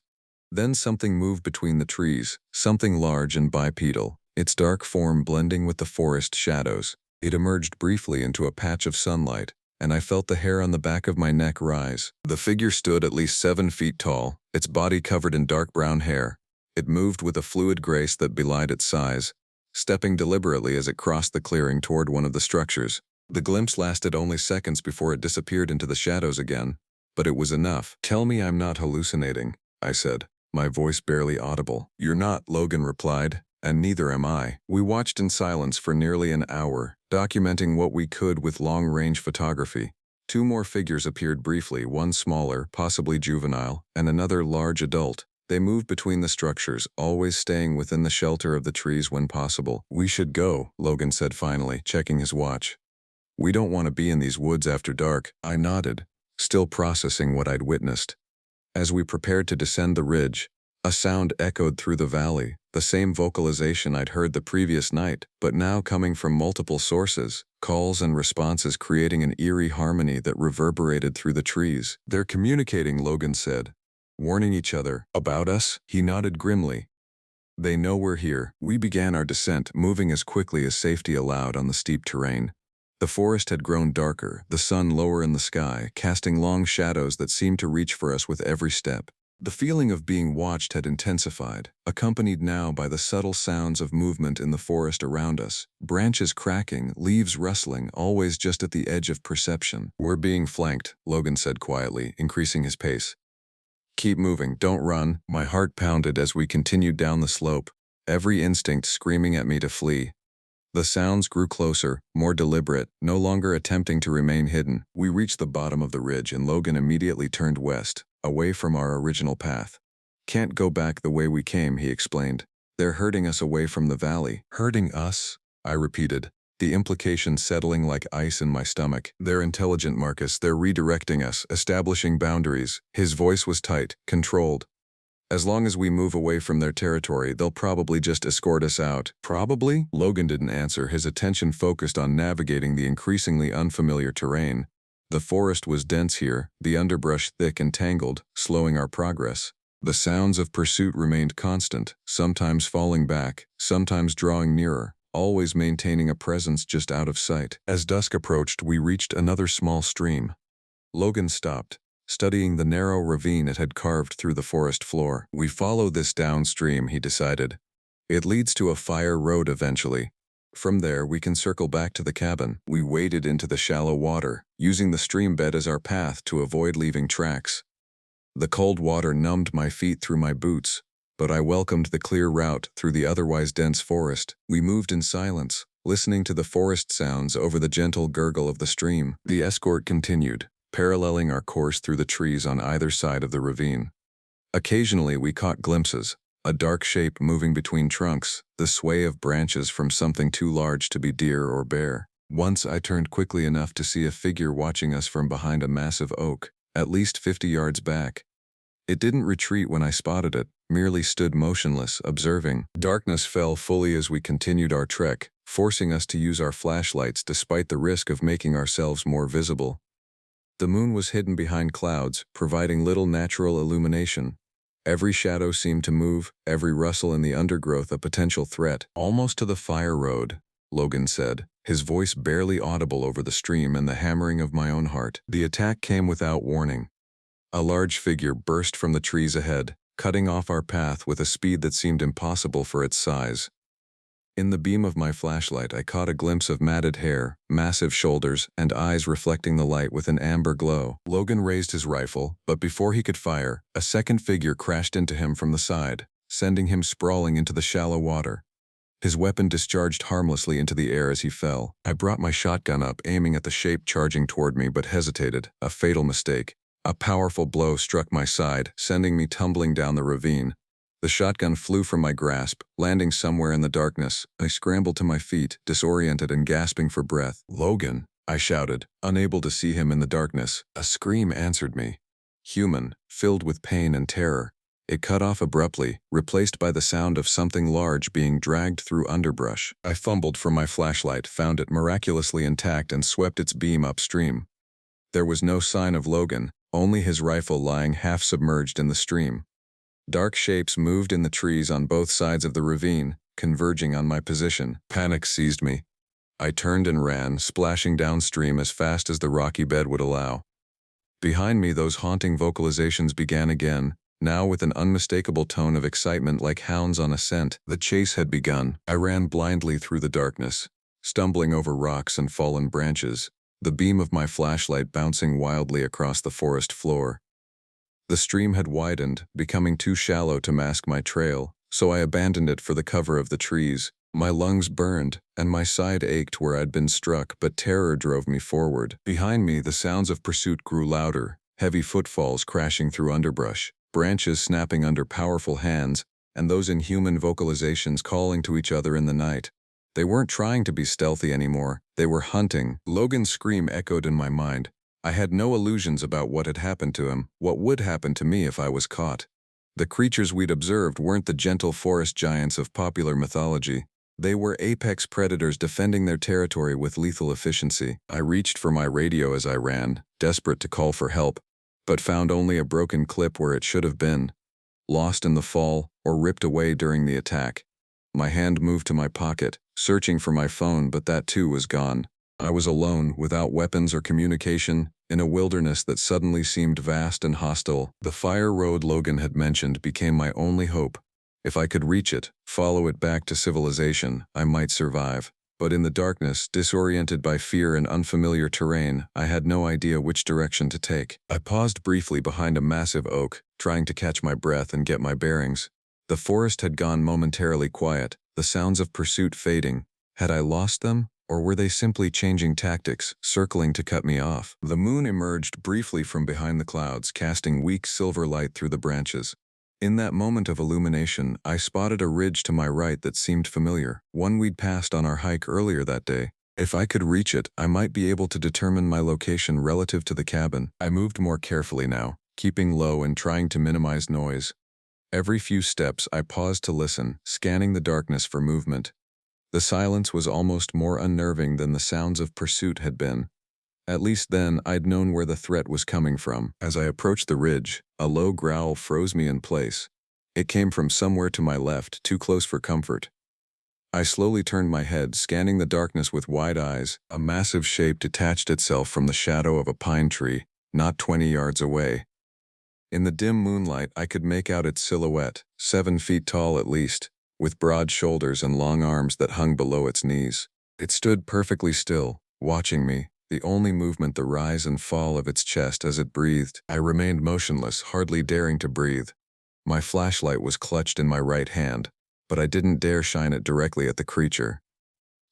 Then something moved between the trees, something large and bipedal, its dark form blending with the forest shadows. It emerged briefly into a patch of sunlight, and I felt the hair on the back of my neck rise. The figure stood at least 7 feet tall, its body covered in dark brown hair. It moved with a fluid grace that belied its size, stepping deliberately as it crossed the clearing toward one of the structures. The glimpse lasted only seconds before it disappeared into the shadows again, but it was enough. "Tell me I'm not hallucinating," I said, my voice barely audible. "You're not," Logan replied, "and neither am I." We watched in silence for nearly an hour, documenting what we could with long-range photography. 2 more figures appeared briefly, one smaller, possibly juvenile, and another large adult. They moved between the structures, always staying within the shelter of the trees when possible. "We should go," Logan said finally, checking his watch. "We don't want to be in these woods after dark." I nodded, still processing what I'd witnessed. As we prepared to descend the ridge, a sound echoed through the valley, the same vocalization I'd heard the previous night, but now coming from multiple sources, calls and responses creating an eerie harmony that reverberated through the trees. "They're communicating," Logan said. "Warning each other." "About us?" He nodded grimly. "They know we're here." We began our descent, moving as quickly as safety allowed on the steep terrain. The forest had grown darker, the sun lower in the sky, casting long shadows that seemed to reach for us with every step. The feeling of being watched had intensified, accompanied now by the subtle sounds of movement in the forest around us, branches cracking, leaves rustling, always just at the edge of perception. "We're being flanked," Logan said quietly, increasing his pace. "Keep moving, don't run." My heart pounded as we continued down the slope, every instinct screaming at me to flee. The sounds grew closer, more deliberate, no longer attempting to remain hidden. We reached the bottom of the ridge and Logan immediately turned west, away from our original path. "Can't go back the way we came," he explained. "They're herding us away from the valley." "Herding us?" I repeated, the implication settling like ice in my stomach. "They're intelligent, Marcus. They're redirecting us, establishing boundaries." His voice was tight, controlled. "As long as we move away from their territory, they'll probably just escort us out." "Probably?" Logan didn't answer, his attention focused on navigating the increasingly unfamiliar terrain. The forest was dense here, the underbrush thick and tangled, slowing our progress. The sounds of pursuit remained constant, sometimes falling back, sometimes drawing nearer, always maintaining a presence just out of sight. As dusk approached, we reached another small stream. Logan stopped, studying the narrow ravine it had carved through the forest floor. "We follow this downstream," he decided. "It leads to a fire road eventually. From there, we can circle back to the cabin." We waded into the shallow water, using the stream bed as our path to avoid leaving tracks. The cold water numbed my feet through my boots, but I welcomed the clear route through the otherwise dense forest. We moved in silence, listening to the forest sounds over the gentle gurgle of the stream. The escort continued, paralleling our course through the trees on either side of the ravine. Occasionally we caught glimpses, a dark shape moving between trunks, the sway of branches from something too large to be deer or bear. Once I turned quickly enough to see a figure watching us from behind a massive oak, at least 50 yards back. It didn't retreat when I spotted it, merely stood motionless, observing. Darkness fell fully as we continued our trek, forcing us to use our flashlights despite the risk of making ourselves more visible. The moon was hidden behind clouds, providing little natural illumination. Every shadow seemed to move, every rustle in the undergrowth a potential threat. "Almost to the fire road," Logan said, his voice barely audible over the stream and the hammering of my own heart. The attack came without warning. A large figure burst from the trees ahead, cutting off our path with a speed that seemed impossible for its size. In the beam of my flashlight, I caught a glimpse of matted hair, massive shoulders, and eyes reflecting the light with an amber glow. Logan raised his rifle, but before he could fire, a second figure crashed into him from the side, sending him sprawling into the shallow water. His weapon discharged harmlessly into the air as he fell. I brought my shotgun up, aiming at the shape charging toward me, but hesitated, a fatal mistake. A powerful blow struck my side, sending me tumbling down the ravine. The shotgun flew from my grasp, landing somewhere in the darkness. I scrambled to my feet, disoriented and gasping for breath. "Logan!" I shouted, unable to see him in the darkness. A scream answered me. Human, filled with pain and terror. It cut off abruptly, replaced by the sound of something large being dragged through underbrush. I fumbled for my flashlight, found it miraculously intact, and swept its beam upstream. There was no sign of Logan, only his rifle lying half-submerged in the stream. Dark shapes moved in the trees on both sides of the ravine, converging on my position. Panic seized me. I turned and ran, splashing downstream as fast as the rocky bed would allow. Behind me, those haunting vocalizations began again, now with an unmistakable tone of excitement like hounds on a scent. The chase had begun. I ran blindly through the darkness, stumbling over rocks and fallen branches, the beam of my flashlight bouncing wildly across the forest floor. The stream had widened, becoming too shallow to mask my trail, so I abandoned it for the cover of the trees. My lungs burned, and my side ached where I'd been struck, but terror drove me forward. Behind me, the sounds of pursuit grew louder, heavy footfalls crashing through underbrush, branches snapping under powerful hands, and those inhuman vocalizations calling to each other in the night. They weren't trying to be stealthy anymore, they were hunting. Logan's scream echoed in my mind. I had no illusions about what had happened to him, what would happen to me if I was caught. The creatures we'd observed weren't the gentle forest giants of popular mythology. They were apex predators defending their territory with lethal efficiency. I reached for my radio as I ran, desperate to call for help, but found only a broken clip where it should have been, lost in the fall or ripped away during the attack. My hand moved to my pocket, searching for my phone, but that too was gone. I was alone, without weapons or communication, in a wilderness that suddenly seemed vast and hostile. The fire road Logan had mentioned became my only hope. If I could reach it, follow it back to civilization, I might survive. But in the darkness, disoriented by fear and unfamiliar terrain, I had no idea which direction to take. I paused briefly behind a massive oak, trying to catch my breath and get my bearings. The forest had gone momentarily quiet, the sounds of pursuit fading. Had I lost them, or were they simply changing tactics, circling to cut me off? The moon emerged briefly from behind the clouds, casting weak silver light through the branches. In that moment of illumination, I spotted a ridge to my right that seemed familiar, one we'd passed on our hike earlier that day. If I could reach it, I might be able to determine my location relative to the cabin. I moved more carefully now, keeping low and trying to minimize noise. Every few steps, I paused to listen, scanning the darkness for movement. The silence was almost more unnerving than the sounds of pursuit had been. At least then, I'd known where the threat was coming from. As I approached the ridge, a low growl froze me in place. It came from somewhere to my left, too close for comfort. I slowly turned my head, scanning the darkness with wide eyes. A massive shape detached itself from the shadow of a pine tree, not 20 yards away. In the dim moonlight, I could make out its silhouette, 7 feet tall at least, with broad shoulders and long arms that hung below its knees. It stood perfectly still, watching me, the only movement the rise and fall of its chest as it breathed. I remained motionless, hardly daring to breathe. My flashlight was clutched in my right hand, but I didn't dare shine it directly at the creature.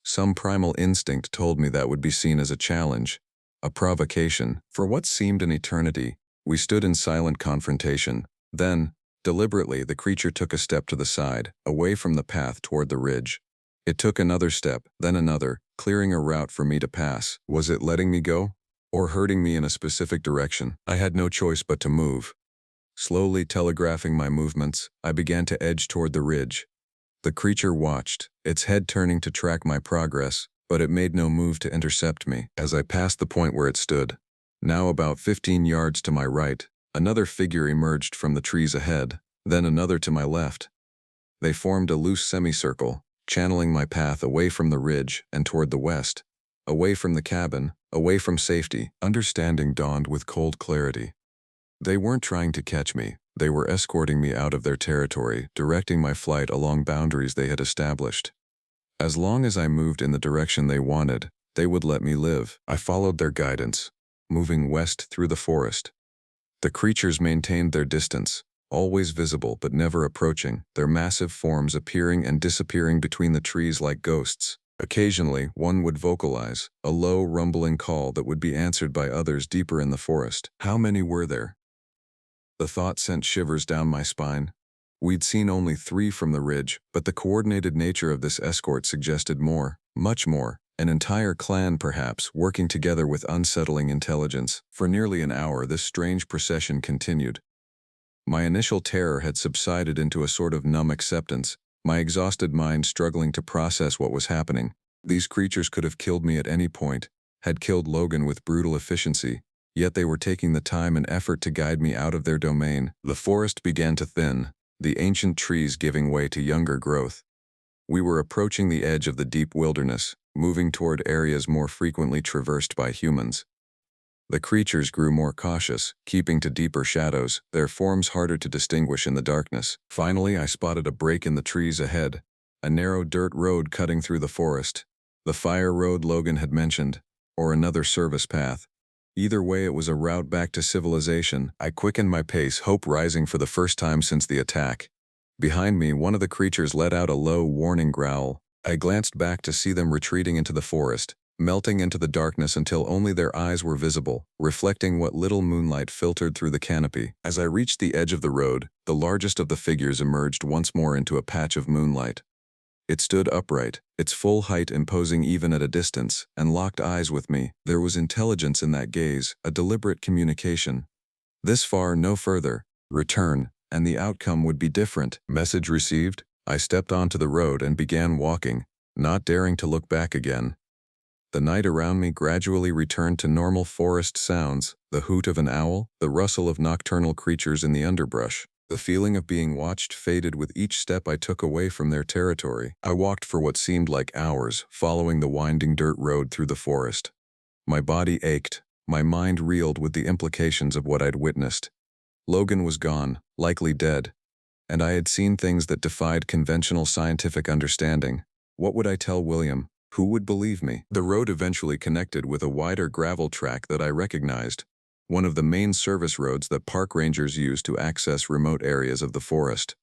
Some primal instinct told me that would be seen as a challenge, a provocation. For what seemed an eternity, we stood in silent confrontation. Then, deliberately, the creature took a step to the side, away from the path toward the ridge. It took another step, then another, clearing a route for me to pass. Was it letting me go? Or herding me in a specific direction? I had no choice but to move. Slowly telegraphing my movements, I began to edge toward the ridge. The creature watched, its head turning to track my progress, but it made no move to intercept me. As I passed the point where it stood, now about 15 yards to my right, another figure emerged from the trees ahead, then another to my left. They formed a loose semicircle, channeling my path away from the ridge and toward the west, away from the cabin, away from safety. Understanding dawned with cold clarity. They weren't trying to catch me, they were escorting me out of their territory, directing my flight along boundaries they had established. As long as I moved in the direction they wanted, they would let me live. I followed their guidance, moving west through the forest. The creatures maintained their distance, always visible but never approaching, their massive forms appearing and disappearing between the trees like ghosts. Occasionally, one would vocalize, a low, rumbling call that would be answered by others deeper in the forest. How many were there? The thought sent shivers down my spine. We'd seen only 3 from the ridge, but the coordinated nature of this escort suggested more, much more. An entire clan, perhaps, working together with unsettling intelligence. For nearly an hour, this strange procession continued. My initial terror had subsided into a sort of numb acceptance, my exhausted mind struggling to process what was happening. These creatures could have killed me at any point, had killed Logan with brutal efficiency, yet they were taking the time and effort to guide me out of their domain. The forest began to thin, the ancient trees giving way to younger growth. We were approaching the edge of the deep wilderness, moving toward areas more frequently traversed by humans. The creatures grew more cautious, keeping to deeper shadows, their forms harder to distinguish in the darkness. Finally, I spotted a break in the trees ahead, a narrow dirt road cutting through the forest. The fire road Logan had mentioned, or another service path. Either way, it was a route back to civilization. I quickened my pace, hope rising for the first time since the attack. Behind me, one of the creatures let out a low, warning growl. I glanced back to see them retreating into the forest, melting into the darkness until only their eyes were visible, reflecting what little moonlight filtered through the canopy. As I reached the edge of the road, the largest of the figures emerged once more into a patch of moonlight. It stood upright, its full height imposing even at a distance, and locked eyes with me. There was intelligence in that gaze, a deliberate communication. This far, no further. Return, and the outcome would be different. Message received. I stepped onto the road and began walking, not daring to look back again. The night around me gradually returned to normal forest sounds, the hoot of an owl, the rustle of nocturnal creatures in the underbrush. The feeling of being watched faded with each step I took away from their territory. I walked for what seemed like hours, following the winding dirt road through the forest. My body ached, my mind reeled with the implications of what I'd witnessed. Logan was gone, likely dead, and I had seen things that defied conventional scientific understanding. What would I tell William? Who would believe me? The road eventually connected with a wider gravel track that I recognized, one of the main service roads that park rangers use to access remote areas of the forest.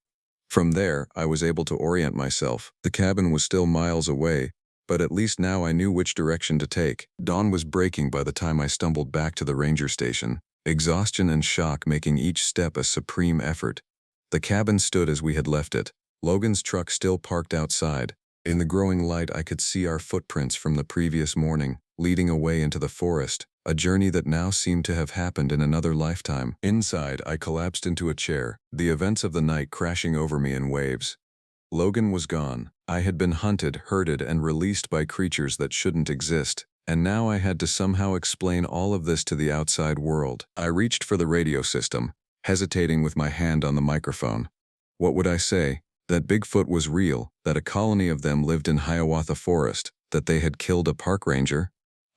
From there, I was able to orient myself. The cabin was still miles away, but at least now I knew which direction to take. Dawn was breaking by the time I stumbled back to the ranger station, exhaustion and shock making each step a supreme effort. The cabin stood as we had left it, Logan's truck still parked outside. In the growing light, I could see our footprints from the previous morning, leading away into the forest, a journey that now seemed to have happened in another lifetime. Inside, I collapsed into a chair, the events of the night crashing over me in waves. Logan was gone. I had been hunted, herded, and released by creatures that shouldn't exist, and now I had to somehow explain all of this to the outside world. I reached for the radio system, hesitating with my hand on the microphone. What would I say? That Bigfoot was real, that a colony of them lived in Hiawatha Forest, that they had killed a park ranger?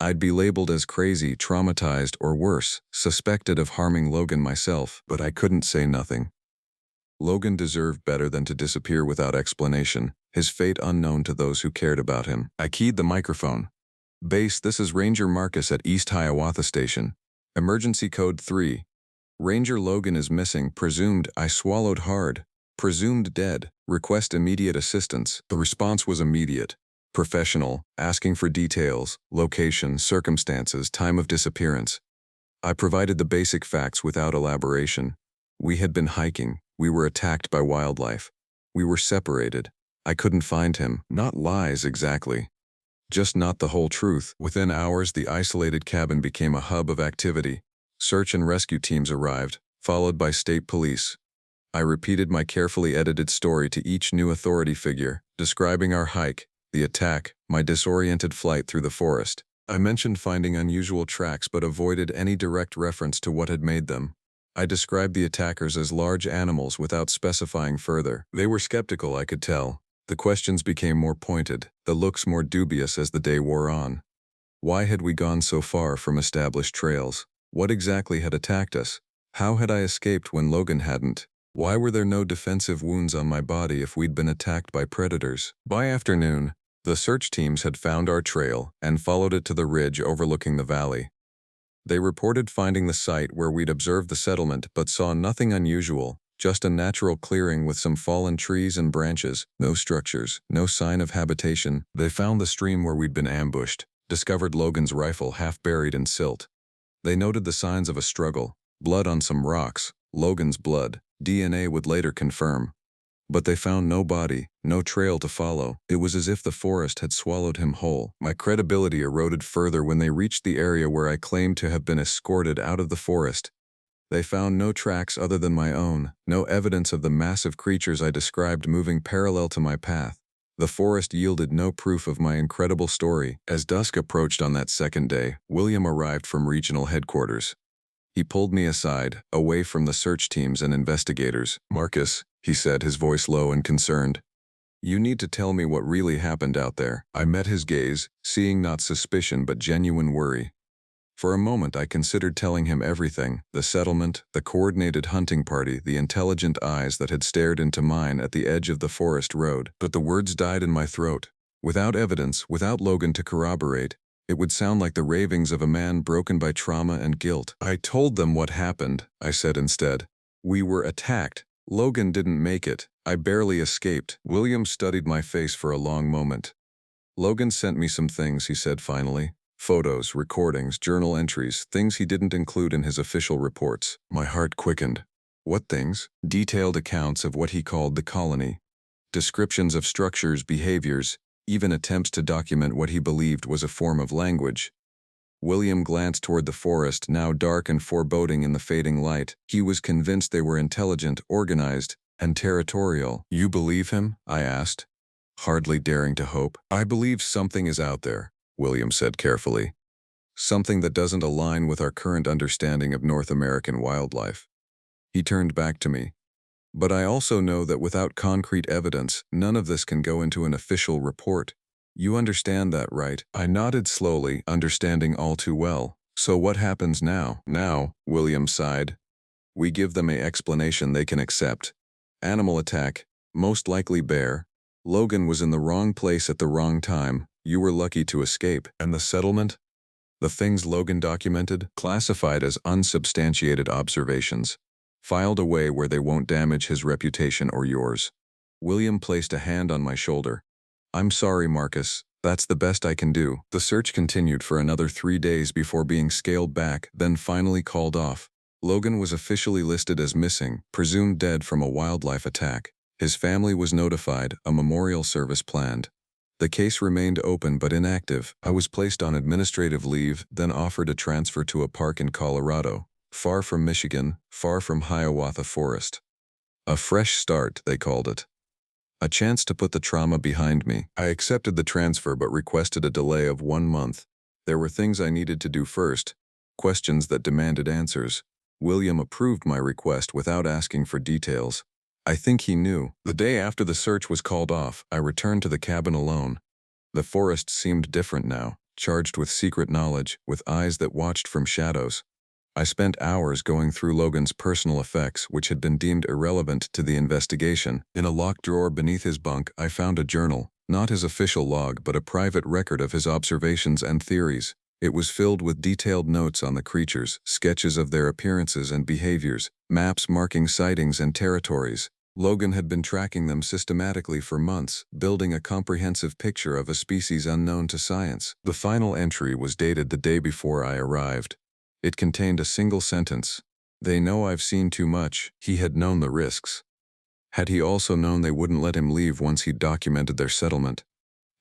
I'd be labeled as crazy, traumatized, or worse, suspected of harming Logan myself, but I couldn't say nothing. Logan deserved better than to disappear without explanation, his fate unknown to those who cared about him. I keyed the microphone. Base, this is Ranger Marcus at East Hiawatha Station. Emergency code 3. Ranger Logan is missing, presumed. I swallowed hard. Presumed dead. Request immediate assistance. The response was immediate. Professional, asking for details, location, circumstances, time of disappearance. I provided the basic facts without elaboration. We had been hiking. We were attacked by wildlife. We were separated. I couldn't find him. Not lies exactly. Just not the whole truth. Within hours, the isolated cabin became a hub of activity. Search and rescue teams arrived, followed by state police. I repeated my carefully edited story to each new authority figure, describing our hike, the attack, my disoriented flight through the forest. I mentioned finding unusual tracks but avoided any direct reference to what had made them. I described the attackers as large animals without specifying further. They were skeptical, I could tell. The questions became more pointed, the looks more dubious as the day wore on. Why had we gone so far from established trails? What exactly had attacked us? How had I escaped when Logan hadn't? Why were there no defensive wounds on my body if we'd been attacked by predators? By afternoon, the search teams had found our trail and followed it to the ridge overlooking the valley. They reported finding the site where we'd observed the settlement but saw nothing unusual, just a natural clearing with some fallen trees and branches, no structures, no sign of habitation. They found the stream where we'd been ambushed, discovered Logan's rifle half buried in silt. They noted the signs of a struggle, blood on some rocks, Logan's blood, DNA would later confirm. But they found no body, no trail to follow. It was as if the forest had swallowed him whole. My credibility eroded further when they reached the area where I claimed to have been escorted out of the forest. They found no tracks other than my own, no evidence of the massive creatures I described moving parallel to my path. The forest yielded no proof of my incredible story. As dusk approached on that second day, William arrived from regional headquarters. He pulled me aside, away from the search teams and investigators. "Marcus," he said, his voice low and concerned, "you need to tell me what really happened out there." I met his gaze, seeing not suspicion but genuine worry. For a moment I considered telling him everything: the settlement, the coordinated hunting party, the intelligent eyes that had stared into mine at the edge of the forest road. But the words died in my throat. Without evidence, without Logan to corroborate, it would sound like the ravings of a man broken by trauma and guilt. "I told them what happened," I said instead. "We were attacked. Logan didn't make it. I barely escaped." William studied my face for a long moment. "Logan sent me some things," he said finally. "Photos, recordings, journal entries, things he didn't include in his official reports." My heart quickened. "What things?" "Detailed accounts of what he called the colony. Descriptions of structures, behaviors, even attempts to document what he believed was a form of language." William glanced toward the forest, now dark and foreboding in the fading light. He was convinced they were intelligent, organized, and territorial. "You believe him?" I asked, hardly daring to hope. "I believe something is out there," William said carefully. "Something that doesn't align with our current understanding of North American wildlife." He turned back to me. "But I also know that without concrete evidence, none of this can go into an official report. You understand that, right?" I nodded slowly, understanding all too well. "So what happens now?" "Now," William sighed, "we give them an explanation they can accept. Animal attack, most likely bear. Logan was in the wrong place at the wrong time. You were lucky to escape." "And the settlement? The things Logan documented?" "Classified as unsubstantiated observations. Filed away where they won't damage his reputation or yours." William placed a hand on my shoulder. "I'm sorry, Marcus. That's the best I can do." The search continued for another 3 days before being scaled back, then finally called off. Logan was officially listed as missing, presumed dead from a wildlife attack. His family was notified, a memorial service planned. The case remained open but inactive. I was placed on administrative leave, then offered a transfer to a park in Colorado, far from Michigan, far from Hiawatha Forest. A fresh start, they called it. A chance to put the trauma behind me. I accepted the transfer but requested a delay of 1 month. There were things I needed to do first, questions that demanded answers. William approved my request without asking for details. I think he knew. The day after the search was called off, I returned to the cabin alone. The forest seemed different now, charged with secret knowledge, with eyes that watched from shadows. I spent hours going through Logan's personal effects, which had been deemed irrelevant to the investigation. In a locked drawer beneath his bunk, I found a journal, not his official log but a private record of his observations and theories. It was filled with detailed notes on the creatures, sketches of their appearances and behaviors, maps marking sightings and territories. Logan had been tracking them systematically for months, building a comprehensive picture of a species unknown to science. The final entry was dated the day before I arrived. It contained a single sentence: "They know I've seen too much." He had known the risks. Had he also known they wouldn't let him leave once he'd documented their settlement?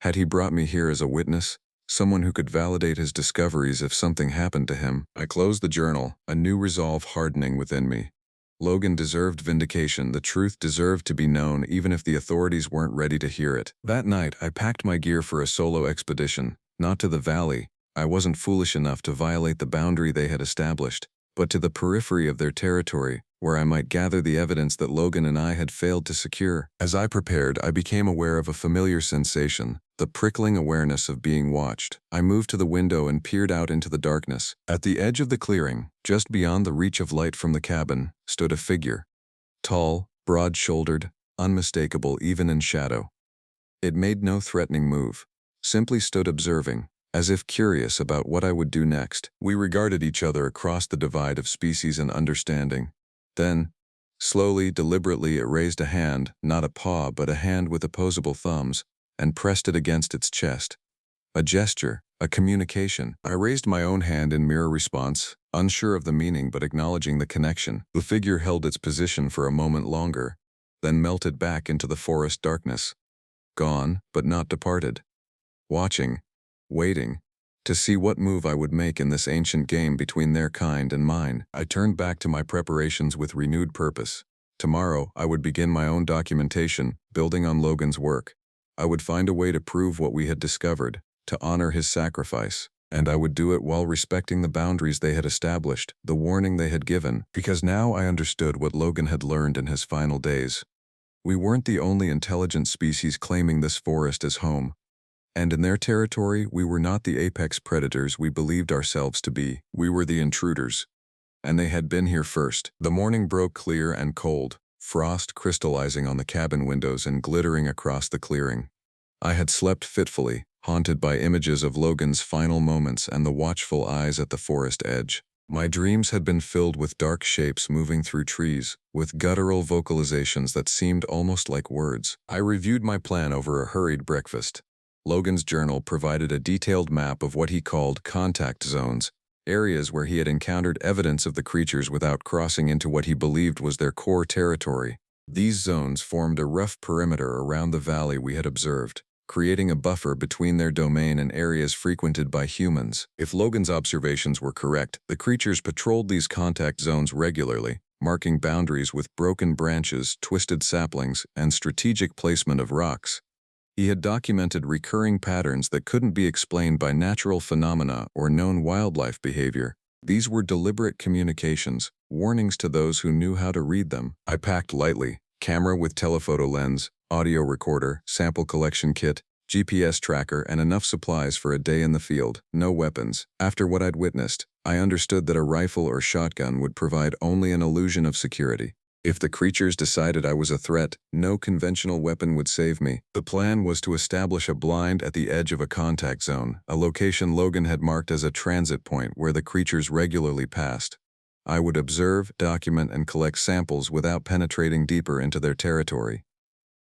Had he brought me here as a witness, someone who could validate his discoveries if something happened to him? I closed the journal, a new resolve hardening within me. Logan deserved vindication. The truth deserved to be known, even if the authorities weren't ready to hear it. That night, I packed my gear for a solo expedition, not to the valley. I wasn't foolish enough to violate the boundary they had established, but to the periphery of their territory, where I might gather the evidence that Logan and I had failed to secure. As I prepared, I became aware of a familiar sensation, the prickling awareness of being watched. I moved to the window and peered out into the darkness. At the edge of the clearing, just beyond the reach of light from the cabin, stood a figure. Tall, broad-shouldered, unmistakable even in shadow. It made no threatening move, simply stood observing, as if curious about what I would do next. We regarded each other across the divide of species and understanding. Then, slowly, deliberately, it raised a hand, not a paw but a hand with opposable thumbs, and pressed it against its chest. A gesture, a communication. I raised my own hand in mirror response, unsure of the meaning but acknowledging the connection. The figure held its position for a moment longer, then melted back into the forest darkness. Gone, but not departed. Watching. Waiting. to see what move I would make in this ancient game between their kind and mine. I turned back to my preparations with renewed purpose. Tomorrow, I would begin my own documentation, building on Logan's work. I would find a way to prove what we had discovered, to honor his sacrifice. And I would do it while respecting the boundaries they had established, the warning they had given, because now I understood what Logan had learned in his final days. We weren't the only intelligent species claiming this forest as home. And in their territory, we were not the apex predators we believed ourselves to be. We were the intruders. And they had been here first. The morning broke clear and cold, frost crystallizing on the cabin windows and glittering across the clearing. I had slept fitfully, haunted by images of Logan's final moments and the watchful eyes at the forest edge. My dreams had been filled with dark shapes moving through trees, with guttural vocalizations that seemed almost like words. I reviewed my plan over a hurried breakfast. Logan's journal provided a detailed map of what he called contact zones, areas where he had encountered evidence of the creatures without crossing into what he believed was their core territory. These zones formed a rough perimeter around the valley we had observed, creating a buffer between their domain and areas frequented by humans. If Logan's observations were correct, the creatures patrolled these contact zones regularly, marking boundaries with broken branches, twisted saplings, and strategic placement of rocks. He had documented recurring patterns that couldn't be explained by natural phenomena or known wildlife behavior. These were deliberate communications, warnings to those who knew how to read them. I packed lightly, camera with telephoto lens, audio recorder, sample collection kit, GPS tracker, and enough supplies for a day in the field. No weapons. After what I'd witnessed, I understood that a rifle or shotgun would provide only an illusion of security. If the creatures decided I was a threat, no conventional weapon would save me. The plan was to establish a blind at the edge of a contact zone, a location Logan had marked as a transit point where the creatures regularly passed. I would observe, document, and collect samples without penetrating deeper into their territory.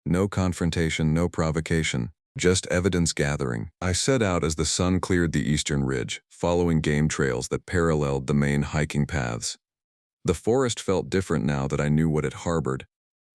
No confrontation, no provocation, just evidence gathering. I set out as the sun cleared the eastern ridge, following game trails that paralleled the main hiking paths. The forest felt different now that I knew what it harbored.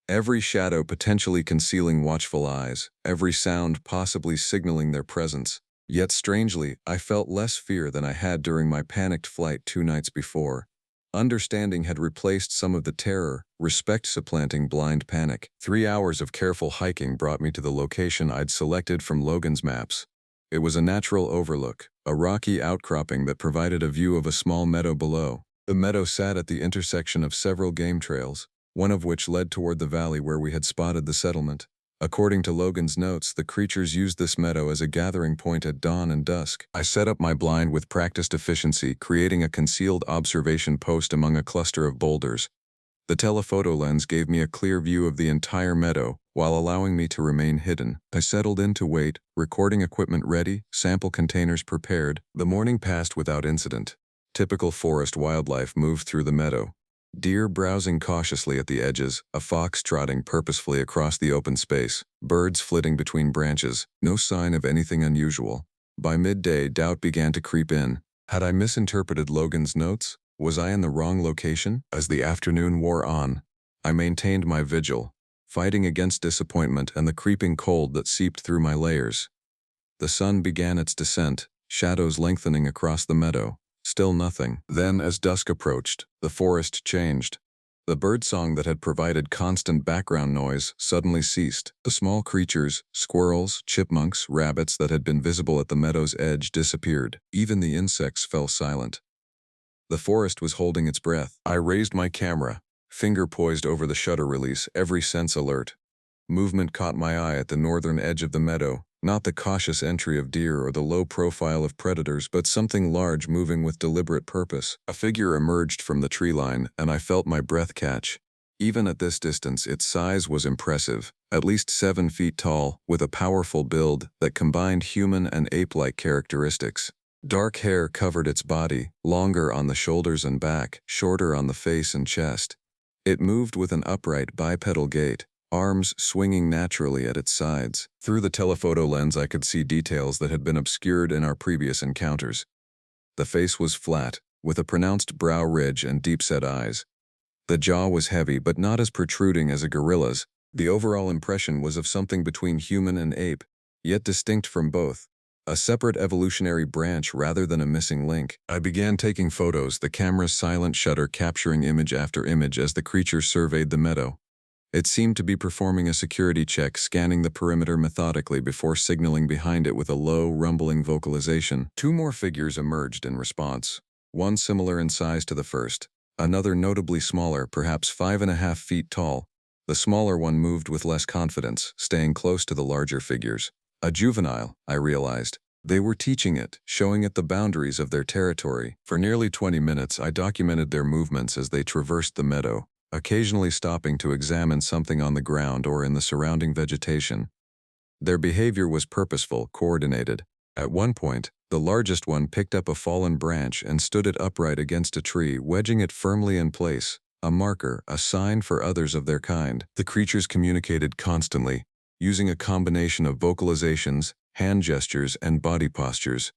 Every shadow potentially concealing watchful eyes, every sound possibly signaling their presence. Yet strangely, I felt less fear than I had during my panicked flight 2 nights before. Understanding had replaced some of the terror, respect supplanting blind panic. 3 hours of careful hiking brought me to the location I'd selected from Logan's maps. It was a natural overlook, a rocky outcropping that provided a view of a small meadow below. The meadow sat at the intersection of several game trails, one of which led toward the valley where we had spotted the settlement. According to Logan's notes, the creatures used this meadow as a gathering point at dawn and dusk. I set up my blind with practiced efficiency, creating a concealed observation post among a cluster of boulders. The telephoto lens gave me a clear view of the entire meadow, while allowing me to remain hidden. I settled in to wait, recording equipment ready, sample containers prepared. The morning passed without incident. Typical forest wildlife moved through the meadow. Deer browsing cautiously at the edges, a fox trotting purposefully across the open space, birds flitting between branches, no sign of anything unusual. By midday, doubt began to creep in. Had I misinterpreted Logan's notes? Was I in the wrong location? As the afternoon wore on, I maintained my vigil, fighting against disappointment and the creeping cold that seeped through my layers. The sun began its descent, shadows lengthening across the meadow. Still nothing. Then, as dusk approached, the forest changed. The birdsong that had provided constant background noise suddenly ceased. The small creatures, squirrels, chipmunks, rabbits that had been visible at the meadow's edge disappeared. Even the insects fell silent. The forest was holding its breath. I raised my camera, finger poised over the shutter release, every sense alert. Movement caught my eye at the northern edge of the meadow. Not the cautious entry of deer or the low profile of predators, but something large moving with deliberate purpose. A figure emerged from the tree line, and I felt my breath catch. Even at this distance, its size was impressive, at least 7 feet tall, with a powerful build that combined human and ape-like characteristics. Dark hair covered its body, longer on the shoulders and back, shorter on the face and chest. It moved with an upright bipedal gait, arms swinging naturally at its sides. Through the telephoto lens I could see details that had been obscured in our previous encounters. The face was flat, with a pronounced brow ridge and deep-set eyes. The jaw was heavy but not as protruding as a gorilla's. The overall impression was of something between human and ape, yet distinct from both. a separate evolutionary branch rather than a missing link. I began taking photos, the camera's silent shutter capturing image after image as the creature surveyed the meadow. It seemed to be performing a security check, scanning the perimeter methodically before signaling behind it with a low, rumbling vocalization. Two more figures emerged in response, one similar in size to the first, another notably smaller, perhaps 5.5 feet tall. The smaller one moved with less confidence, staying close to the larger figures. A juvenile, I realized. They were teaching it, showing it the boundaries of their territory. For nearly 20 minutes, I documented their movements as they traversed the meadow, occasionally stopping to examine something on the ground or in the surrounding vegetation. Their behavior was purposeful, coordinated. At one point, the largest one picked up a fallen branch and stood it upright against a tree, wedging it firmly in place, a marker, a sign for others of their kind. The creatures communicated constantly, using a combination of vocalizations, hand gestures, and body postures.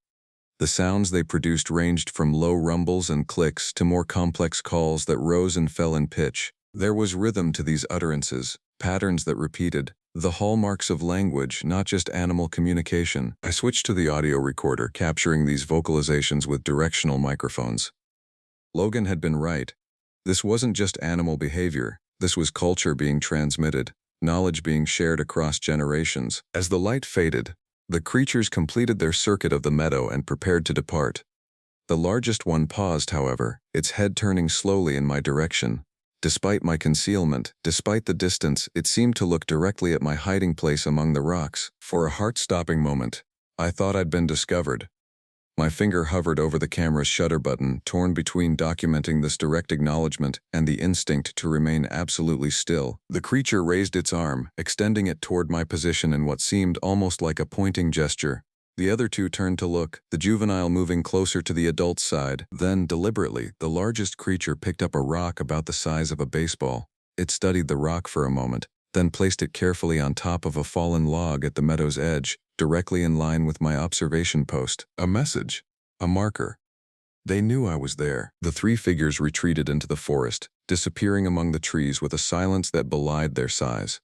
The sounds they produced ranged from low rumbles and clicks to more complex calls that rose and fell in pitch. There was rhythm to these utterances, patterns that repeated, the hallmarks of language, not just animal communication. I switched to the audio recorder, capturing these vocalizations with directional microphones. Logan had been right. This wasn't just animal behavior, this was culture being transmitted, knowledge being shared across generations. As the light faded, the creatures completed their circuit of the meadow and prepared to depart. The largest one paused, however, its head turning slowly in my direction. Despite my concealment, despite the distance, it seemed to look directly at my hiding place among the rocks. For a heart-stopping moment, I thought I'd been discovered. My finger hovered over the camera's shutter button, torn between documenting this direct acknowledgement and the instinct to remain absolutely still. The creature raised its arm, extending it toward my position in what seemed almost like a pointing gesture. The other two turned to look, the juvenile moving closer to the adult's side. Then, deliberately, the largest creature picked up a rock about the size of a baseball. It studied the rock for a moment, then placed it carefully on top of a fallen log at the meadow's edge, directly in line with my observation post. A message. A marker. They knew I was there. The three figures retreated into the forest, disappearing among the trees with a silence that belied their size.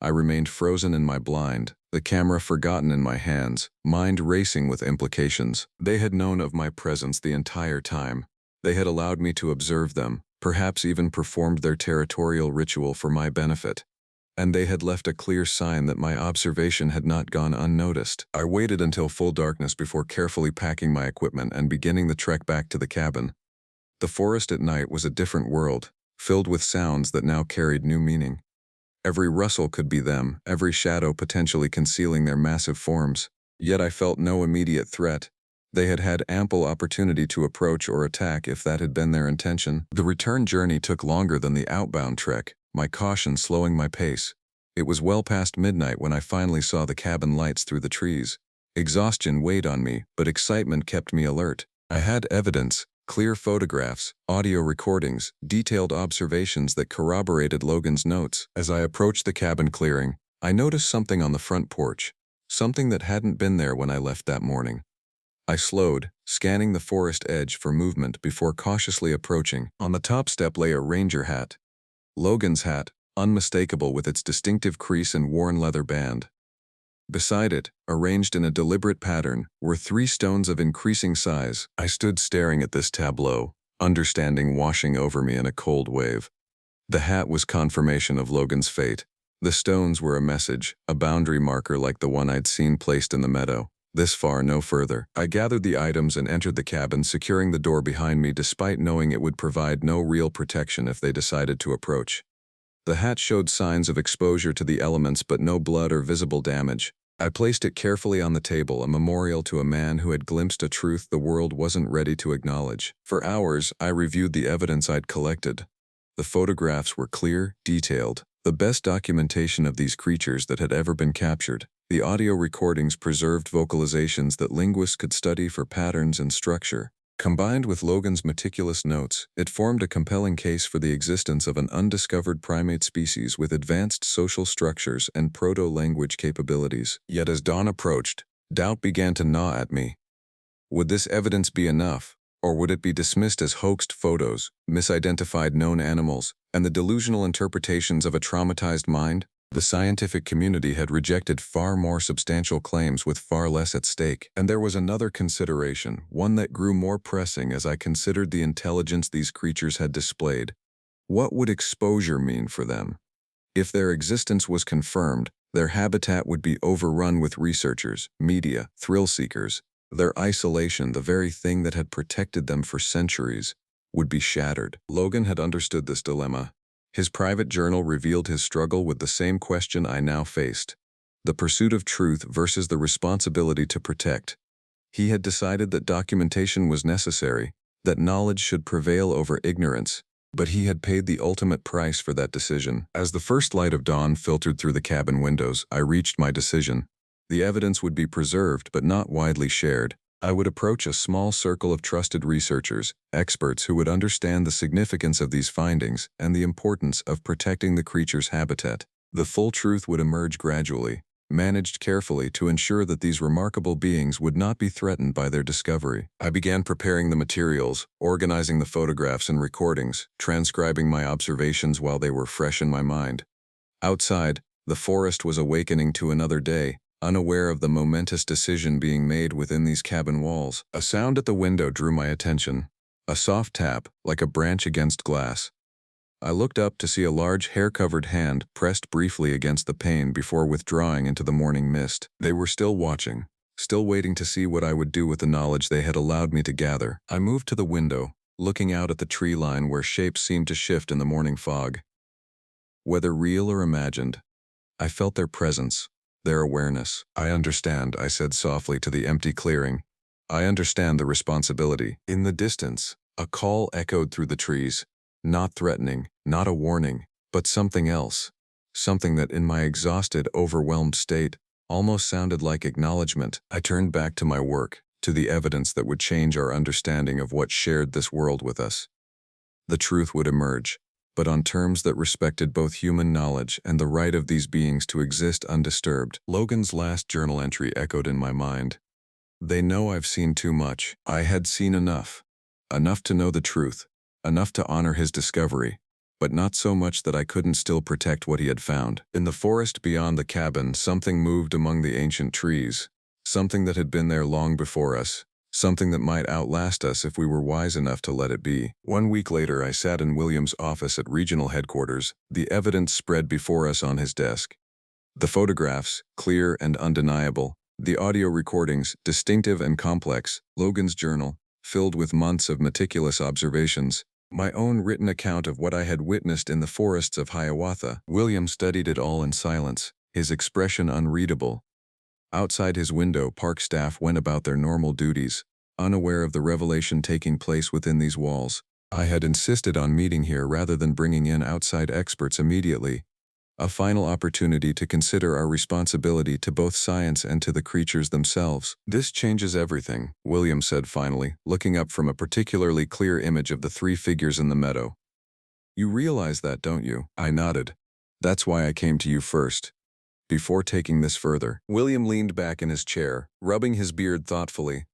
I remained frozen in my blind, the camera forgotten in my hands, mind racing with implications. They had known of my presence the entire time. They had allowed me to observe them, perhaps even performed their territorial ritual for my benefit. And they had left a clear sign that my observation had not gone unnoticed. I waited until full darkness before carefully packing my equipment and beginning the trek back to the cabin. The forest at night was a different world, filled with sounds that now carried new meaning. Every rustle could be them, every shadow potentially concealing their massive forms. Yet I felt no immediate threat. They had had ample opportunity to approach or attack if that had been their intention. The return journey took longer than the outbound trek, my caution slowing my pace. It was well past midnight when I finally saw the cabin lights through the trees. Exhaustion weighed on me, but excitement kept me alert. I had evidence, clear photographs, audio recordings, detailed observations that corroborated Logan's notes. As I approached the cabin clearing, I noticed something on the front porch, something that hadn't been there when I left that morning. I slowed, scanning the forest edge for movement before cautiously approaching. On the top step lay a ranger hat. Logan's hat, unmistakable with its distinctive crease and worn leather band. Beside it, arranged in a deliberate pattern, were 3 stones of increasing size. I stood staring at this tableau, understanding washing over me in a cold wave. The hat was confirmation of Logan's fate. The stones were a message, a boundary marker like the one I'd seen placed in the meadow. This far, no further. I gathered the items and entered the cabin, securing the door behind me despite knowing it would provide no real protection if they decided to approach. The hat showed signs of exposure to the elements but no blood or visible damage. I placed it carefully on the table, a memorial to a man who had glimpsed a truth the world wasn't ready to acknowledge. For hours, I reviewed the evidence I'd collected. The photographs were clear, detailed, the best documentation of these creatures that had ever been captured. The audio recordings preserved vocalizations that linguists could study for patterns and structure. Combined with Logan's meticulous notes, it formed a compelling case for the existence of an undiscovered primate species with advanced social structures and proto-language capabilities. Yet as dawn approached, doubt began to gnaw at me. Would this evidence be enough, or would it be dismissed as hoaxed photos, misidentified known animals, and the delusional interpretations of a traumatized mind? The scientific community had rejected far more substantial claims with far less at stake. And there was another consideration, one that grew more pressing as I considered the intelligence these creatures had displayed. What would exposure mean for them? If their existence was confirmed, their habitat would be overrun with researchers, media, thrill seekers. Their isolation, the very thing that had protected them for centuries, would be shattered. Logan had understood this dilemma. His private journal revealed his struggle with the same question I now faced: the pursuit of truth versus the responsibility to protect. He had decided that documentation was necessary, that knowledge should prevail over ignorance, but he had paid the ultimate price for that decision. As the first light of dawn filtered through the cabin windows, I reached my decision. The evidence would be preserved but not widely shared. I would approach a small circle of trusted researchers, experts who would understand the significance of these findings and the importance of protecting the creature's habitat. The full truth would emerge gradually, managed carefully to ensure that these remarkable beings would not be threatened by their discovery. I began preparing the materials, organizing the photographs and recordings, transcribing my observations while they were fresh in my mind. Outside, the forest was awakening to another day, unaware of the momentous decision being made within these cabin walls. A sound at the window drew my attention, a soft tap, like a branch against glass. I looked up to see a large hair-covered hand pressed briefly against the pane before withdrawing into the morning mist. They were still watching, still waiting to see what I would do with the knowledge they had allowed me to gather. I moved to the window, looking out at the tree line where shapes seemed to shift in the morning fog. Whether real or imagined, I felt their presence, their awareness. "I understand," I said softly to the empty clearing. "I understand the responsibility." In the distance, a call echoed through the trees. Not threatening, not a warning, but something else. Something that in my exhausted, overwhelmed state almost sounded like acknowledgement. I turned back to my work, to the evidence that would change our understanding of what shared this world with us. The truth would emerge, but on terms that respected both human knowledge and the right of these beings to exist undisturbed. Logan's last journal entry echoed in my mind. "They know I've seen too much. I had seen enough. Enough to know the truth. Enough to honor his discovery, but not so much that I couldn't still protect what he had found." In the forest beyond the cabin, something moved among the ancient trees, something that had been there long before us, something that might outlast us if we were wise enough to let it be. 1 week later, I sat in William's office at regional headquarters, the evidence spread before us on his desk. The photographs, clear and undeniable, the audio recordings, distinctive and complex, Logan's journal, filled with months of meticulous observations, my own written account of what I had witnessed in the forests of Hiawatha. William studied it all in silence, his expression unreadable. Outside his window, park staff went about their normal duties, unaware of the revelation taking place within these walls. I had insisted on meeting here rather than bringing in outside experts immediately, a final opportunity to consider our responsibility to both science and to the creatures themselves. "This changes everything," William said finally, looking up from a particularly clear image of the 3 figures in the meadow. "You realize that, don't you?" I nodded. "That's why I came to you first. Before taking this further." William leaned back in his chair, rubbing his beard thoughtfully.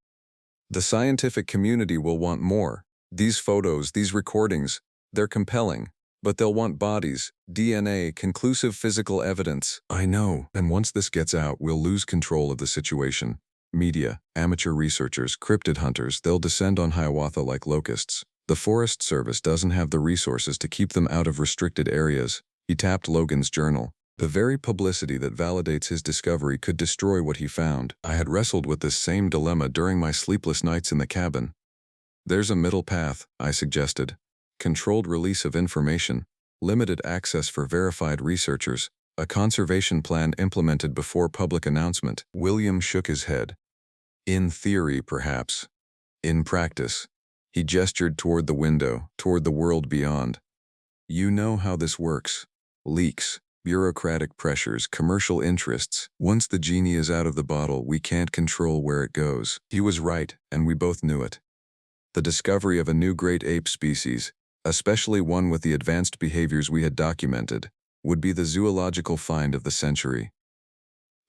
"The scientific community will want more. These photos, these recordings, they're compelling. But they'll want bodies, DNA, conclusive physical evidence." "I know, and once this gets out, we'll lose control of the situation. Media, amateur researchers, cryptid hunters, they'll descend on Hiawatha like locusts. The Forest Service doesn't have the resources to keep them out of restricted areas." He tapped Logan's journal. "The very publicity that validates his discovery could destroy what he found." I had wrestled with this same dilemma during my sleepless nights in the cabin. "There's a middle path," I suggested. "Controlled release of information, limited access for verified researchers, a conservation plan implemented before public announcement." William shook his head. "In theory, perhaps. In practice." He gestured toward the window, toward the world beyond. "You know how this works. Leaks, bureaucratic pressures, commercial interests. Once the genie is out of the bottle, we can't control where it goes." He was right, and we both knew it. The discovery of a new great ape species, especially one with the advanced behaviors we had documented, would be the zoological find of the century.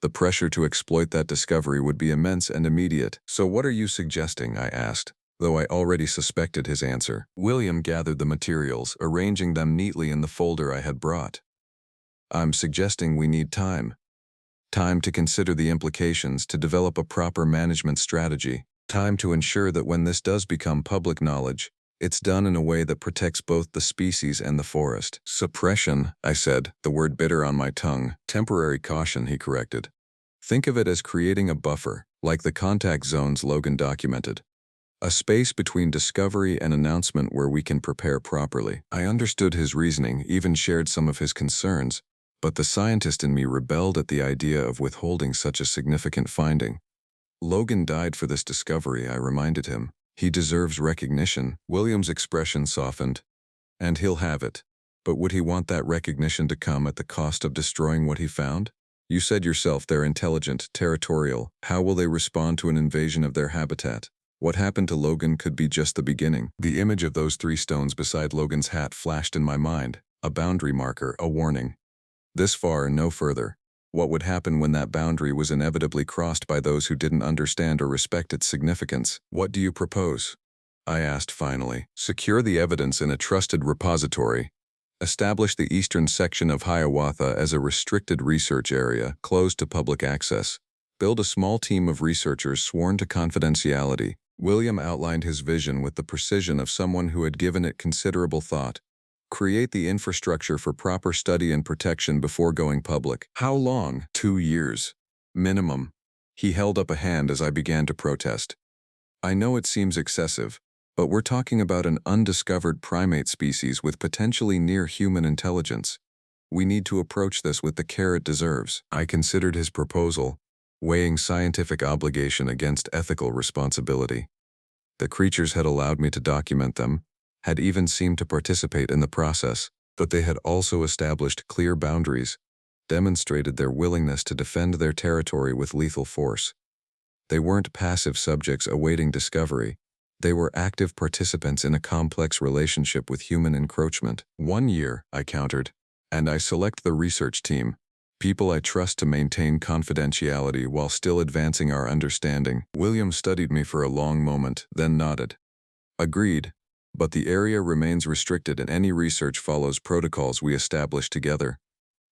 The pressure to exploit that discovery would be immense and immediate. "So what are you suggesting?" I asked, though I already suspected his answer. William gathered the materials, arranging them neatly in the folder I had brought. I'm suggesting we need time. Time to consider the implications, to develop a proper management strategy. Time to ensure that when this does become public knowledge, it's done in a way that protects both the species and the forest. Suppression, I said, the word bitter on my tongue. Temporary caution, he corrected. Think of it as creating a buffer, like the contact zones Logan documented. A space between discovery and announcement where we can prepare properly. I understood his reasoning, even shared some of his concerns, but the scientist in me rebelled at the idea of withholding such a significant finding. Logan died for this discovery, I reminded him. He deserves recognition. William's expression softened. And he'll have it. But would he want that recognition to come at the cost of destroying what he found? You said yourself they're intelligent, territorial. How will they respond to an invasion of their habitat? What happened to Logan could be just the beginning. The image of those 3 stones beside Logan's hat flashed in my mind. A boundary marker, a warning. This far and no further. What would happen when that boundary was inevitably crossed by those who didn't understand or respect its significance? What do you propose? I asked finally. Secure the evidence in a trusted repository. Establish the eastern section of Hiawatha as a restricted research area, closed to public access. Build a small team of researchers sworn to confidentiality. William outlined his vision with the precision of someone who had given it considerable thought. Create the infrastructure for proper study and protection before going public. How long? 2 years. Minimum. He held up a hand as I began to protest. I know it seems excessive, but we're talking about an undiscovered primate species with potentially near-human intelligence. We need to approach this with the care it deserves. I considered his proposal, weighing scientific obligation against ethical responsibility. The creatures had allowed me to document them, had even seemed to participate in the process, but they had also established clear boundaries, demonstrated their willingness to defend their territory with lethal force. They weren't passive subjects awaiting discovery. They were active participants in a complex relationship with human encroachment. 1 year, I countered, and I select the research team, people I trust to maintain confidentiality while still advancing our understanding. William studied me for a long moment, then nodded. Agreed. But the area remains restricted and any research follows protocols we establish together.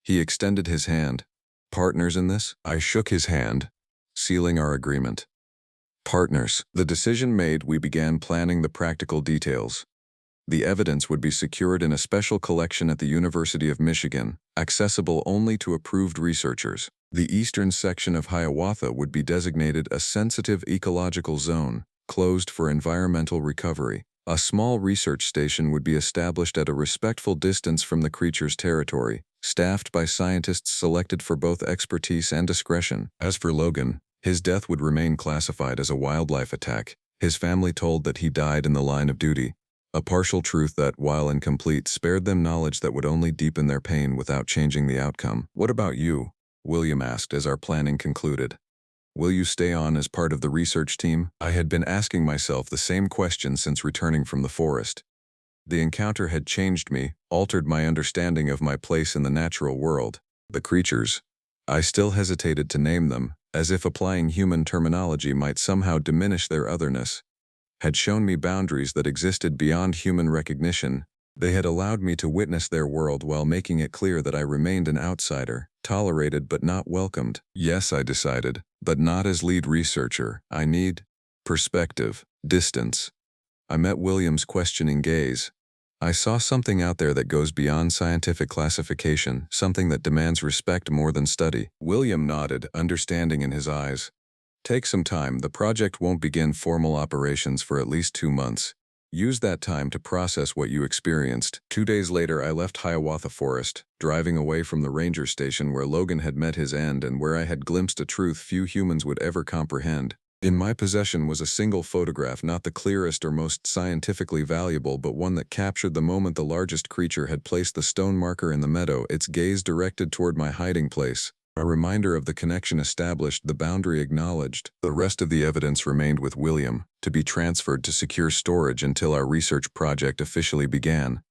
He extended his hand. Partners in this? I shook his hand, sealing our agreement. Partners. The decision made, we began planning the practical details. The evidence would be secured in a special collection at the University of Michigan, accessible only to approved researchers. The eastern section of Hiawatha would be designated a sensitive ecological zone, closed for environmental recovery. A small research station would be established at a respectful distance from the creature's territory, staffed by scientists selected for both expertise and discretion. As for Logan, his death would remain classified as a wildlife attack. His family told that he died in the line of duty, a partial truth that, while incomplete, spared them knowledge that would only deepen their pain without changing the outcome. What about you? William asked as our planning concluded. Will you stay on as part of the research team? I had been asking myself the same question since returning from the forest. The encounter had changed me, altered my understanding of my place in the natural world. The creatures. I still hesitated to name them, as if applying human terminology might somehow diminish their otherness. Had shown me boundaries that existed beyond human recognition. They had allowed me to witness their world while making it clear that I remained an outsider, tolerated but not welcomed. Yes, I decided, but not as lead researcher. I need perspective, distance. I met William's questioning gaze. I saw something out there that goes beyond scientific classification, something that demands respect more than study. William nodded, understanding in his eyes. Take some time. The project won't begin formal operations for at least 2 months. Use that time to process what you experienced. 2 days later, I left Hiawatha Forest, driving away from the ranger station where Logan had met his end and where I had glimpsed a truth few humans would ever comprehend. In my possession was a single photograph, not the clearest or most scientifically valuable, but one that captured the moment the largest creature had placed the stone marker in the meadow, its gaze directed toward my hiding place. A reminder of the connection established, the boundary acknowledged. The rest of the evidence remained with William, to be transferred to secure storage until our research project officially began.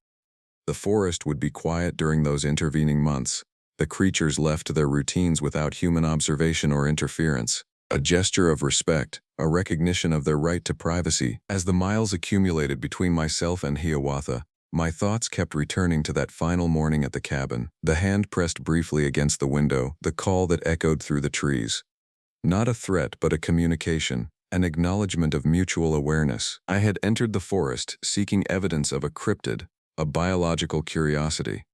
The forest would be quiet during those intervening months. The creatures left to their routines without human observation or interference. A gesture of respect, a recognition of their right to privacy. As the miles accumulated between myself and Hiawatha, My thoughts kept returning to that final morning at the cabin, the hand pressed briefly against the window, the call that echoed through the trees. Not a threat, but a communication, an acknowledgement of mutual awareness. I had entered the forest, seeking evidence of a cryptid, a biological curiosity.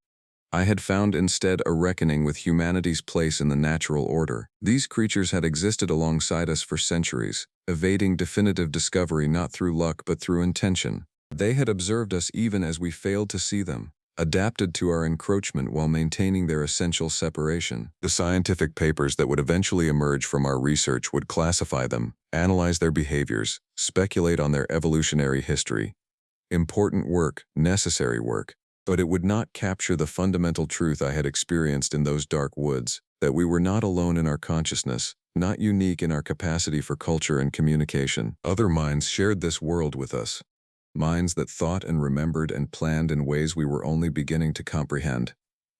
I had found instead a reckoning with humanity's place in the natural order. These creatures had existed alongside us for centuries, evading definitive discovery not through luck but through intention. They had observed us even as we failed to see them, adapted to our encroachment while maintaining their essential separation. The scientific papers that would eventually emerge from our research would classify them, analyze their behaviors, speculate on their evolutionary history. Important work, necessary work. But it would not capture the fundamental truth I had experienced in those dark woods, that we were not alone in our consciousness, not unique in our capacity for culture and communication. Other minds shared this world with us. Minds that thought and remembered and planned in ways we were only beginning to comprehend.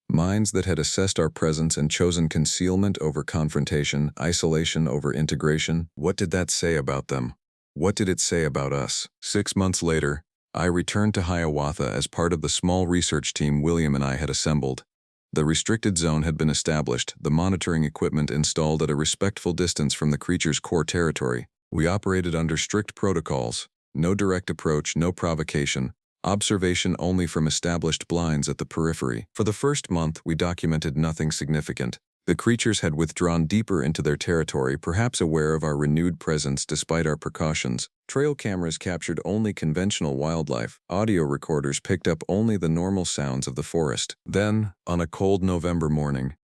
Minds that had assessed our presence and chosen concealment over confrontation, isolation over integration. What did that say about them? What did it say about us? 6 months later, I returned to Hiawatha as part of the small research team William and I had assembled. The restricted zone had been established, the monitoring equipment installed at a respectful distance from the creature's core territory. We operated under strict protocols. No direct approach, no provocation, observation only from established blinds at the periphery. For the first month, we documented nothing significant. The creatures had withdrawn deeper into their territory, perhaps aware of our renewed presence despite our precautions. Trail cameras captured only conventional wildlife. Audio recorders picked up only the normal sounds of the forest. Then, on a cold November morning,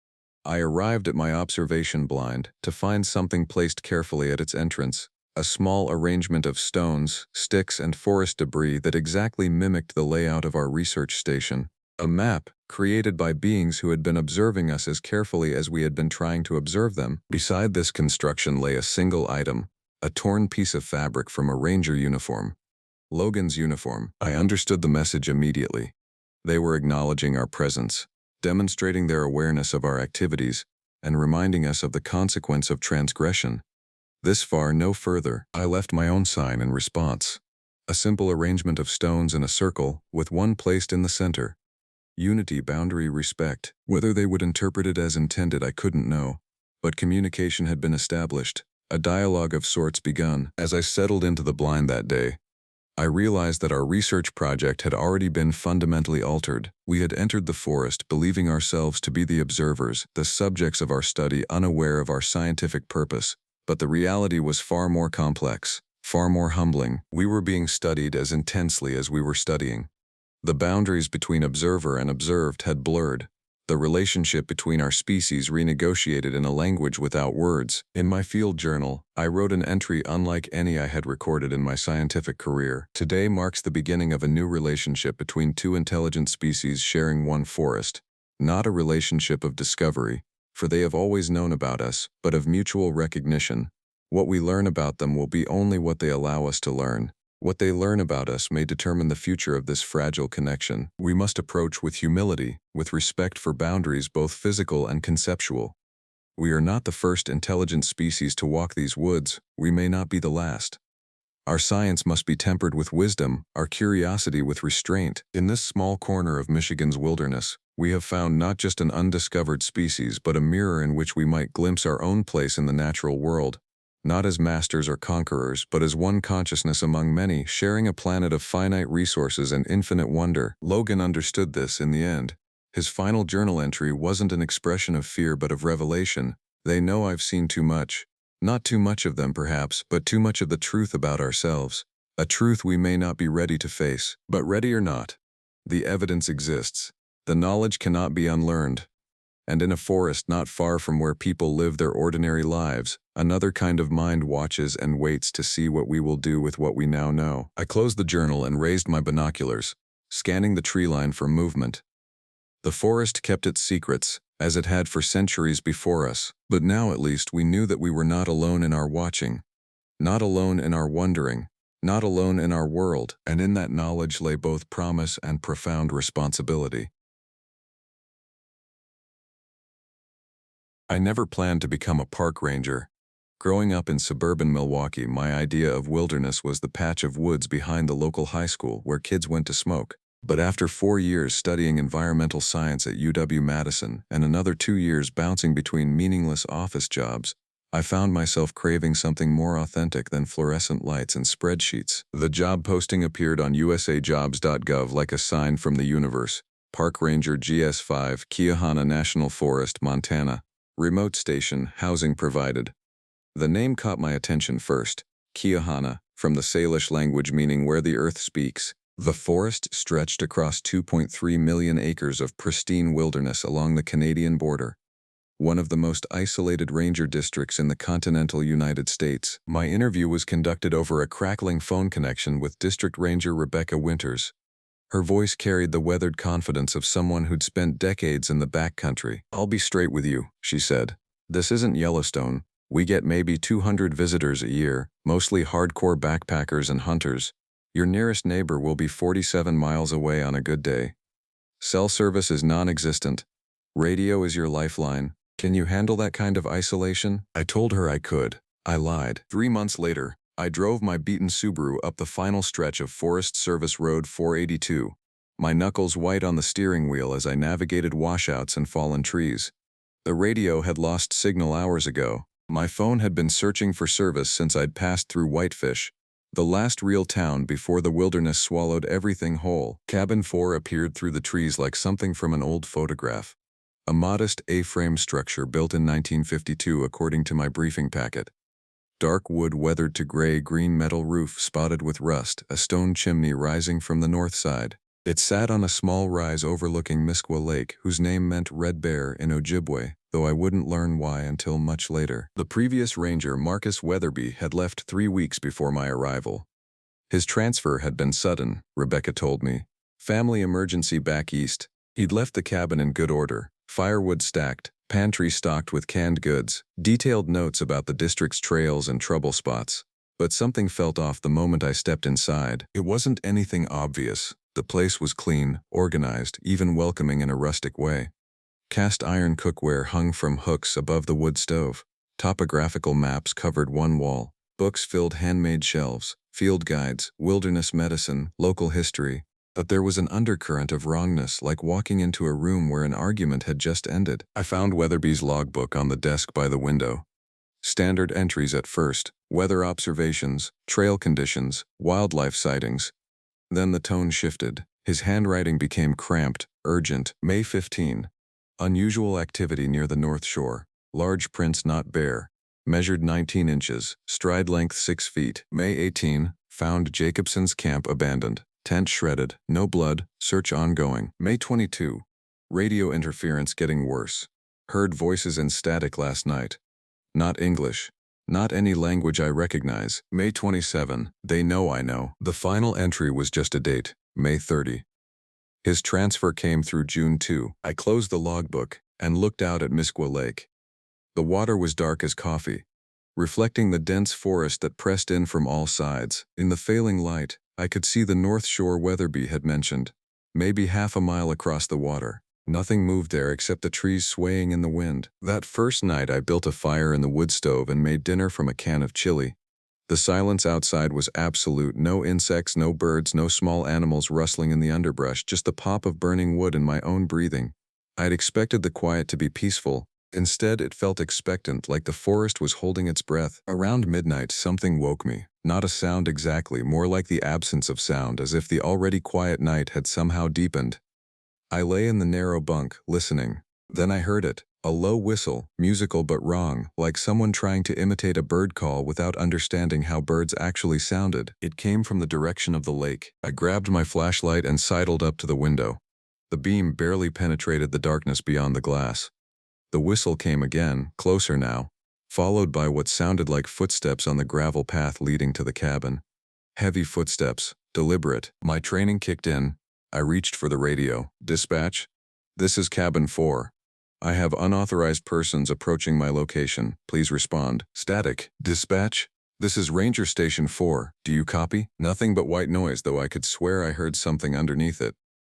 I arrived at my observation blind to find something placed carefully at its entrance. A small arrangement of stones, sticks, and forest debris that exactly mimicked the layout of our research station. A map, created by beings who had been observing us as carefully as we had been trying to observe them. Beside this construction lay a single item, a torn piece of fabric from a ranger uniform. Logan's uniform. I understood the message immediately. They were acknowledging our presence, demonstrating their awareness of our activities, and reminding us of the consequence of transgression. This far, no further. I left my own sign in response. A simple arrangement of stones in a circle, with one placed in the center. Unity, boundary, respect. Whether they would interpret it as intended, I couldn't know. But communication had been established, a dialogue of sorts begun. As I settled into the blind that day, I realized that our research project had already been fundamentally altered. We had entered the forest believing ourselves to be the observers, the subjects of our study, unaware of our scientific purpose. But the reality was far more complex, far more humbling. We were being studied as intensely as we were studying. The boundaries between observer and observed had blurred. The relationship between our species renegotiated in a language without words. In my field journal, I wrote an entry unlike any I had recorded in my scientific career. Today marks the beginning of a new relationship between two intelligent species sharing one forest. Not a relationship of discovery, for they have always known about us, but of mutual recognition. What we learn about them will be only what they allow us to learn. What they learn about us may determine the future of this fragile connection. We must approach with humility, with respect for boundaries both physical and conceptual. We are not the first intelligent species to walk these woods. We may not be the last. Our science must be tempered with wisdom, our curiosity with restraint. In this small corner of Michigan's wilderness, we have found not just an undiscovered species, but a mirror in which we might glimpse our own place in the natural world. Not as masters or conquerors, but as one consciousness among many, sharing a planet of finite resources and infinite wonder. Logan understood this in the end. His final journal entry wasn't an expression of fear but of revelation. They know I've seen too much. Not too much of them perhaps, but too much of the truth about ourselves. A truth we may not be ready to face. But ready or not, the evidence exists. The knowledge cannot be unlearned. And in a forest not far from where people live their ordinary lives, another kind of mind watches and waits to see what we will do with what we now know. I closed the journal and raised my binoculars, scanning the tree line for movement. The forest kept its secrets, as it had for centuries before us, but now at least we knew that we were not alone in our watching, not alone in our wondering, not alone in our world, and in that knowledge lay both promise and profound responsibility. I never planned to become a park ranger. Growing up in suburban Milwaukee, my idea of wilderness was the patch of woods behind the local high school where kids went to smoke. But after 4 years studying environmental science at UW-Madison and another 2 years bouncing between meaningless office jobs, I found myself craving something more authentic than fluorescent lights and spreadsheets. The job posting appeared on usajobs.gov like a sign from the universe. Park Ranger GS5, Keahana National Forest, Montana. Remote station, housing provided. The name caught my attention first. Keahana, from the Salish language meaning where the earth speaks. The forest stretched across 2.3 million acres of pristine wilderness along the Canadian border, one of the most isolated ranger districts in the continental United States. My interview was conducted over a crackling phone connection with District Ranger Rebecca Winters. Her voice carried the weathered confidence of someone who'd spent decades in the backcountry. "I'll be straight with you," she said. "This isn't Yellowstone. We get maybe 200 visitors a year, mostly hardcore backpackers and hunters. Your nearest neighbor will be 47 miles away on a good day. Cell service is non-existent. Radio is your lifeline. Can you handle that kind of isolation?" I told her I could. I lied. 3 months later, I drove my beaten Subaru up the final stretch of Forest Service Road 482, my knuckles white on the steering wheel as I navigated washouts and fallen trees. The radio had lost signal hours ago. My phone had been searching for service since I'd passed through Whitefish, the last real town before the wilderness swallowed everything whole. Cabin 4 appeared through the trees like something from an old photograph. A modest A-frame structure built in 1952 according to my briefing packet. Dark wood weathered to gray-green metal roof spotted with rust, a stone chimney rising from the north side. It sat on a small rise overlooking Misquah Lake, whose name meant Red Bear in Ojibwe, though I wouldn't learn why until much later. The previous ranger, Marcus Weatherby, had left 3 weeks before my arrival. His transfer had been sudden, Rebecca told me. Family emergency back east. He'd left the cabin in good order, firewood stacked, pantry stocked with canned goods, detailed notes about the district's trails and trouble spots. But something felt off the moment I stepped inside. It wasn't anything obvious. The place was clean, organized, even welcoming in a rustic way. Cast iron cookware hung from hooks above the wood stove. Topographical maps covered one wall. Books filled handmade shelves. Field guides, wilderness medicine, local history. But there was an undercurrent of wrongness, like walking into a room where an argument had just ended. I found Weatherby's logbook on the desk by the window. Standard entries at first: weather observations, trail conditions, wildlife sightings. Then the tone shifted. His handwriting became cramped, urgent. May 15. Unusual activity near the North Shore. Large prints not bare. Measured 19 inches. Stride length 6 feet. May 18. Found Jacobson's camp abandoned. Tent shredded. No blood. Search ongoing. May 22. Radio interference getting worse. Heard voices in static last night. Not English. Not any language I recognize. May 27. They know I know. The final entry was just a date. May 30. His transfer came through June 2. I closed the logbook and looked out at Misquah Lake. The water was dark as coffee, reflecting the dense forest that pressed in from all sides. In the failing light, I could see the North Shore Weatherby had mentioned, maybe half a mile across the water. Nothing moved there except the trees swaying in the wind. That first night I built a fire in the wood stove and made dinner from a can of chili. The silence outside was absolute. No insects, no birds, no small animals rustling in the underbrush, just the pop of burning wood and my own breathing. I had expected the quiet to be peaceful. Instead, it felt expectant, like the forest was holding its breath. Around midnight, something woke me. Not a sound exactly, more like the absence of sound, as if the already quiet night had somehow deepened. I lay in the narrow bunk, listening. Then I heard it, a low whistle, musical but wrong, like someone trying to imitate a bird call without understanding how birds actually sounded. It came from the direction of the lake. I grabbed my flashlight and sidled up to the window. The beam barely penetrated the darkness beyond the glass. The whistle came again, closer now, followed by what sounded like footsteps on the gravel path leading to the cabin. Heavy footsteps, deliberate. My training kicked in. I reached for the radio. "Dispatch? This is Cabin 4. I have unauthorized persons approaching my location. Please respond." "Static. Dispatch? This is Ranger Station 4. Do you copy?" Nothing but white noise, though I could swear I heard something underneath it.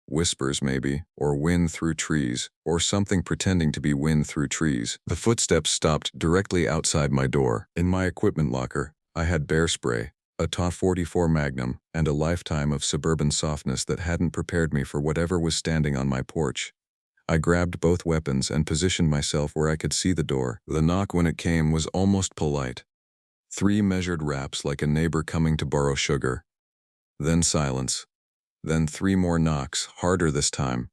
Whispers maybe, or wind through trees, or something pretending to be wind through trees. The footsteps stopped directly outside my door. In my equipment locker, I had bear spray. A taut 44 Magnum, and a lifetime of suburban softness that hadn't prepared me for whatever was standing on my porch. I grabbed both weapons and positioned myself where I could see the door. The knock when it came was almost polite. 3 measured raps like a neighbor coming to borrow sugar. Then silence. Then 3 more knocks, harder this time.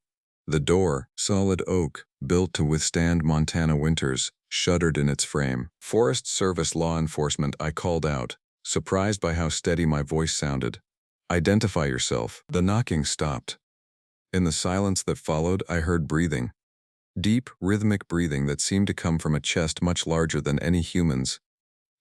The door, solid oak, built to withstand Montana winters, shuddered in its frame. Forest Service law enforcement, I called out, surprised by how steady my voice sounded. Identify yourself. The knocking stopped. In the silence that followed, I heard breathing. Deep, rhythmic breathing that seemed to come from a chest much larger than any human's.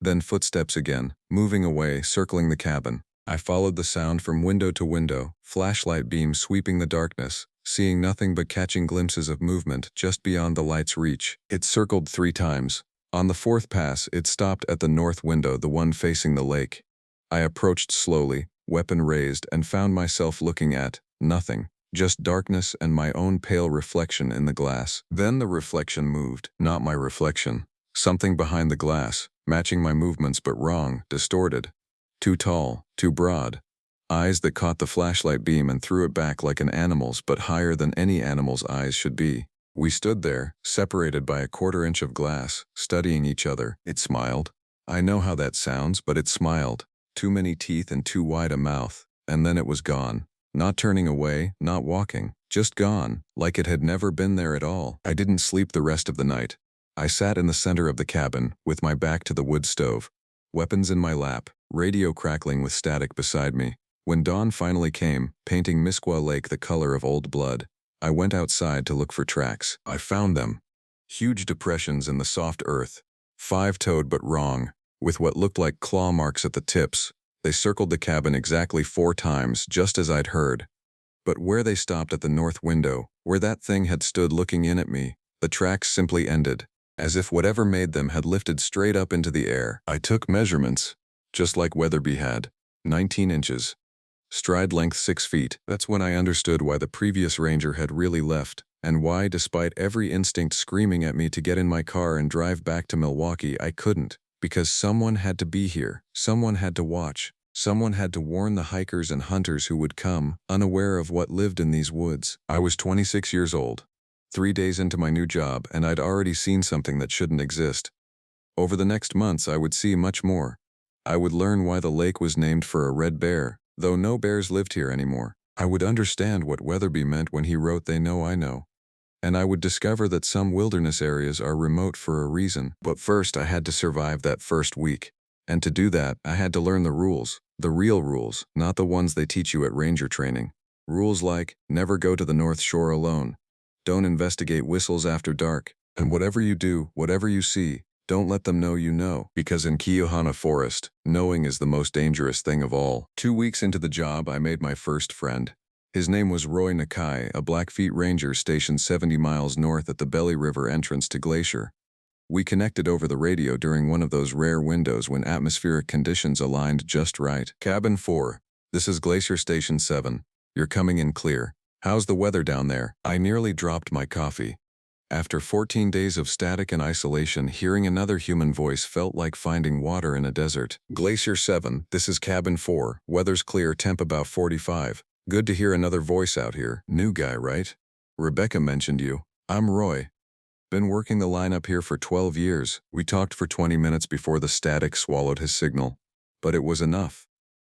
Then footsteps again, moving away, circling the cabin. I followed the sound from window to window, flashlight beam sweeping the darkness, seeing nothing but catching glimpses of movement just beyond the light's reach. It circled 3 times. On the 4th pass, it stopped at the north window, the one facing the lake. I approached slowly, weapon raised, and found myself looking at nothing, just darkness and my own pale reflection in the glass. Then the reflection moved, not my reflection. Something behind the glass, matching my movements but wrong, distorted. Too tall, too broad. Eyes that caught the flashlight beam and threw it back like an animal's, but higher than any animal's eyes should be. We stood there, separated by a 1/4 inch of glass, studying each other. It smiled. I know how that sounds, but it smiled. Too many teeth and too wide a mouth. And then it was gone. Not turning away, not walking. Just gone, like it had never been there at all. I didn't sleep the rest of the night. I sat in the center of the cabin, with my back to the wood stove. Weapons in my lap, radio crackling with static beside me. When dawn finally came, painting Misqua Lake the color of old blood, I went outside to look for tracks. I found them. Huge depressions in the soft earth. 5-toed but wrong, with what looked like claw marks at the tips. They circled the cabin exactly 4 times, just as I'd heard. But where they stopped at the north window, where that thing had stood looking in at me, the tracks simply ended, as if whatever made them had lifted straight up into the air. I took measurements, just like Weatherby had. 19 inches. Stride length 6 feet. That's when I understood why the previous ranger had really left, and why, despite every instinct screaming at me to get in my car and drive back to Milwaukee, I couldn't. Because someone had to be here, someone had to watch, someone had to warn the hikers and hunters who would come, unaware of what lived in these woods. I was 26 years old, 3 days into my new job, and I'd already seen something that shouldn't exist. Over the next months, I would see much more. I would learn why the lake was named for a red bear, though no bears lived here anymore. I would understand what Weatherby meant when he wrote "They Know I Know." And I would discover that some wilderness areas are remote for a reason. But first, I had to survive that first week. And to do that, I had to learn the rules. The real rules, not the ones they teach you at ranger training. Rules like, never go to the North Shore alone. Don't investigate whistles after dark. And whatever you do, whatever you see, don't let them know you know. Because in Keohana Forest, knowing is the most dangerous thing of all. 2 weeks into the job, I made my first friend. His name was Roy Nakai, a Blackfeet ranger stationed 70 miles north at the Belly River entrance to Glacier. We connected over the radio during one of those rare windows when atmospheric conditions aligned just right. Cabin 4. This is Glacier Station 7. You're coming in clear. How's the weather down there? I nearly dropped my coffee. After 14 days of static and isolation, hearing another human voice felt like finding water in a desert. Glacier 7. This is Cabin 4. Weather's clear, temp about 45. Good to hear another voice out here. New guy, right? Rebecca mentioned you. I'm Roy. Been working the line up here for 12 years. We talked for 20 minutes before the static swallowed his signal. But it was enough.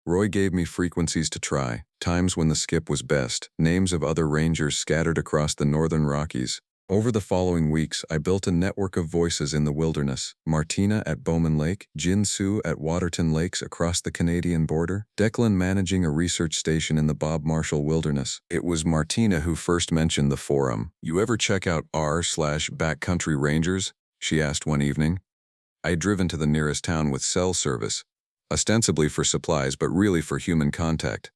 Roy gave me frequencies to try, times when the skip was best, names of other rangers scattered across the northern Rockies. Over the following weeks, I built a network of voices in the wilderness. Martina at Bowman Lake, Jin Sue at Waterton Lakes across the Canadian border, Declan managing a research station in the Bob Marshall Wilderness. It was Martina who first mentioned the forum. You ever check out r/backcountry rangers? She asked one evening. I'd driven to the nearest town with cell service, ostensibly for supplies but really for human contact.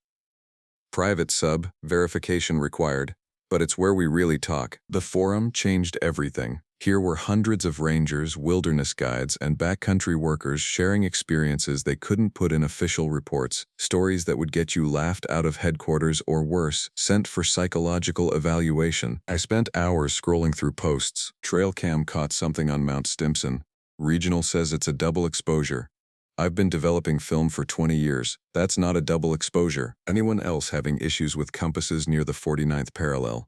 Private sub, verification required. But it's where we really talk. The forum changed everything. Here were hundreds of rangers, wilderness guides, and backcountry workers sharing experiences they couldn't put in official reports, stories that would get you laughed out of headquarters or worse, sent for psychological evaluation. I spent hours scrolling through posts. Trail cam caught something on Mount Stimson. Regional says it's a double exposure. I've been developing film for 20 years. That's not a double exposure. Anyone else having issues with compasses near the 49th parallel?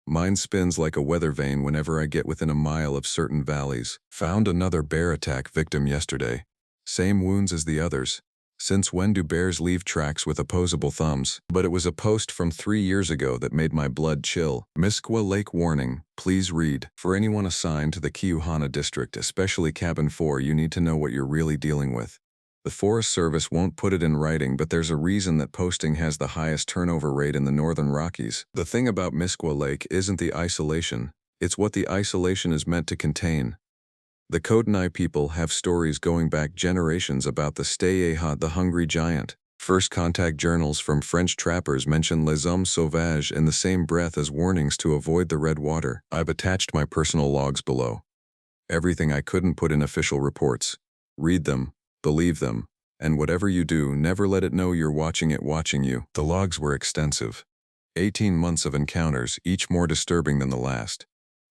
Mine spins like a weather vane whenever I get within a mile of certain valleys. Found another bear attack victim yesterday. Same wounds as the others. Since when do bears leave tracks with opposable thumbs? But it was a post from 3 years ago that made my blood chill. Misqua Lake warning. Please read. For anyone assigned to the Kiuhana district, especially Cabin 4, you need to know what you're really dealing with. The Forest Service won't put it in writing, but there's a reason that posting has the highest turnover rate in the Northern Rockies. The thing about Misqua Lake isn't the isolation, it's what the isolation is meant to contain. The Kootenai people have stories going back generations about the Steyeha, the hungry giant. First contact journals from French trappers mention les hommes sauvages in the same breath as warnings to avoid the red water. I've attached my personal logs below. Everything I couldn't put in official reports. Read them. Believe them, and whatever you do, never let it know you're watching it watching you. The logs were extensive. 18 months of encounters, each more disturbing than the last.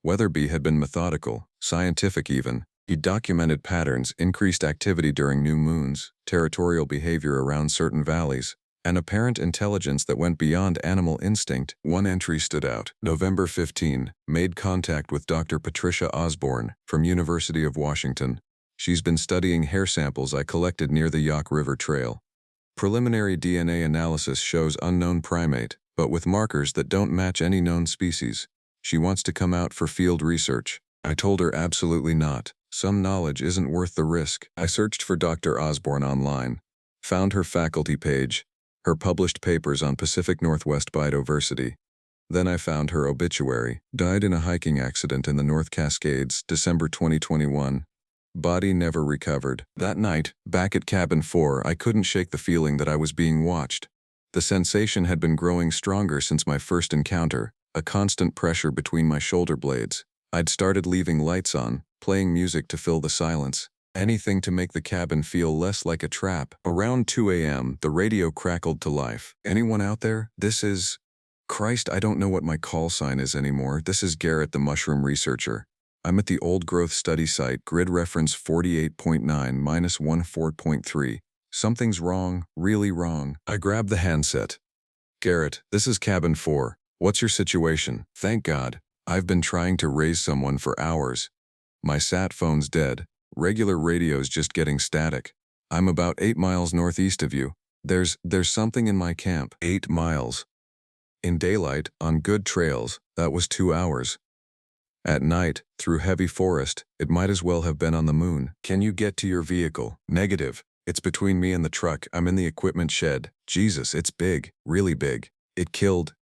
Weatherby had been methodical, scientific even. He documented patterns, increased activity during new moons, territorial behavior around certain valleys, and apparent intelligence that went beyond animal instinct. One entry stood out. November 15, made contact with Dr. Patricia Osborne from University of Washington. She's been studying hair samples I collected near the Yaak River Trail. Preliminary DNA analysis shows unknown primate, but with markers that don't match any known species. She wants to come out for field research. I told her absolutely not. Some knowledge isn't worth the risk. I searched for Dr. Osborne online. Found her faculty page, her published papers on Pacific Northwest biodiversity. Then I found her obituary. Died in a hiking accident in the North Cascades, December 2021. Body never recovered. That night, back at Cabin 4, I couldn't shake the feeling that I was being watched. The sensation had been growing stronger since my first encounter, a constant pressure between my shoulder blades. I'd started leaving lights on, playing music to fill the silence. Anything to make the cabin feel less like a trap. Around 2 a.m., the radio crackled to life. Anyone out there? This is... Christ, I don't know what my call sign is anymore. This is Garrett, the mushroom researcher. I'm at the old growth study site, grid reference 48.9-14.3. Something's wrong, really wrong. I grabbed the handset. Garrett, this is Cabin 4. What's your situation? Thank God. I've been trying to raise someone for hours. My sat phone's dead. Regular radio's just getting static. I'm about 8 miles northeast of you. There's something in my camp. 8 miles. In daylight, on good trails, that was 2 hours. At night, through heavy forest, it might as well have been on the moon. Can you get to your vehicle? Negative. It's between me and the truck. I'm in the equipment shed. Jesus, it's big. Really big. It killed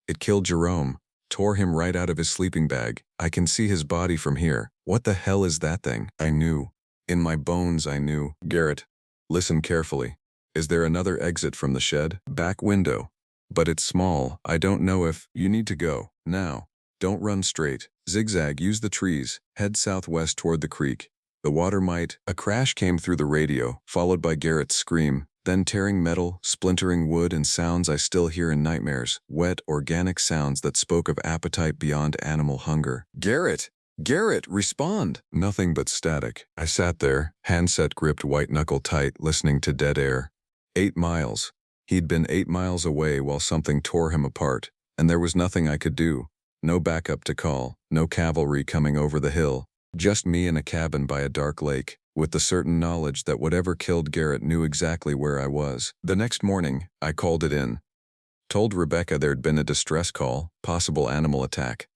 Jerome. Tore him right out of his sleeping bag. I can see his body from here. What the hell is that thing? I knew. In my bones I knew. Garrett, listen carefully. Is there another exit from the shed? Back window. But it's small. I don't know if... You need to go. Now. Don't run straight. Zigzag, use the trees. Head southwest toward the creek. The water might... A crash came through the radio, followed by Garrett's scream, then tearing metal, splintering wood, and sounds I still hear in nightmares. Wet, organic sounds that spoke of appetite beyond animal hunger. Garrett! Garrett, respond! Nothing but static. I sat there, handset gripped white knuckle tight, listening to dead air. 8 miles. He'd been 8 miles away while something tore him apart, and there was nothing I could do. No backup to call, no cavalry coming over the hill. Just me in a cabin by a dark lake, with the certain knowledge that whatever killed Garrett knew exactly where I was. The next morning, I called it in. Told Rebecca there'd been a distress call, possible animal attack.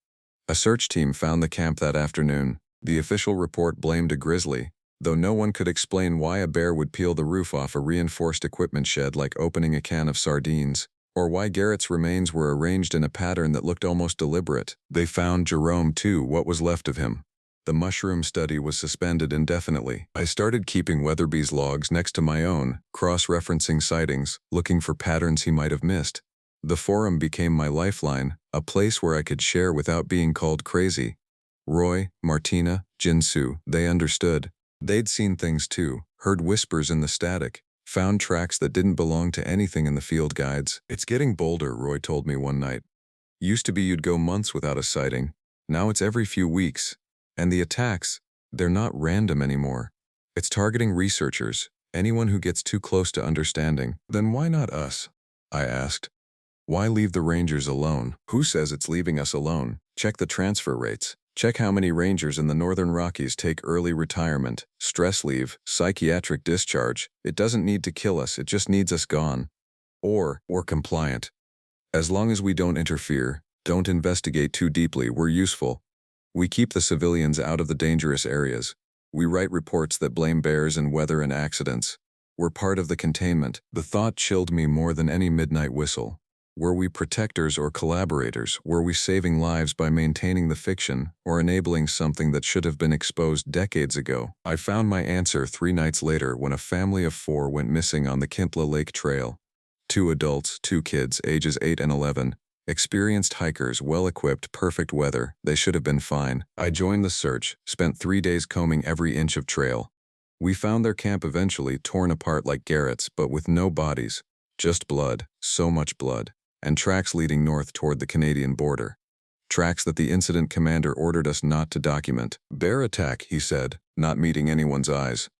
A search team found the camp that afternoon. The official report blamed a grizzly, though no one could explain why a bear would peel the roof off a reinforced equipment shed like opening a can of sardines, or why Garrett's remains were arranged in a pattern that looked almost deliberate. They found Jerome too, what was left of him. The mushroom study was suspended indefinitely. I started keeping Weatherby's logs next to my own, cross-referencing sightings, looking for patterns he might have missed. The forum became my lifeline, a place where I could share without being called crazy. Roy, Martina, Jinsu, they understood. They'd seen things too, heard whispers in the static, found tracks that didn't belong to anything in the field guides. It's getting bolder, Roy told me one night. Used to be you'd go months without a sighting. Now it's every few weeks. And the attacks, they're not random anymore. It's targeting researchers, Anyone who gets too close to understanding, then why not us? I asked. Why leave the Rangers alone? Who says it's leaving us alone? Check the transfer rates. Check how many Rangers in the Northern Rockies take early retirement, stress leave, psychiatric discharge. It doesn't need to kill us, it just needs us gone. Or we're compliant. As long as we don't interfere, don't investigate too deeply, we're useful. We keep the civilians out of the dangerous areas. We write reports that blame bears and weather and accidents. We're part of the containment. The thought chilled me more than any midnight whistle. Were we protectors or collaborators? Were we saving lives by maintaining the fiction or enabling something that should have been exposed decades ago? I found my answer 3 nights later when a family of 4 went missing on the Kimpla Lake Trail. 2 adults, 2 kids, ages 8 and 11. Experienced hikers, well-equipped, perfect weather. They should have been fine. I joined the search, spent 3 days combing every inch of trail. We found their camp eventually, torn apart like garrets, but with no bodies. Just blood, so much blood. And tracks leading north toward the Canadian border. Tracks that the incident commander ordered us not to document. Bear attack, he said, not meeting anyone's eyes.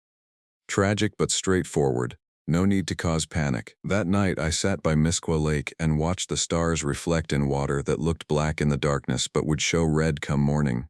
Tragic but straightforward. No need to cause panic. That night I sat by Misquah Lake and watched the stars reflect in water that looked black in the darkness but would show red come morning.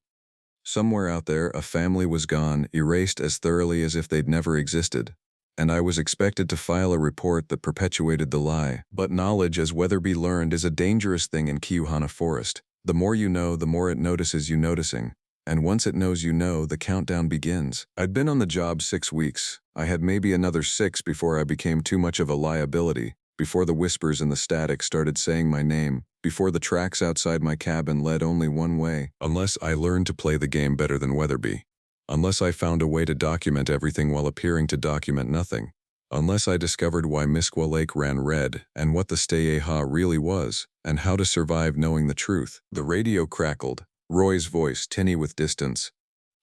Somewhere out there, a family was gone, erased as thoroughly as if they'd never existed. And I was expected to file a report that perpetuated the lie. But knowledge, as Weatherby learned, is a dangerous thing in Kiuhana Forest. The more you know, the more it notices you noticing. And once it knows you know, the countdown begins. I'd been on the job 6 weeks. I had maybe another 6 before I became too much of a liability, before the whispers and the static started saying my name, before the tracks outside my cabin led only one way. Unless I learned to play the game better than Weatherby. Unless I found a way to document everything while appearing to document nothing. Unless I discovered why Misquah Lake ran red, and what the Steyeha really was, and how to survive knowing the truth. The radio crackled, Roy's voice tinny with distance.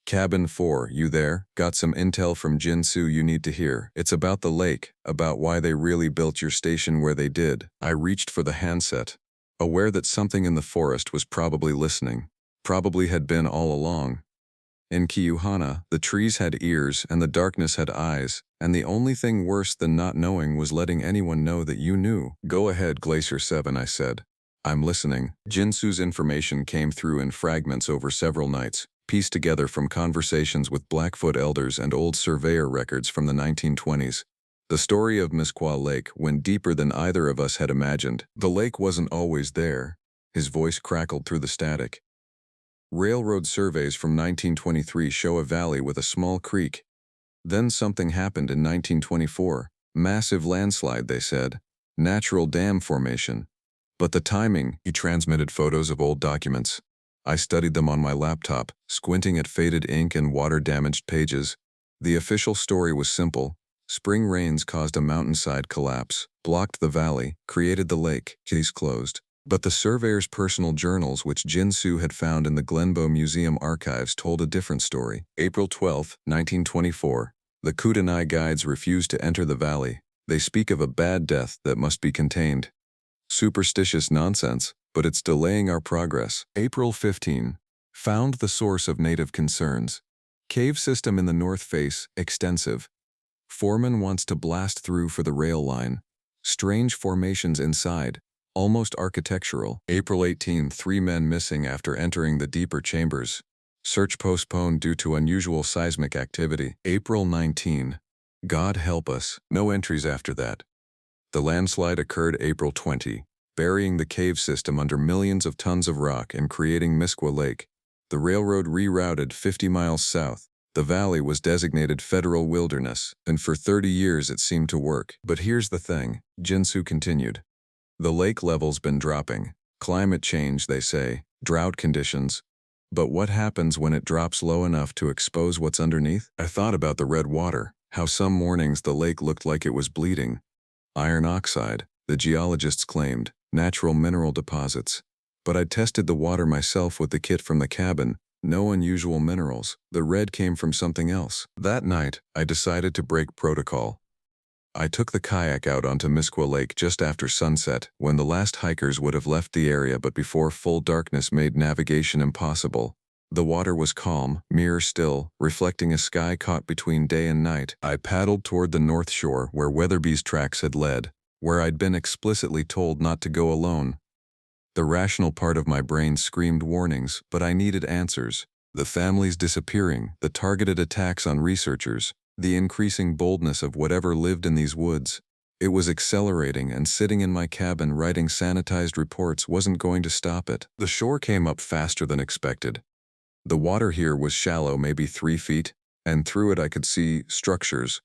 Cabin 4, you there? Got some intel from Jinsu you need to hear. It's about the lake, about why they really built your station where they did. I reached for the handset, aware that something in the forest was probably listening. Probably had been all along. In Kiuhana, the trees had ears and the darkness had eyes, and the only thing worse than not knowing was letting anyone know that you knew. Go ahead, Glacier 7, I said. I'm listening. Jinsu's information came through in fragments over several nights, pieced together from conversations with Blackfoot elders and old surveyor records from the 1920s. The story of Misquah Lake went deeper than either of us had imagined. The lake wasn't always there. His voice crackled through the static. Railroad surveys from 1923 show a valley with a small creek. Then something happened in 1924. Massive landslide, they said. Natural dam formation. But the timing, he transmitted photos of old documents. I studied them on my laptop, squinting at faded ink and water-damaged pages. The official story was simple. Spring rains caused a mountainside collapse, blocked the valley, created the lake, case closed. But the surveyor's personal journals, which Jinsu had found in the Glenbow Museum archives, told a different story. April 12, 1924. The Kootenai guides refused to enter the valley. They speak of a bad death that must be contained. Superstitious nonsense, but it's delaying our progress. April 15. Found the source of native concerns. Cave system in the north face, extensive. Foreman wants to blast through for the rail line. Strange formations inside. Almost architectural. April 18, 3 men missing after entering the deeper chambers. Search postponed due to unusual seismic activity. April 19. God help us. No entries after that. The landslide occurred April 20, burying the cave system under millions of tons of rock and creating Misquah Lake. The railroad rerouted 50 miles south. The valley was designated federal wilderness, and for 30 years it seemed to work. But here's the thing, Jinsu continued. The lake level's been dropping. Climate change, they say, drought conditions. But what happens when it drops low enough to expose what's underneath? I thought about the red water, how some mornings the lake looked like it was bleeding. Iron oxide, the geologists claimed, natural mineral deposits. But I tested the water myself with the kit from the cabin. No unusual minerals. The red came from something else. That night, I decided to break protocol. I took the kayak out onto Misquah Lake just after sunset, when the last hikers would have left the area but before full darkness made navigation impossible. The water was calm, mirror still, reflecting a sky caught between day and night. I paddled toward the north shore where Weatherby's tracks had led, where I'd been explicitly told not to go alone. The rational part of my brain screamed warnings, but I needed answers. The families disappearing, the targeted attacks on researchers, the increasing boldness of whatever lived in these woods. It was accelerating, and sitting in my cabin writing sanitized reports wasn't going to stop it. The shore came up faster than expected. The water here was shallow, maybe 3 feet, and through it I could see structures.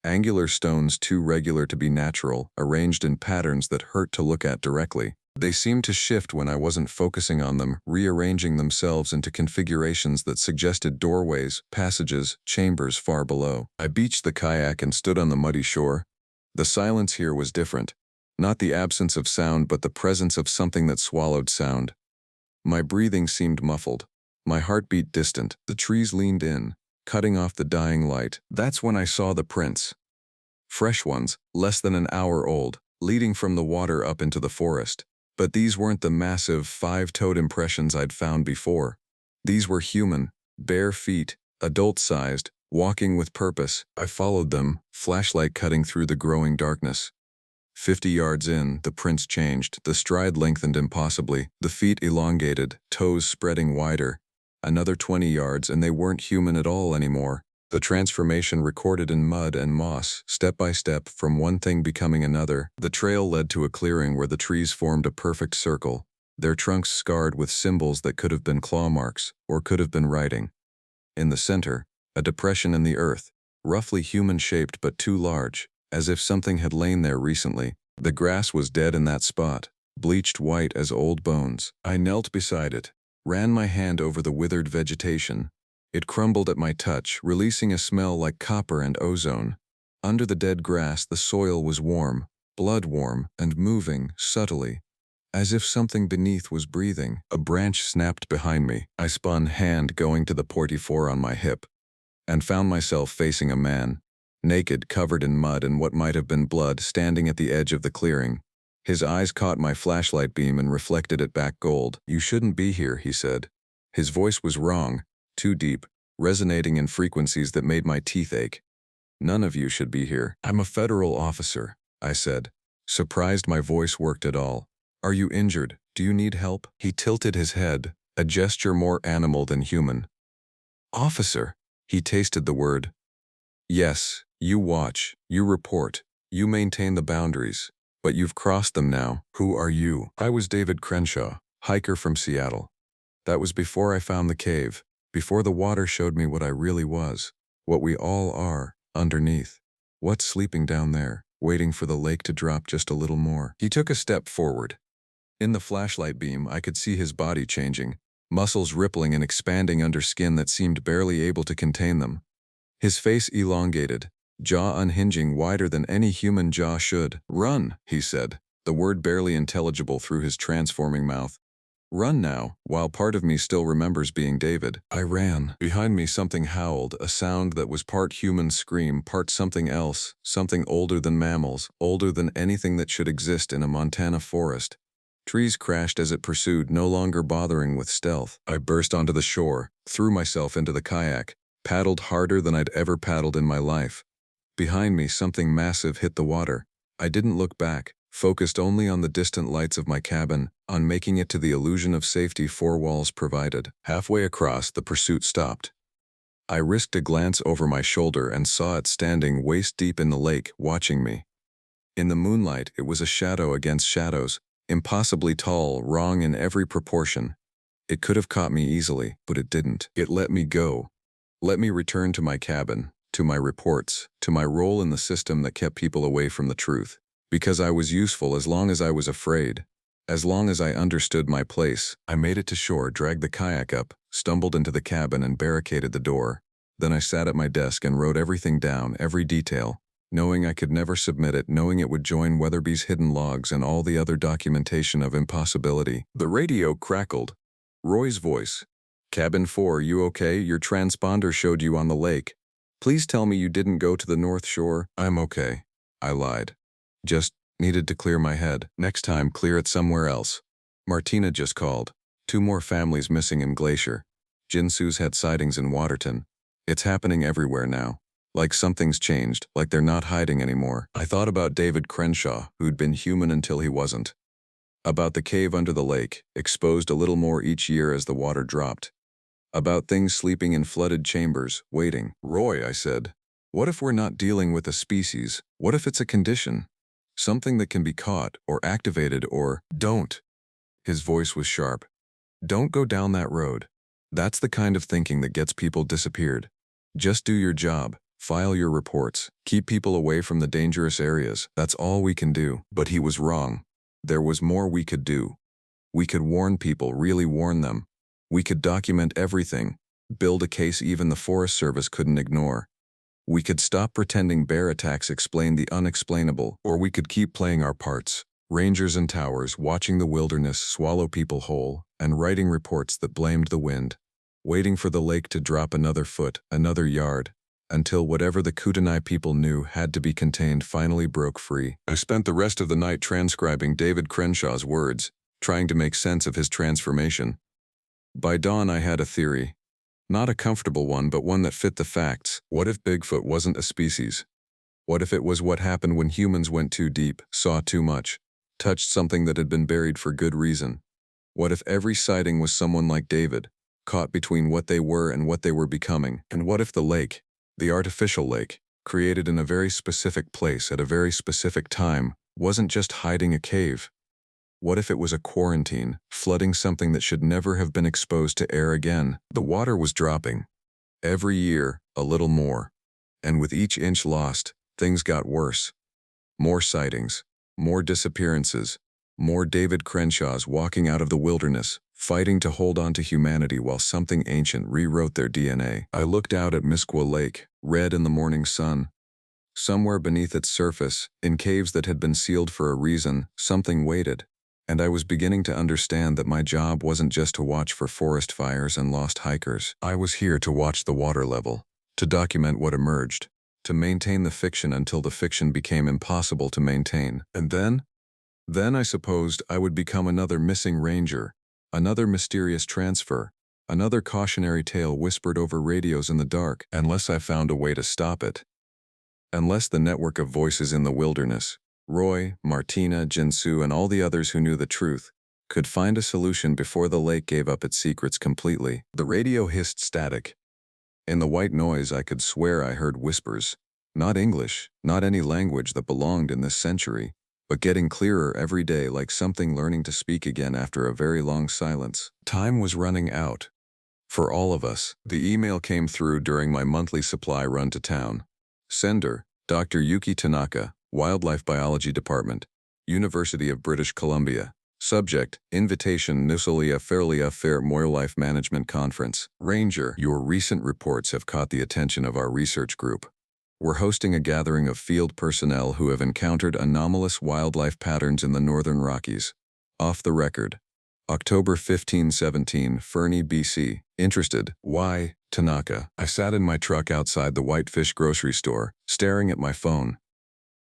Angular stones too regular to be natural, arranged in patterns that hurt to look at directly. They seemed to shift when I wasn't focusing on them, rearranging themselves into configurations that suggested doorways, passages, chambers far below. I beached the kayak and stood on the muddy shore. The silence here was different. Not the absence of sound, but the presence of something that swallowed sound. My breathing seemed muffled. My heartbeat distant. The trees leaned in, cutting off the dying light. That's when I saw the prints. Fresh ones, less than an hour old, leading from the water up into the forest. But these weren't the massive, 5-toed impressions I'd found before. These were human, bare feet, adult-sized, walking with purpose. I followed them, flashlight cutting through the growing darkness. 50 yards in, the prints changed. The stride lengthened impossibly, the feet elongated, toes spreading wider. Another 20 yards, and they weren't human at all anymore. The transformation recorded in mud and moss, step by step, from one thing becoming another. The trail led to a clearing where the trees formed a perfect circle, their trunks scarred with symbols that could have been claw marks, or could have been writing. In the center, a depression in the earth, roughly human-shaped but too large, as if something had lain there recently. The grass was dead in that spot, bleached white as old bones. I knelt beside it, ran my hand over the withered vegetation. It crumbled at my touch, releasing a smell like copper and ozone. Under the dead grass, the soil was warm, blood-warm, and moving, subtly, as if something beneath was breathing. A branch snapped behind me. I spun, hand going to the .44 on my hip, and found myself facing a man, naked, covered in mud and what might have been blood, standing at the edge of the clearing. His eyes caught my flashlight beam and reflected it back gold. "You shouldn't be here," he said. His voice was wrong, too deep, resonating in frequencies that made my teeth ache. "None of you should be here." "I'm a federal officer," I said, surprised my voice worked at all. "Are you injured? Do you need help?" He tilted his head, a gesture more animal than human. "Officer," he tasted the word. "Yes, you watch, you report, you maintain the boundaries, but you've crossed them now. Who are you?" I was David Crenshaw, hiker from Seattle. That was before I found the cave, before the water showed me what I really was, what we all are, underneath. What's sleeping down there, waiting for the lake to drop just a little more? He took a step forward. In the flashlight beam, I could see his body changing, muscles rippling and expanding under skin that seemed barely able to contain them. His face elongated, jaw unhinging wider than any human jaw should. "Run," he said, the word barely intelligible through his transforming mouth. "Run now," while part of me still remembers being David. I ran. Behind me something howled, a sound that was part human scream, part something else, something older than mammals, older than anything that should exist in a Montana forest. Trees crashed as it pursued, no longer bothering with stealth. I burst onto the shore, threw myself into the kayak, paddled harder than I'd ever paddled in my life. Behind me, something massive hit the water. I didn't look back, focused only on the distant lights of my cabin, on making it to the illusion of safety four walls provided. Halfway across, the pursuit stopped. I risked a glance over my shoulder and saw it standing waist-deep in the lake, watching me. In the moonlight, it was a shadow against shadows, impossibly tall, wrong in every proportion. It could have caught me easily, but it didn't. It let me go. Let me return to my cabin, to my reports, to my role in the system that kept people away from the truth. Because I was useful as long as I was afraid. As long as I understood my place. I made it to shore, dragged the kayak up, stumbled into the cabin and barricaded the door. Then I sat at my desk and wrote everything down, every detail, knowing I could never submit it, knowing it would join Weatherby's hidden logs and all the other documentation of impossibility. The radio crackled. Roy's voice. "Cabin 4, you okay? Your transponder showed you on the lake. Please tell me you didn't go to the North Shore." "I'm okay," I lied. "Just needed to clear my head. Next time, clear it somewhere else. Martina just called. 2 more families missing in Glacier. Jinsu's had sightings in Waterton. It's happening everywhere now. Like something's changed, like they're not hiding anymore. I thought about David Crenshaw, who'd been human until he wasn't. About the cave under the lake, exposed a little more each year as the water dropped. About things sleeping in flooded chambers, waiting. Roy, I said, what if we're not dealing with a species? What if it's a condition? Something that can be caught, or activated, or don't. His voice was sharp. Don't go down that road. That's the kind of thinking that gets people disappeared. Just do your job. File your reports. Keep people away from the dangerous areas. That's all we can do. But he was wrong. There was more we could do. We could warn people, really warn them. We could document everything. Build a case even the Forest Service couldn't ignore. We could stop pretending bear attacks explain the unexplainable, or we could keep playing our parts. Rangers in towers, watching the wilderness swallow people whole, and writing reports that blamed the wind. Waiting for the lake to drop another foot, another yard, until whatever the Kootenai people knew had to be contained finally broke free. I spent the rest of the night transcribing David Crenshaw's words, trying to make sense of his transformation. By dawn I had a theory. Not a comfortable one, but one that fit the facts. What if Bigfoot wasn't a species? What if it was what happened when humans went too deep, saw too much, touched something that had been buried for good reason? What if every sighting was someone like David, caught between what they were and what they were becoming? And what if the lake, the artificial lake, created in a very specific place at a very specific time, wasn't just hiding a cave? What if it was a quarantine, flooding something that should never have been exposed to air again? The water was dropping. Every year, a little more. And with each inch lost, things got worse. More sightings, more disappearances, more David Crenshaws walking out of the wilderness, fighting to hold on to humanity while something ancient rewrote their DNA. I looked out at Misquoa Lake, red in the morning sun. Somewhere beneath its surface, in caves that had been sealed for a reason, something waited. And I was beginning to understand that my job wasn't just to watch for forest fires and lost hikers. I was here to watch the water level, to document what emerged, to maintain the fiction until the fiction became impossible to maintain. And then I supposed I would become another missing ranger, another mysterious transfer, another cautionary tale whispered over radios in the dark, unless I found a way to stop it. Unless the network of voices in the wilderness, Roy, Martina, Jinsu, and all the others who knew the truth, could find a solution before the lake gave up its secrets completely. The radio hissed static. In the white noise I could swear I heard whispers. Not English, not any language that belonged in this century, but getting clearer every day, like something learning to speak again after a very long silence. Time was running out. For all of us. The email came through during my monthly supply run to town. Sender, Dr. Yuki Tanaka, Wildlife Biology Department, University of British Columbia. Subject, Invitation Nusolia Fairlia Fair Wildlife Management Conference. Ranger, your recent reports have caught the attention of our research group. We're hosting a gathering of field personnel who have encountered anomalous wildlife patterns in the Northern Rockies. Off the record. October 15-17, Fernie, BC. Interested? Why, Tanaka? I sat in my truck outside the Whitefish grocery store, staring at my phone.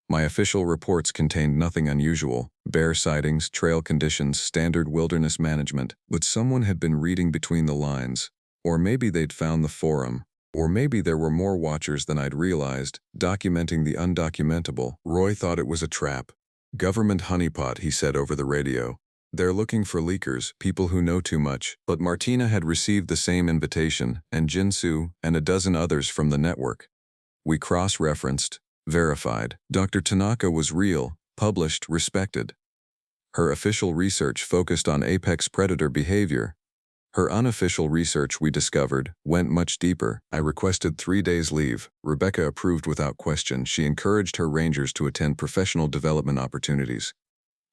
My official reports contained nothing unusual, bear sightings, trail conditions, standard wilderness management, but someone had been reading between the lines. Or maybe they'd found the forum. Or maybe there were more watchers than I'd realized, documenting the undocumentable. Roy thought it was a trap. Government honeypot, he said over the radio. They're looking for leakers, people who know too much. But Martina had received the same invitation, and Jinsu, and a dozen others from the network. We cross-referenced, verified. Dr. Tanaka was real, published, respected. Her official research focused on apex predator behavior. Her unofficial research, we discovered, went much deeper. I requested 3 days leave. Rebecca approved without question. She encouraged her rangers to attend professional development opportunities.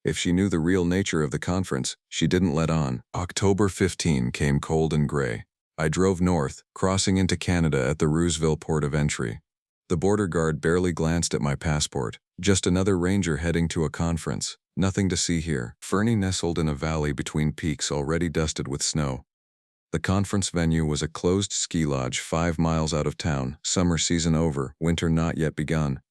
If she knew the real nature of the conference, she didn't let on. October 15 came cold and gray. I drove north, crossing into Canada at the Roosevelt port of entry. The border guard barely glanced at my passport. Just another ranger heading to a conference. Nothing to see here. Fernie nestled in a valley between peaks already dusted with snow. The conference venue was a closed ski lodge 5 miles out of town, summer season over, winter not yet begun.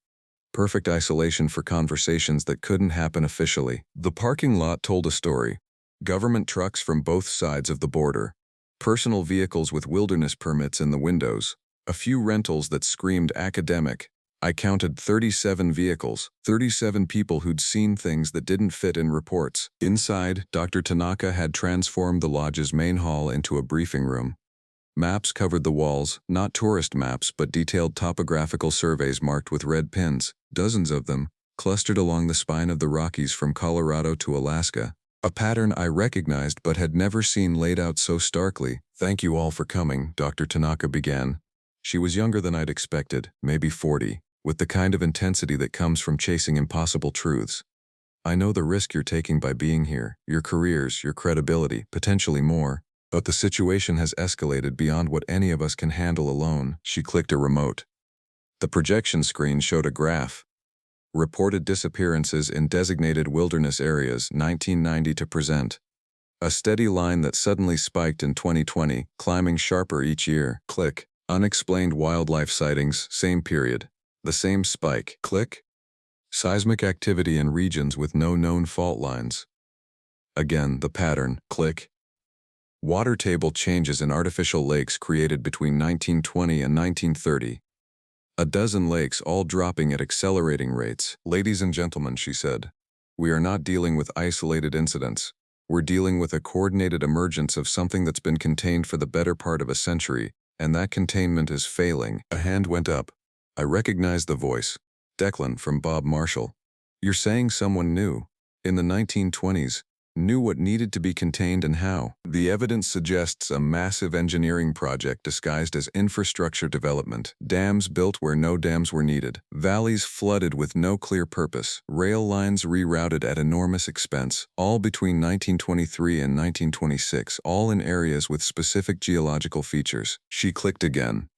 Perfect isolation for conversations that couldn't happen officially. The parking lot told a story. Government trucks from both sides of the border. Personal vehicles with wilderness permits in the windows. A few rentals that screamed academic. I counted 37 vehicles, 37 people who'd seen things that didn't fit in reports. Inside, Dr. Tanaka had transformed the lodge's main hall into a briefing room. Maps covered the walls, not tourist maps but detailed topographical surveys marked with red pins, dozens of them, clustered along the spine of the Rockies from Colorado to Alaska. A pattern I recognized but had never seen laid out so starkly. "Thank you all for coming," Dr. Tanaka began. She was younger than I'd expected, maybe 40, with the kind of intensity that comes from chasing impossible truths. "I know the risk you're taking by being here, your careers, your credibility, potentially more. But the situation has escalated beyond what any of us can handle alone." She clicked a remote. The projection screen showed a graph. Reported disappearances in designated wilderness areas, 1990 to present. A steady line that suddenly spiked in 2020, climbing sharper each year. Click. Unexplained wildlife sightings, same period. The same spike. Click. Seismic activity in regions with no known fault lines. Again, the pattern. Click. Water table changes in artificial lakes created between 1920 and 1930. A dozen lakes all dropping at accelerating rates. "Ladies and gentlemen," she said, "we are not dealing with isolated incidents. We're dealing with a coordinated emergence of something that's been contained for the better part of a century, and that containment is failing." A hand went up. I recognized the voice. Declan from Bob Marshall. "You're saying someone knew, in the 1920s, knew what needed to be contained and how." "The evidence suggests a massive engineering project disguised as infrastructure development. Dams built where no dams were needed. Valleys flooded with no clear purpose. Rail lines rerouted at enormous expense, all between 1923 and 1926, all in areas with specific geological features." She clicked again.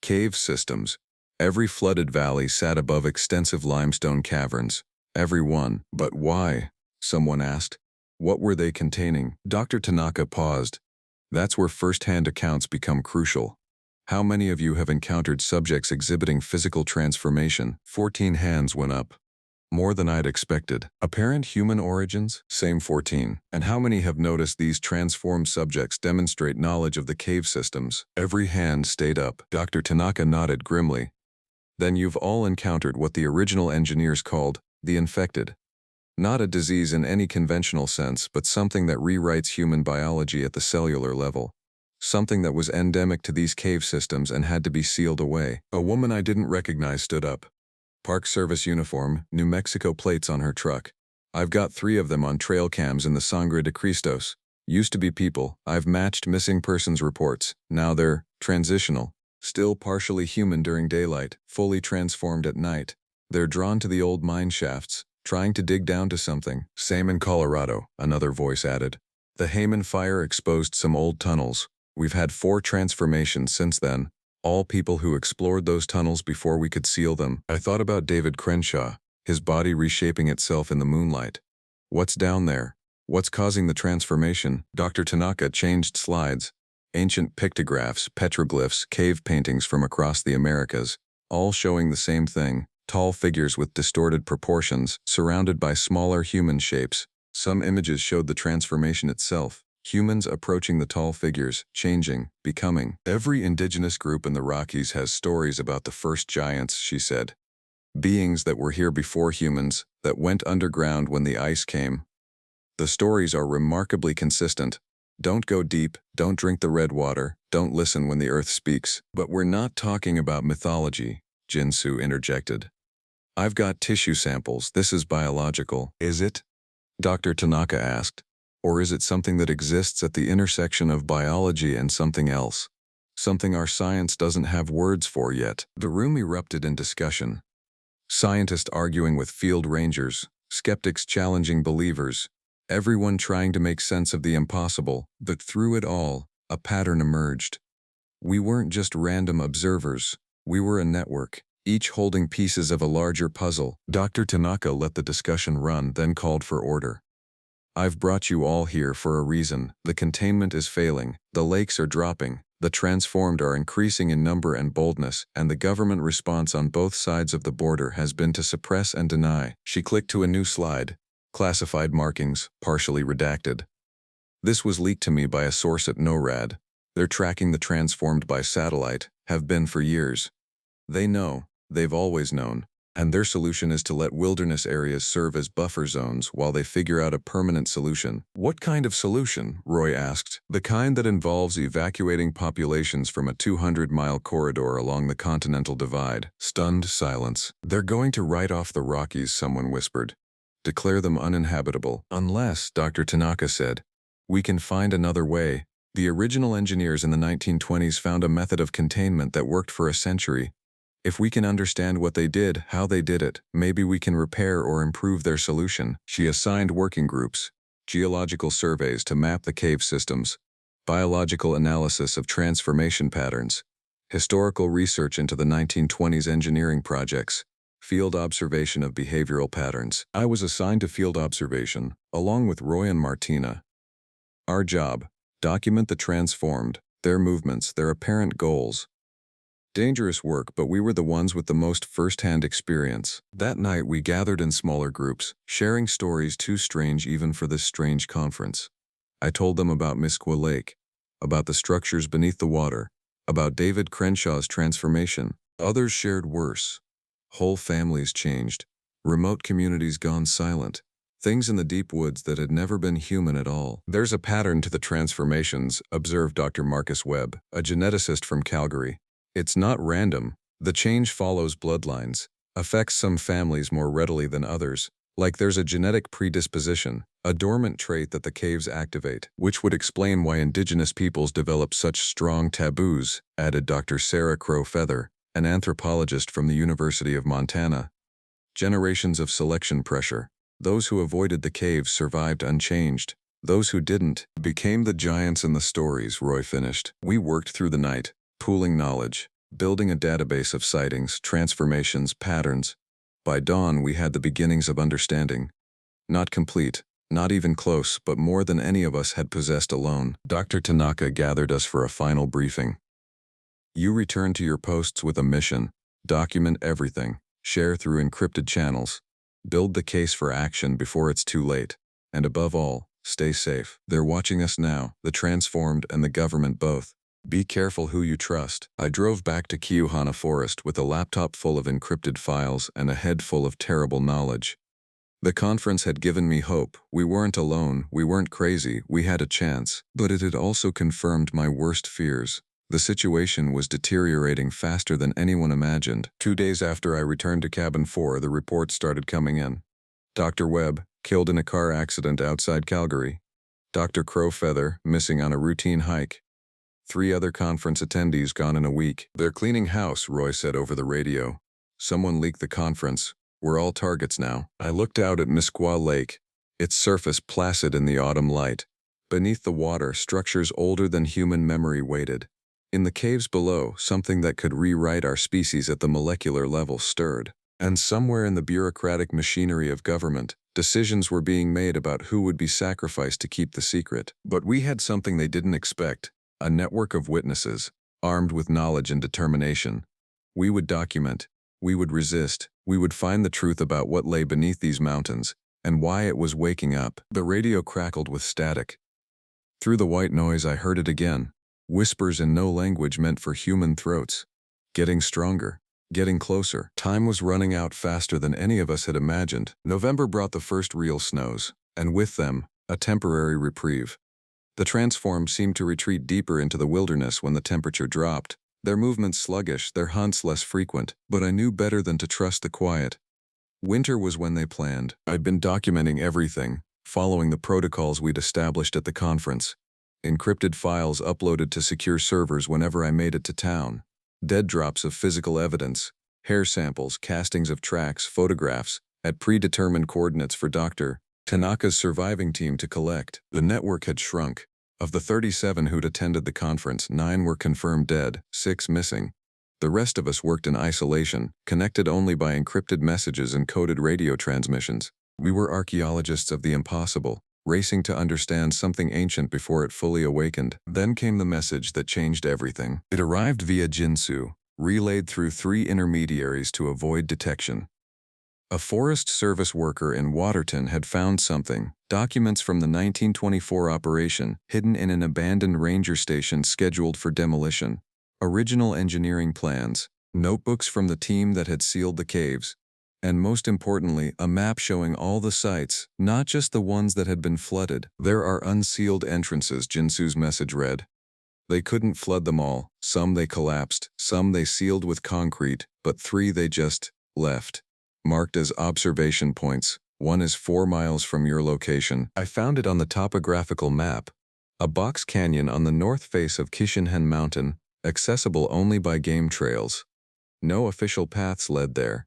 "Cave systems. Every flooded valley sat above extensive limestone caverns. Every one. But why?" someone asked. "What were they containing?" Dr. Tanaka paused. "That's where first-hand accounts become crucial. How many of you have encountered subjects exhibiting physical transformation?" 14 hands went up. More than I'd expected. "Apparent human origins?" Same 14. "And how many have noticed these transformed subjects demonstrate knowledge of the cave systems?" Every hand stayed up. Dr. Tanaka nodded grimly. "Then you've all encountered what the original engineers called the infected. Not a disease in any conventional sense, but something that rewrites human biology at the cellular level. Something that was endemic to these cave systems and had to be sealed away." A woman I didn't recognize stood up. Park Service uniform, New Mexico plates on her truck. "I've got 3 of them on trail cams in the Sangre de Cristos. Used to be people. I've matched missing persons reports. Now they're transitional. Still partially human during daylight, fully transformed at night. They're drawn to the old mine shafts, trying to dig down to something." "Same in Colorado," another voice added. "The Hayman fire exposed some old tunnels. We've had 4 transformations since then, all people who explored those tunnels before we could seal them." I thought about David Crenshaw, his body reshaping itself in the moonlight. What's down there? What's causing the transformation? Dr. Tanaka changed slides. Ancient pictographs, petroglyphs, cave paintings from across the Americas, all showing the same thing. Tall figures with distorted proportions, surrounded by smaller human shapes. Some images showed the transformation itself. Humans approaching the tall figures, changing, becoming. "Every indigenous group in the Rockies has stories about the first giants," she said. "Beings that were here before humans, that went underground when the ice came. The stories are remarkably consistent. Don't go deep, don't drink the red water, don't listen when the earth speaks." "But we're not talking about mythology," Jinsu interjected. "I've got tissue samples. This is biological." "Is it?" Dr. Tanaka asked. "Or is it something that exists at the intersection of biology and something else? Something our science doesn't have words for yet?" The room erupted in discussion. Scientists arguing with field rangers, skeptics challenging believers, everyone trying to make sense of the impossible. But through it all, a pattern emerged. We weren't just random observers. We were a network, each holding pieces of a larger puzzle. Dr. Tanaka let the discussion run, then called for order. "I've brought you all here for a reason. The containment is failing, the lakes are dropping, the transformed are increasing in number and boldness, and the government response on both sides of the border has been to suppress and deny." She clicked to a new slide. Classified markings, partially redacted. "This was leaked to me by a source at NORAD. They're tracking the transformed by satellite, have been for years. They know, they've always known, and their solution is to let wilderness areas serve as buffer zones while they figure out a permanent solution. What kind of solution? Roy asked. The kind that involves evacuating populations from a 200-mile corridor along the Continental Divide. Stunned silence. They're going to write off the Rockies, someone whispered. Declare them uninhabitable. Unless, Dr. Tanaka said, we can find another way. The original engineers in the 1920s found a method of containment that worked for a century. If we can understand what they did, how they did it, maybe we can repair or improve their solution. She assigned working groups, geological surveys to map the cave systems, biological analysis of transformation patterns, historical research into the 1920s engineering projects, field observation of behavioral patterns. I was assigned to field observation, along with Roy and Martina. Our job, document the transformed, their movements, their apparent goals. Dangerous work, but we were the ones with the most first-hand experience. That night we gathered in smaller groups, sharing stories too strange even for this strange conference. I told them about Misqua Lake, about the structures beneath the water, about David Crenshaw's transformation. Others shared worse. Whole families changed, remote communities gone silent, things in the deep woods that had never been human at all. There's a pattern to the transformations, observed Dr. Marcus Webb, a geneticist from Calgary. It's not random. The change follows bloodlines, affects some families more readily than others, like there's a genetic predisposition, a dormant trait that the caves activate, which would explain why indigenous peoples develop such strong taboos, added Dr. Sarah Crow Feather, an anthropologist from the University of Montana. Generations of selection pressure. Those who avoided the caves survived unchanged. Those who didn't became the giants in the stories, Roy finished. We worked through the night, pooling knowledge, building a database of sightings, transformations, patterns. By dawn, we had the beginnings of understanding. Not complete, not even close, but more than any of us had possessed alone. Dr. Tanaka gathered us for a final briefing. You return to your posts with a mission. Document everything. Share through encrypted channels. Build the case for action before it's too late. And above all, stay safe. They're watching us now, the transformed and the government both. Be careful who you trust. I drove back to Kiuhana Forest with a laptop full of encrypted files and a head full of terrible knowledge. The conference had given me hope. We weren't alone, we weren't crazy, we had a chance. But it had also confirmed my worst fears. The situation was deteriorating faster than anyone imagined. 2 days after I returned to Cabin 4, the reports started coming in. Dr. Webb, killed in a car accident outside Calgary. Dr. Crowfeather, missing on a routine hike. 3 other conference attendees gone in a week. They're cleaning house, Roy said over the radio. Someone leaked the conference. We're all targets now. I looked out at Misqua Lake, its surface placid in the autumn light. Beneath the water, structures older than human memory waited. In the caves below, something that could rewrite our species at the molecular level stirred. And somewhere in the bureaucratic machinery of government, decisions were being made about who would be sacrificed to keep the secret. But we had something they didn't expect. A network of witnesses, armed with knowledge and determination. We would document, we would resist, we would find the truth about what lay beneath these mountains, and why it was waking up. The radio crackled with static. Through the white noise I heard it again, whispers in no language meant for human throats. Getting stronger, getting closer. Time was running out faster than any of us had imagined. November brought the first real snows, and with them, a temporary reprieve. The transformed seemed to retreat deeper into the wilderness when the temperature dropped, their movements sluggish, their hunts less frequent, but I knew better than to trust the quiet. Winter was when they planned. I'd been documenting everything, following the protocols we'd established at the conference. Encrypted files uploaded to secure servers whenever I made it to town. Dead drops of physical evidence, hair samples, castings of tracks, photographs, at predetermined coordinates for Dr. Tanaka's surviving team to collect. The network had shrunk. Of the 37 who'd attended the conference, 9 were confirmed dead, 6 missing. The rest of us worked in isolation, connected only by encrypted messages and coded radio transmissions. We were archaeologists of the impossible, racing to understand something ancient before it fully awakened. Then came the message that changed everything. It arrived via Jinsu, relayed through 3 intermediaries to avoid detection. A Forest Service worker in Waterton had found something, documents from the 1924 operation, hidden in an abandoned ranger station scheduled for demolition. Original engineering plans, notebooks from the team that had sealed the caves, and most importantly, a map showing all the sites, not just the ones that had been flooded. There are unsealed entrances, Jinsu's message read. They couldn't flood them all. Some they collapsed, some they sealed with concrete, but 3 they just left. Marked as observation points. One is 4 miles from your location. I found it on the topographical map. A box canyon on the north face of Kishinhen Mountain, accessible only by game trails. No official paths led there.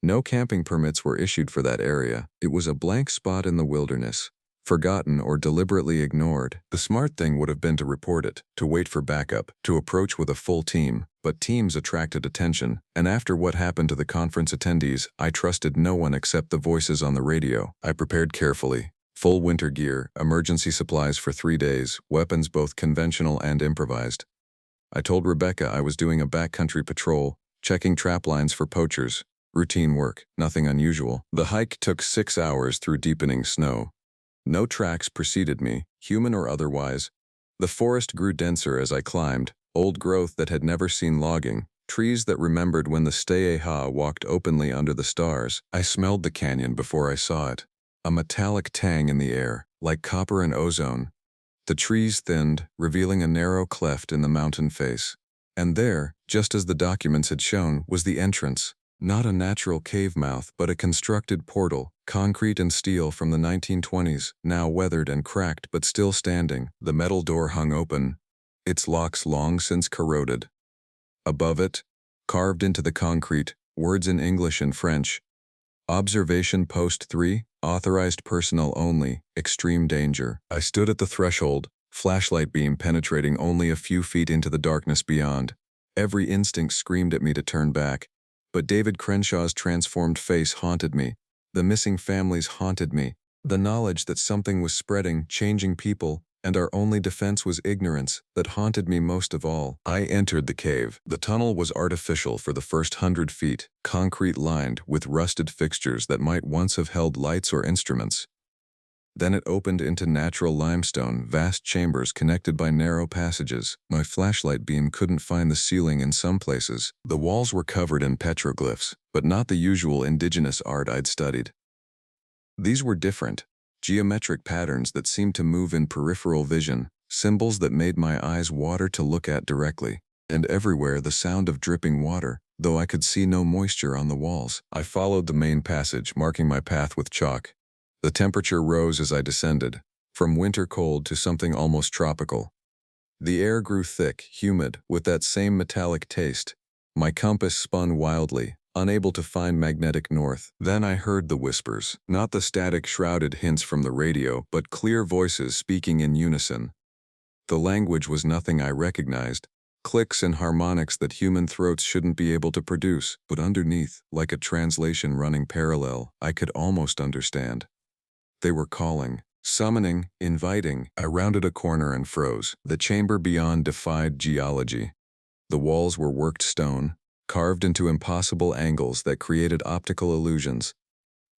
No camping permits were issued for that area. It was a blank spot in the wilderness, forgotten or deliberately ignored. The smart thing would have been to report it, to wait for backup, to approach with a full team, but teams attracted attention, and after what happened to the conference attendees, I trusted no one except the voices on the radio. I prepared carefully. Full winter gear, emergency supplies for 3 days, weapons both conventional and improvised. I told Rebecca I was doing a backcountry patrol, checking trap lines for poachers. Routine work, nothing unusual. The hike took 6 hours through deepening snow. No tracks preceded me, human or otherwise. The forest grew denser as I climbed, old growth that had never seen logging, trees that remembered when the Steeha walked openly under the stars. I smelled the canyon before I saw it. A metallic tang in the air, like copper and ozone. The trees thinned, revealing a narrow cleft in the mountain face. And there, just as the documents had shown, was the entrance. Not a natural cave mouth, but a constructed portal, concrete and steel from the 1920s, now weathered and cracked but still standing. The metal door hung open, its locks long since corroded. Above it, carved into the concrete, words in English and French. Observation Post 3, authorized personnel only, extreme danger. I stood at the threshold, flashlight beam penetrating only a few feet into the darkness beyond. Every instinct screamed at me to turn back. But David Crenshaw's transformed face haunted me. The missing families haunted me. The knowledge that something was spreading, changing people, and our only defense was ignorance, that haunted me most of all. I entered the cave. The tunnel was artificial for the first 100 feet, concrete lined with rusted fixtures that might once have held lights or instruments. Then it opened into natural limestone, vast chambers connected by narrow passages. My flashlight beam couldn't find the ceiling in some places. The walls were covered in petroglyphs, but not the usual indigenous art I'd studied. These were different, geometric patterns that seemed to move in peripheral vision, symbols that made my eyes water to look at directly. And everywhere the sound of dripping water, though I could see no moisture on the walls. I followed the main passage, marking my path with chalk. The temperature rose as I descended, from winter cold to something almost tropical. The air grew thick, humid, with that same metallic taste. My compass spun wildly, unable to find magnetic north. Then I heard the whispers, not the static shrouded hints from the radio, but clear voices speaking in unison. The language was nothing I recognized, clicks and harmonics that human throats shouldn't be able to produce, but underneath, like a translation running parallel, I could almost understand. They were calling, summoning, inviting. I rounded a corner and froze. The chamber beyond defied geology. The walls were worked stone, carved into impossible angles that created optical illusions.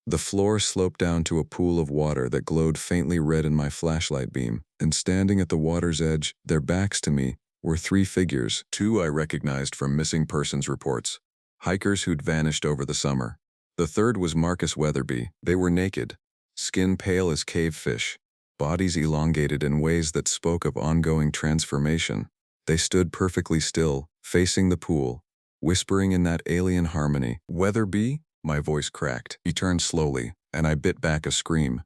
The floor sloped down to a pool of water that glowed faintly red in my flashlight beam, and standing at the water's edge, their backs to me, were 3 figures. 2 I recognized from missing persons reports, hikers who'd vanished over the summer. The third was Marcus Weatherby. They were naked, skin pale as cave fish, bodies elongated in ways that spoke of ongoing transformation. They stood perfectly still, facing the pool, whispering in that alien harmony. "Weatherby?" My voice cracked. He turned slowly, and I bit back a scream.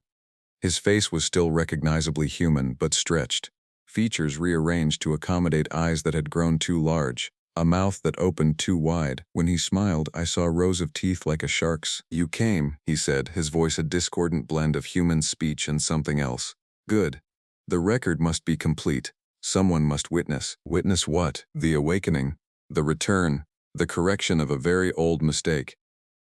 His face was still recognizably human, but stretched, features rearranged to accommodate eyes that had grown too large, a mouth that opened too wide. When he smiled, I saw rows of teeth like a shark's. "You came," he said, his voice a discordant blend of human speech and something else. "Good. The record must be complete. Someone must witness." Witness what? The awakening, the return, the correction of a very old mistake.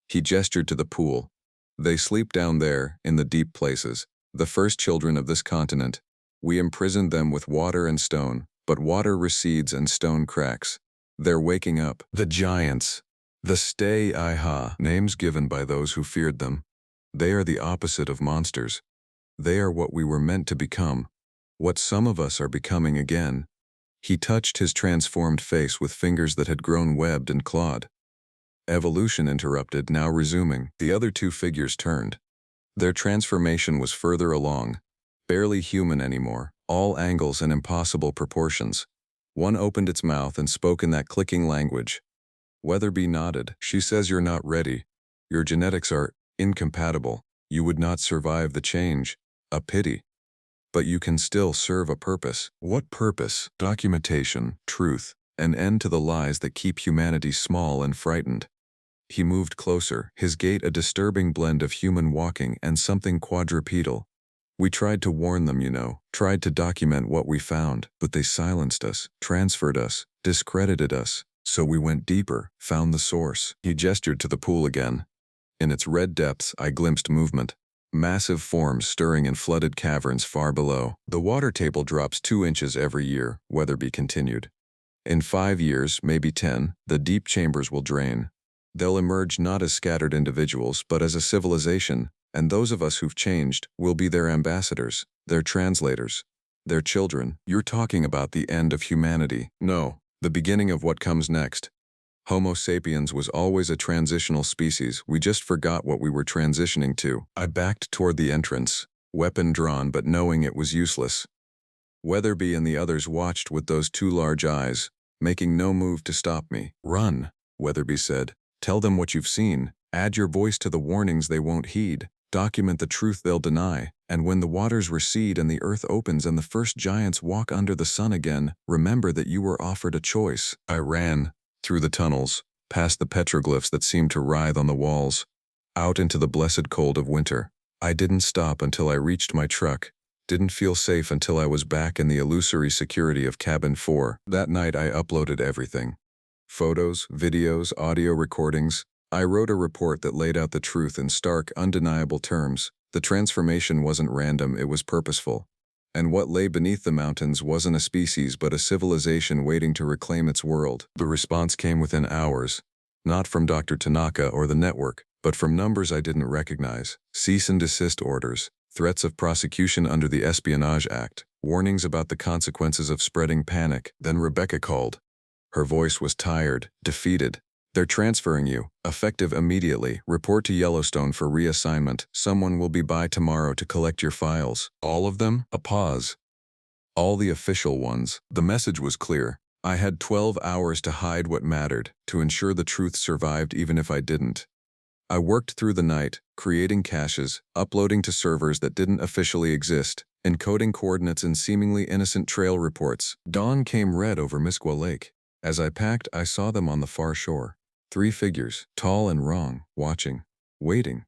He gestured to the pool. "They sleep down there, in the deep places, the first children of this continent. We imprisoned them with water and stone, but water recedes and stone cracks. They're waking up." The giants. The stay Iha, names given by those who feared them. They are the opposite of monsters. They are what we were meant to become, what some of us are becoming again. He touched his transformed face with fingers that had grown webbed and clawed. Evolution interrupted, now resuming. The other two figures turned. Their transformation was further along, barely human anymore, all angles and impossible proportions. One opened its mouth and spoke in that clicking language. Weatherby nodded. She says you're not ready. Your genetics are incompatible. You would not survive the change. A pity. But you can still serve a purpose. What purpose? Documentation, truth, an end to the lies that keep humanity small and frightened. He moved closer, his gait a disturbing blend of human walking and something quadrupedal. We tried to warn them, tried to document what we found, but they silenced us, transferred us, discredited us. So we went deeper, found the source. He gestured to the pool again. In its red depths, I glimpsed movement. Massive forms stirring in flooded caverns far below. The water table drops 2 inches every year, Weatherby continued. In 5 years, maybe 10, the deep chambers will drain. They'll emerge not as scattered individuals, but as a civilization, and those of us who've changed will be their ambassadors, their translators, their children. You're talking about the end of humanity. No, the beginning of what comes next. Homo sapiens was always a transitional species, we just forgot what we were transitioning to. I backed toward the entrance, weapon drawn but knowing it was useless. Weatherby and the others watched with those 2 large eyes, making no move to stop me. Run, Weatherby said. Tell them what you've seen. Add your voice to the warnings they won't heed. Document the truth they'll deny. And when the waters recede and the earth opens and the first giants walk under the sun again, remember that you were offered a choice. I ran. Through the tunnels, past the petroglyphs that seemed to writhe on the walls, out into the blessed cold of winter. I didn't stop until I reached my truck, didn't feel safe until I was back in the illusory security of cabin 4. That night I uploaded everything. Photos, videos, audio recordings. I wrote a report that laid out the truth in stark, undeniable terms. The transformation wasn't random, it was purposeful. And what lay beneath the mountains wasn't a species but a civilization waiting to reclaim its world. The response came within hours, not from Dr. Tanaka or the network, but from numbers I didn't recognize. Cease and desist orders, threats of prosecution under the Espionage Act, warnings about the consequences of spreading panic. Then Rebecca called. Her voice was tired, defeated. They're transferring you. Effective immediately. Report to Yellowstone for reassignment. Someone will be by tomorrow to collect your files. All of them? A pause. All the official ones. The message was clear. I had 12 hours to hide what mattered, to ensure the truth survived even if I didn't. I worked through the night, creating caches, uploading to servers that didn't officially exist, encoding coordinates in seemingly innocent trail reports. Dawn came red over Misqua Lake. As I packed, I saw them on the far shore. 3 figures, tall and wrong, watching, waiting.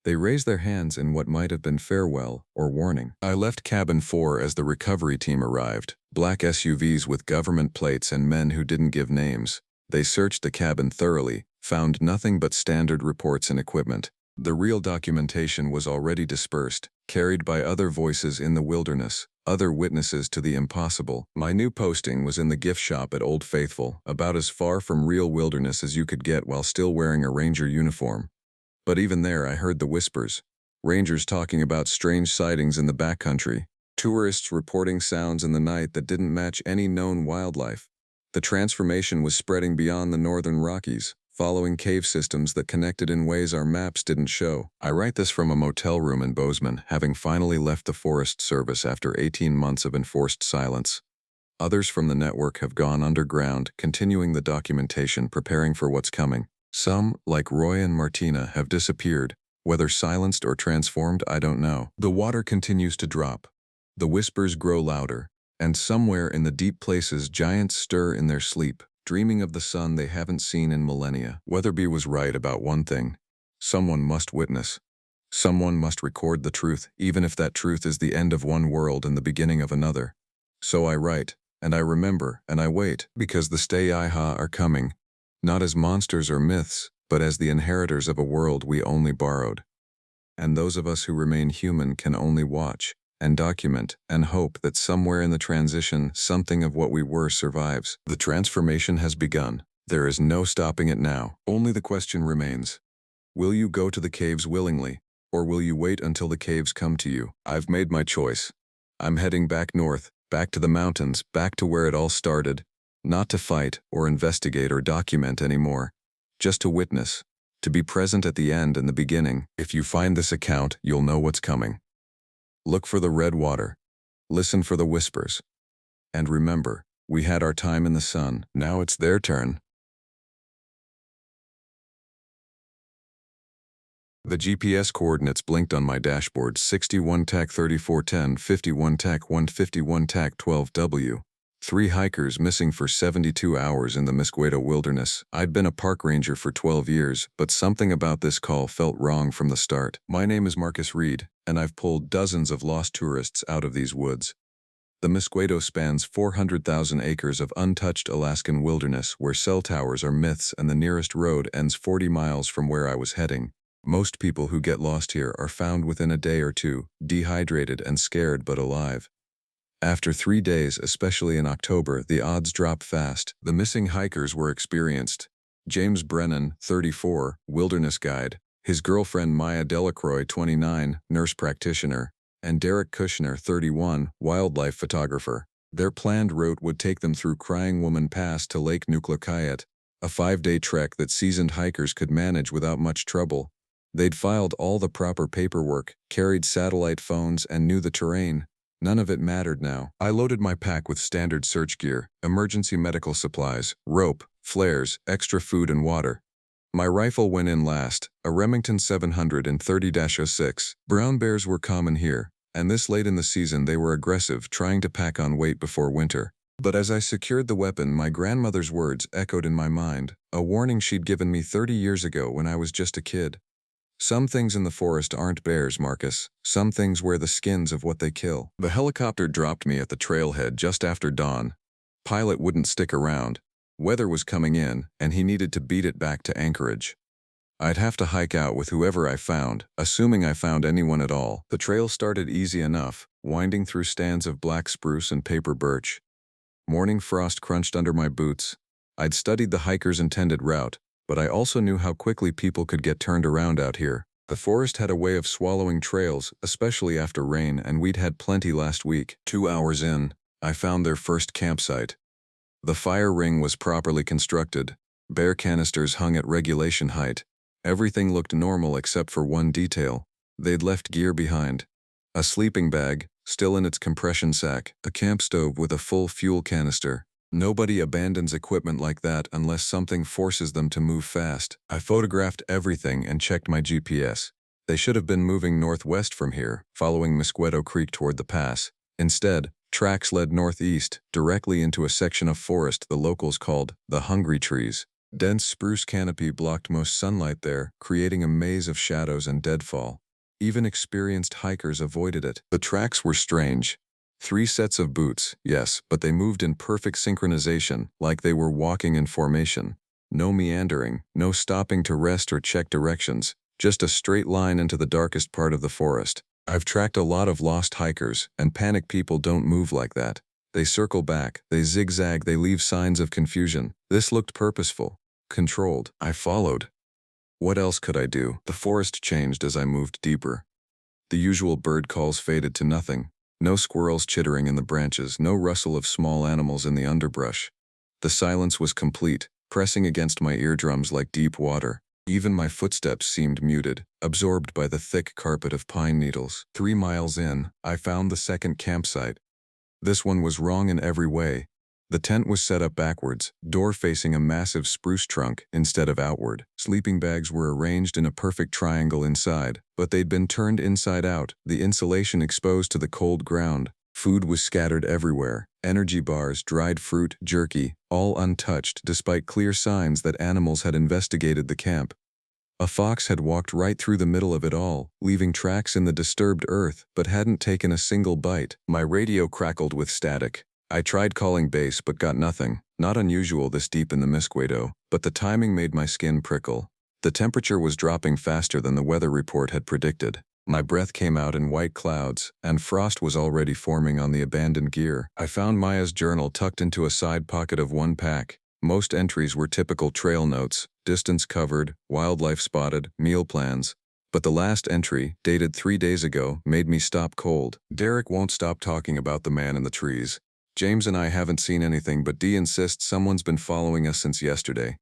They raised their hands in what might have been farewell or warning. I left cabin 4 as the recovery team arrived, black SUVs with government plates and men who didn't give names. They searched the cabin thoroughly, found nothing but standard reports and equipment. The real documentation was already dispersed, carried by other voices in the wilderness, other witnesses to the impossible. My new posting was in the gift shop at Old Faithful, about as far from real wilderness as you could get while still wearing a ranger uniform. But even there I heard the whispers. Rangers talking about strange sightings in the backcountry. Tourists reporting sounds in the night that didn't match any known wildlife. The transformation was spreading beyond the northern Rockies, following cave systems that connected in ways our maps didn't show. I write this from a motel room in Bozeman, having finally left the Forest Service after 18 months of enforced silence. Others from the network have gone underground, continuing the documentation, preparing for what's coming. Some, like Roy and Martina, have disappeared. Whether silenced or transformed, I don't know. The water continues to drop. The whispers grow louder, and somewhere in the deep places giants stir in their sleep, dreaming of the sun they haven't seen in millennia. Weatherby was right about one thing. Someone must witness. Someone must record the truth, even if that truth is the end of one world and the beginning of another. So I write, and I remember, and I wait, because the Stay-Iha are coming, not as monsters or myths, but as the inheritors of a world we only borrowed. And those of us who remain human can only watch, and document, and hope that somewhere in the transition, something of what we were survives. The transformation has begun. There is no stopping it now. Only the question remains. Will you go to the caves willingly, or will you wait until the caves come to you? I've made my choice. I'm heading back north, back to the mountains, back to where it all started. Not to fight, or investigate, or document anymore. Just to witness. To be present at the end and the beginning. If you find this account, you'll know what's coming. Look for the red water. Listen for the whispers. And remember, we had our time in the sun. Now it's their turn. The GPS coordinates blinked on my dashboard: 61 TAC 3410, 51 TAC 151 TAC 12W. 3 hikers missing for 72 hours in the Musquedo wilderness. I'd been a park ranger for 12 years, but something about this call felt wrong from the start. My name is Marcus Reed, and I've pulled dozens of lost tourists out of these woods. The Musquedo spans 400,000 acres of untouched Alaskan wilderness where cell towers are myths and the nearest road ends 40 miles from where I was heading. Most people who get lost here are found within a day or two, dehydrated and scared but alive. After 3 days, especially in October, the odds drop fast. The missing hikers were experienced. James Brennan, 34, wilderness guide, his girlfriend Maya Delacroix, 29, nurse practitioner, and Derek Kushner, 31, wildlife photographer. Their planned route would take them through Crying Woman Pass to Lake Nucleocayet, a 5-day trek that seasoned hikers could manage without much trouble. They'd filed all the proper paperwork, carried satellite phones, and knew the terrain. None of it mattered now. I loaded my pack with standard search gear, emergency medical supplies, rope, flares, extra food and water. My rifle went in last, a Remington 730-06. Brown bears were common here, and this late in the season they were aggressive, trying to pack on weight before winter. But as I secured the weapon, my grandmother's words echoed in my mind, a warning she'd given me 30 years ago when I was just a kid. Some things in the forest aren't bears, Marcus. Some things wear the skins of what they kill. The helicopter dropped me at the trailhead just after dawn. Pilot wouldn't stick around. Weather was coming in, and he needed to beat it back to Anchorage. I'd have to hike out with whoever I found, assuming I found anyone at all. The trail started easy enough, winding through stands of black spruce and paper birch. Morning frost crunched under my boots. I'd studied the hiker's intended route, but I also knew how quickly people could get turned around out here. The forest had a way of swallowing trails, especially after rain, and we'd had plenty last week. 2 hours in, I found their first campsite. The fire ring was properly constructed. Bear canisters hung at regulation height. Everything looked normal except for one detail. They'd left gear behind. A sleeping bag, still in its compression sack, a camp stove with a full fuel canister. Nobody abandons equipment like that unless something forces them to move fast. I photographed everything and checked my GPS. They should have been moving northwest from here, following Musquedo Creek toward the pass. Instead, tracks led northeast, directly into a section of forest the locals called the Hungry Trees. Dense spruce canopy blocked most sunlight there, creating a maze of shadows and deadfall. Even experienced hikers avoided it. The tracks were strange. 3 sets of boots, yes, but they moved in perfect synchronization, like they were walking in formation. No meandering, no stopping to rest or check directions, just a straight line into the darkest part of the forest. I've tracked a lot of lost hikers, and panic people don't move like that. They circle back, they zigzag, they leave signs of confusion. This looked purposeful, controlled. I followed. What else could I do? The forest changed as I moved deeper. The usual bird calls faded to nothing. No squirrels chittering in the branches, no rustle of small animals in the underbrush. The silence was complete, pressing against my eardrums like deep water. Even my footsteps seemed muted, absorbed by the thick carpet of pine needles. 3 miles in, I found the second campsite. This one was wrong in every way. The tent was set up backwards, door facing a massive spruce trunk instead of outward. Sleeping bags were arranged in a perfect triangle inside, but they'd been turned inside out, the insulation exposed to the cold ground. Food was scattered everywhere. Energy bars, dried fruit, jerky, all untouched despite clear signs that animals had investigated the camp. A fox had walked right through the middle of it all, leaving tracks in the disturbed earth, but hadn't taken a single bite. My radio crackled with static. I tried calling base but got nothing. Not unusual this deep in the Musquedo, but the timing made my skin prickle. The temperature was dropping faster than the weather report had predicted. My breath came out in white clouds, and frost was already forming on the abandoned gear. I found Maya's journal tucked into a side pocket of one pack. Most entries were typical trail notes, distance covered, wildlife spotted, meal plans. But the last entry, dated 3 days ago, made me stop cold. Derek won't stop talking about the man in the trees. James and I haven't seen anything, but Dee insists someone's been following us since yesterday.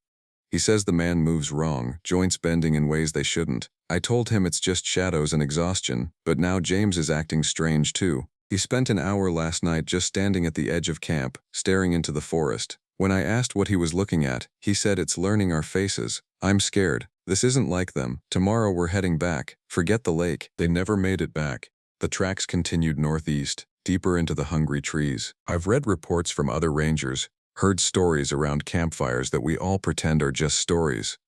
He says the man moves wrong, joints bending in ways they shouldn't. I told him it's just shadows and exhaustion, but now James is acting strange too. He spent an hour last night just standing at the edge of camp, staring into the forest. When I asked what he was looking at, he said it's learning our faces. I'm scared. This isn't like them. Tomorrow we're heading back. Forget the lake. They never made it back. The tracks continued northeast, deeper into the hungry trees. I've read reports from other rangers, heard stories around campfires that we all pretend are just stories.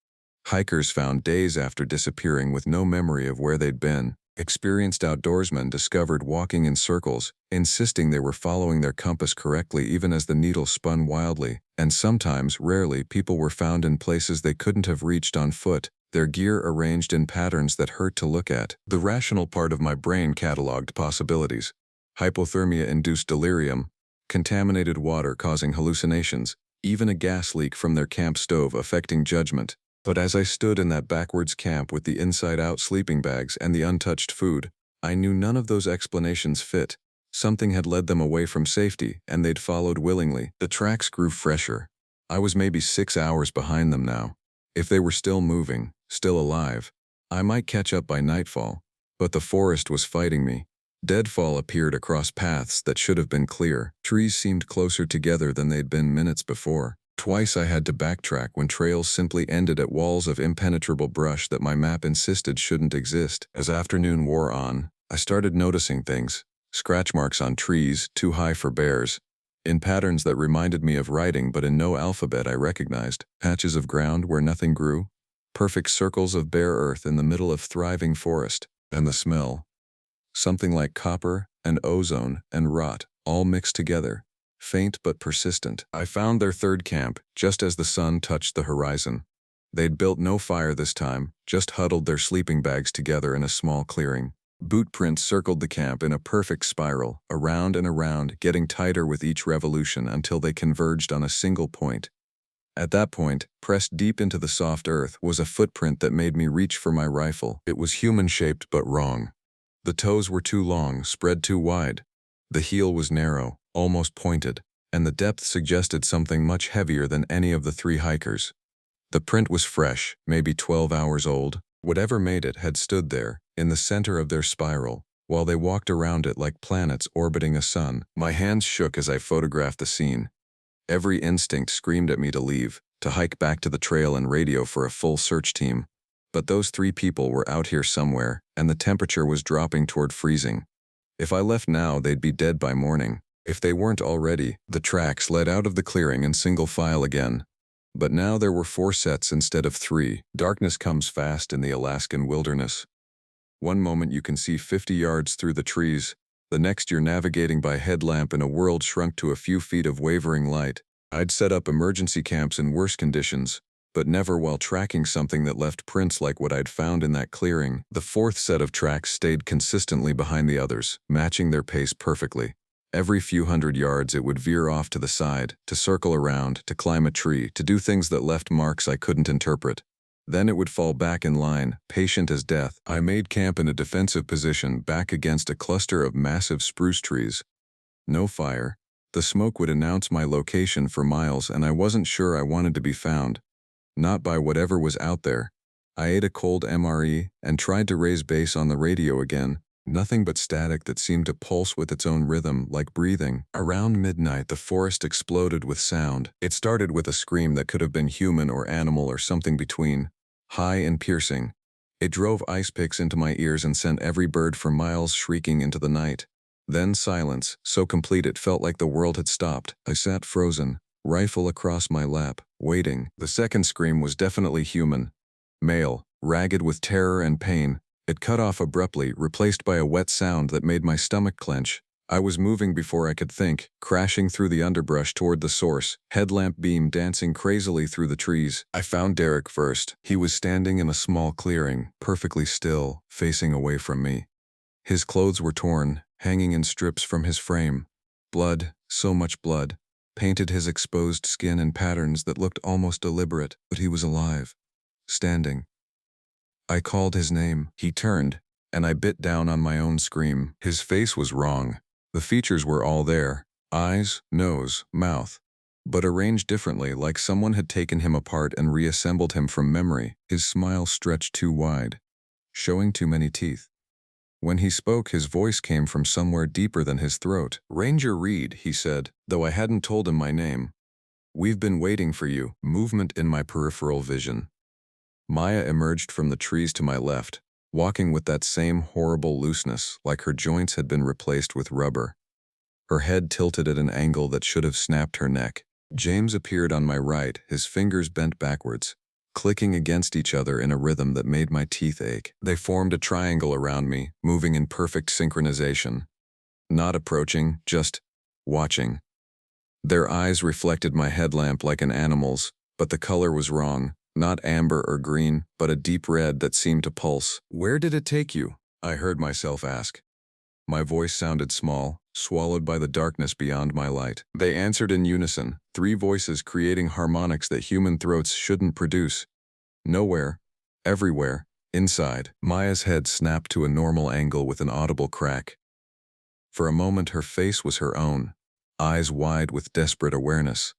Hikers found days after disappearing with no memory of where they'd been. Experienced outdoorsmen discovered walking in circles, insisting they were following their compass correctly even as the needle spun wildly. And sometimes, rarely, people were found in places they couldn't have reached on foot, their gear arranged in patterns that hurt to look at. The rational part of my brain cataloged possibilities. Hypothermia-induced delirium, contaminated water causing hallucinations, even a gas leak from their camp stove affecting judgment. But as I stood in that backwards camp with the inside-out sleeping bags and the untouched food, I knew none of those explanations fit. Something had led them away from safety, and they'd followed willingly. The tracks grew fresher. I was maybe 6 hours behind them now. If they were still moving, still alive, I might catch up by nightfall. But the forest was fighting me. Deadfall appeared across paths that should have been clear. Trees seemed closer together than they'd been minutes before. Twice I had to backtrack when trails simply ended at walls of impenetrable brush that my map insisted shouldn't exist. As afternoon wore on, I started noticing things. Scratch marks on trees, too high for bears, in patterns that reminded me of writing but in no alphabet I recognized. Patches of ground where nothing grew. Perfect circles of bare earth in the middle of thriving forest. And the smell. Something like copper and ozone and rot, all mixed together. Faint but persistent. I found their third camp, just as the sun touched the horizon. They'd built no fire this time, just huddled their sleeping bags together in a small clearing. Boot prints circled the camp in a perfect spiral, around and around, getting tighter with each revolution until they converged on a single point. At that point, pressed deep into the soft earth, was a footprint that made me reach for my rifle. It was human-shaped but wrong. The toes were too long, spread too wide. The heel was narrow, almost pointed, and the depth suggested something much heavier than any of the 3 hikers. The print was fresh, maybe 12 hours old. Whatever made it had stood there, in the center of their spiral, while they walked around it like planets orbiting a sun. My hands shook as I photographed the scene. Every instinct screamed at me to leave, to hike back to the trail and radio for a full search team. But those 3 people were out here somewhere, and the temperature was dropping toward freezing. If I left now, they'd be dead by morning. If they weren't already, the tracks led out of the clearing in single file again. But now there were 4 sets instead of 3. Darkness comes fast in the Alaskan wilderness. One moment you can see 50 yards through the trees, the next you're navigating by headlamp in a world shrunk to a few feet of wavering light. I'd set up emergency camps in worse conditions, but never while tracking something that left prints like what I'd found in that clearing. The 4th set of tracks stayed consistently behind the others, matching their pace perfectly. Every few hundred yards it would veer off to the side, to circle around, to climb a tree, to do things that left marks I couldn't interpret. Then it would fall back in line, patient as death. I made camp in a defensive position back against a cluster of massive spruce trees. No fire. The smoke would announce my location for miles, and I wasn't sure I wanted to be found. Not by whatever was out there. I ate a cold MRE and tried to raise base on the radio again. Nothing but static that seemed to pulse with its own rhythm, like breathing. Around midnight, the forest exploded with sound. It started with a scream that could have been human or animal or something between. High and piercing. It drove ice picks into my ears and sent every bird for miles shrieking into the night. Then silence, so complete it felt like the world had stopped. I sat frozen, rifle across my lap, waiting. The second scream was definitely human. Male, ragged with terror and pain. It cut off abruptly, replaced by a wet sound that made my stomach clench. I was moving before I could think, crashing through the underbrush toward the source, headlamp beam dancing crazily through the trees. I found Derek first. He was standing in a small clearing, perfectly still, facing away from me. His clothes were torn, hanging in strips from his frame. Blood, so much blood. painted his exposed skin in patterns that looked almost deliberate, but he was alive, standing. I called his name. He turned, and I bit down on my own scream. His face was wrong. The features were all there: eyes, nose, mouth, but arranged differently, like someone had taken him apart and reassembled him from memory. His smile stretched too wide, showing too many teeth. When he spoke, his voice came from somewhere deeper than his throat. "Ranger Reed," he said, though I hadn't told him my name. "We've been waiting for you." Movement in my peripheral vision. Maya emerged from the trees to my left, walking with that same horrible looseness, like her joints had been replaced with rubber. Her head tilted at an angle that should have snapped her neck. James appeared on my right, his fingers bent backwards, clicking against each other in a rhythm that made my teeth ache. They formed a triangle around me, moving in perfect synchronization. Not approaching, just watching. Their eyes reflected my headlamp like an animal's, but the color was wrong. Not amber or green, but a deep red that seemed to pulse. "Where did it take you?" I heard myself ask. My voice sounded small, swallowed by the darkness beyond my light. They answered in unison, three voices creating harmonics that human throats shouldn't produce. "Nowhere. Everywhere. Inside." Maya's head snapped to a normal angle with an audible crack. For a moment her face was her own, eyes wide with desperate awareness.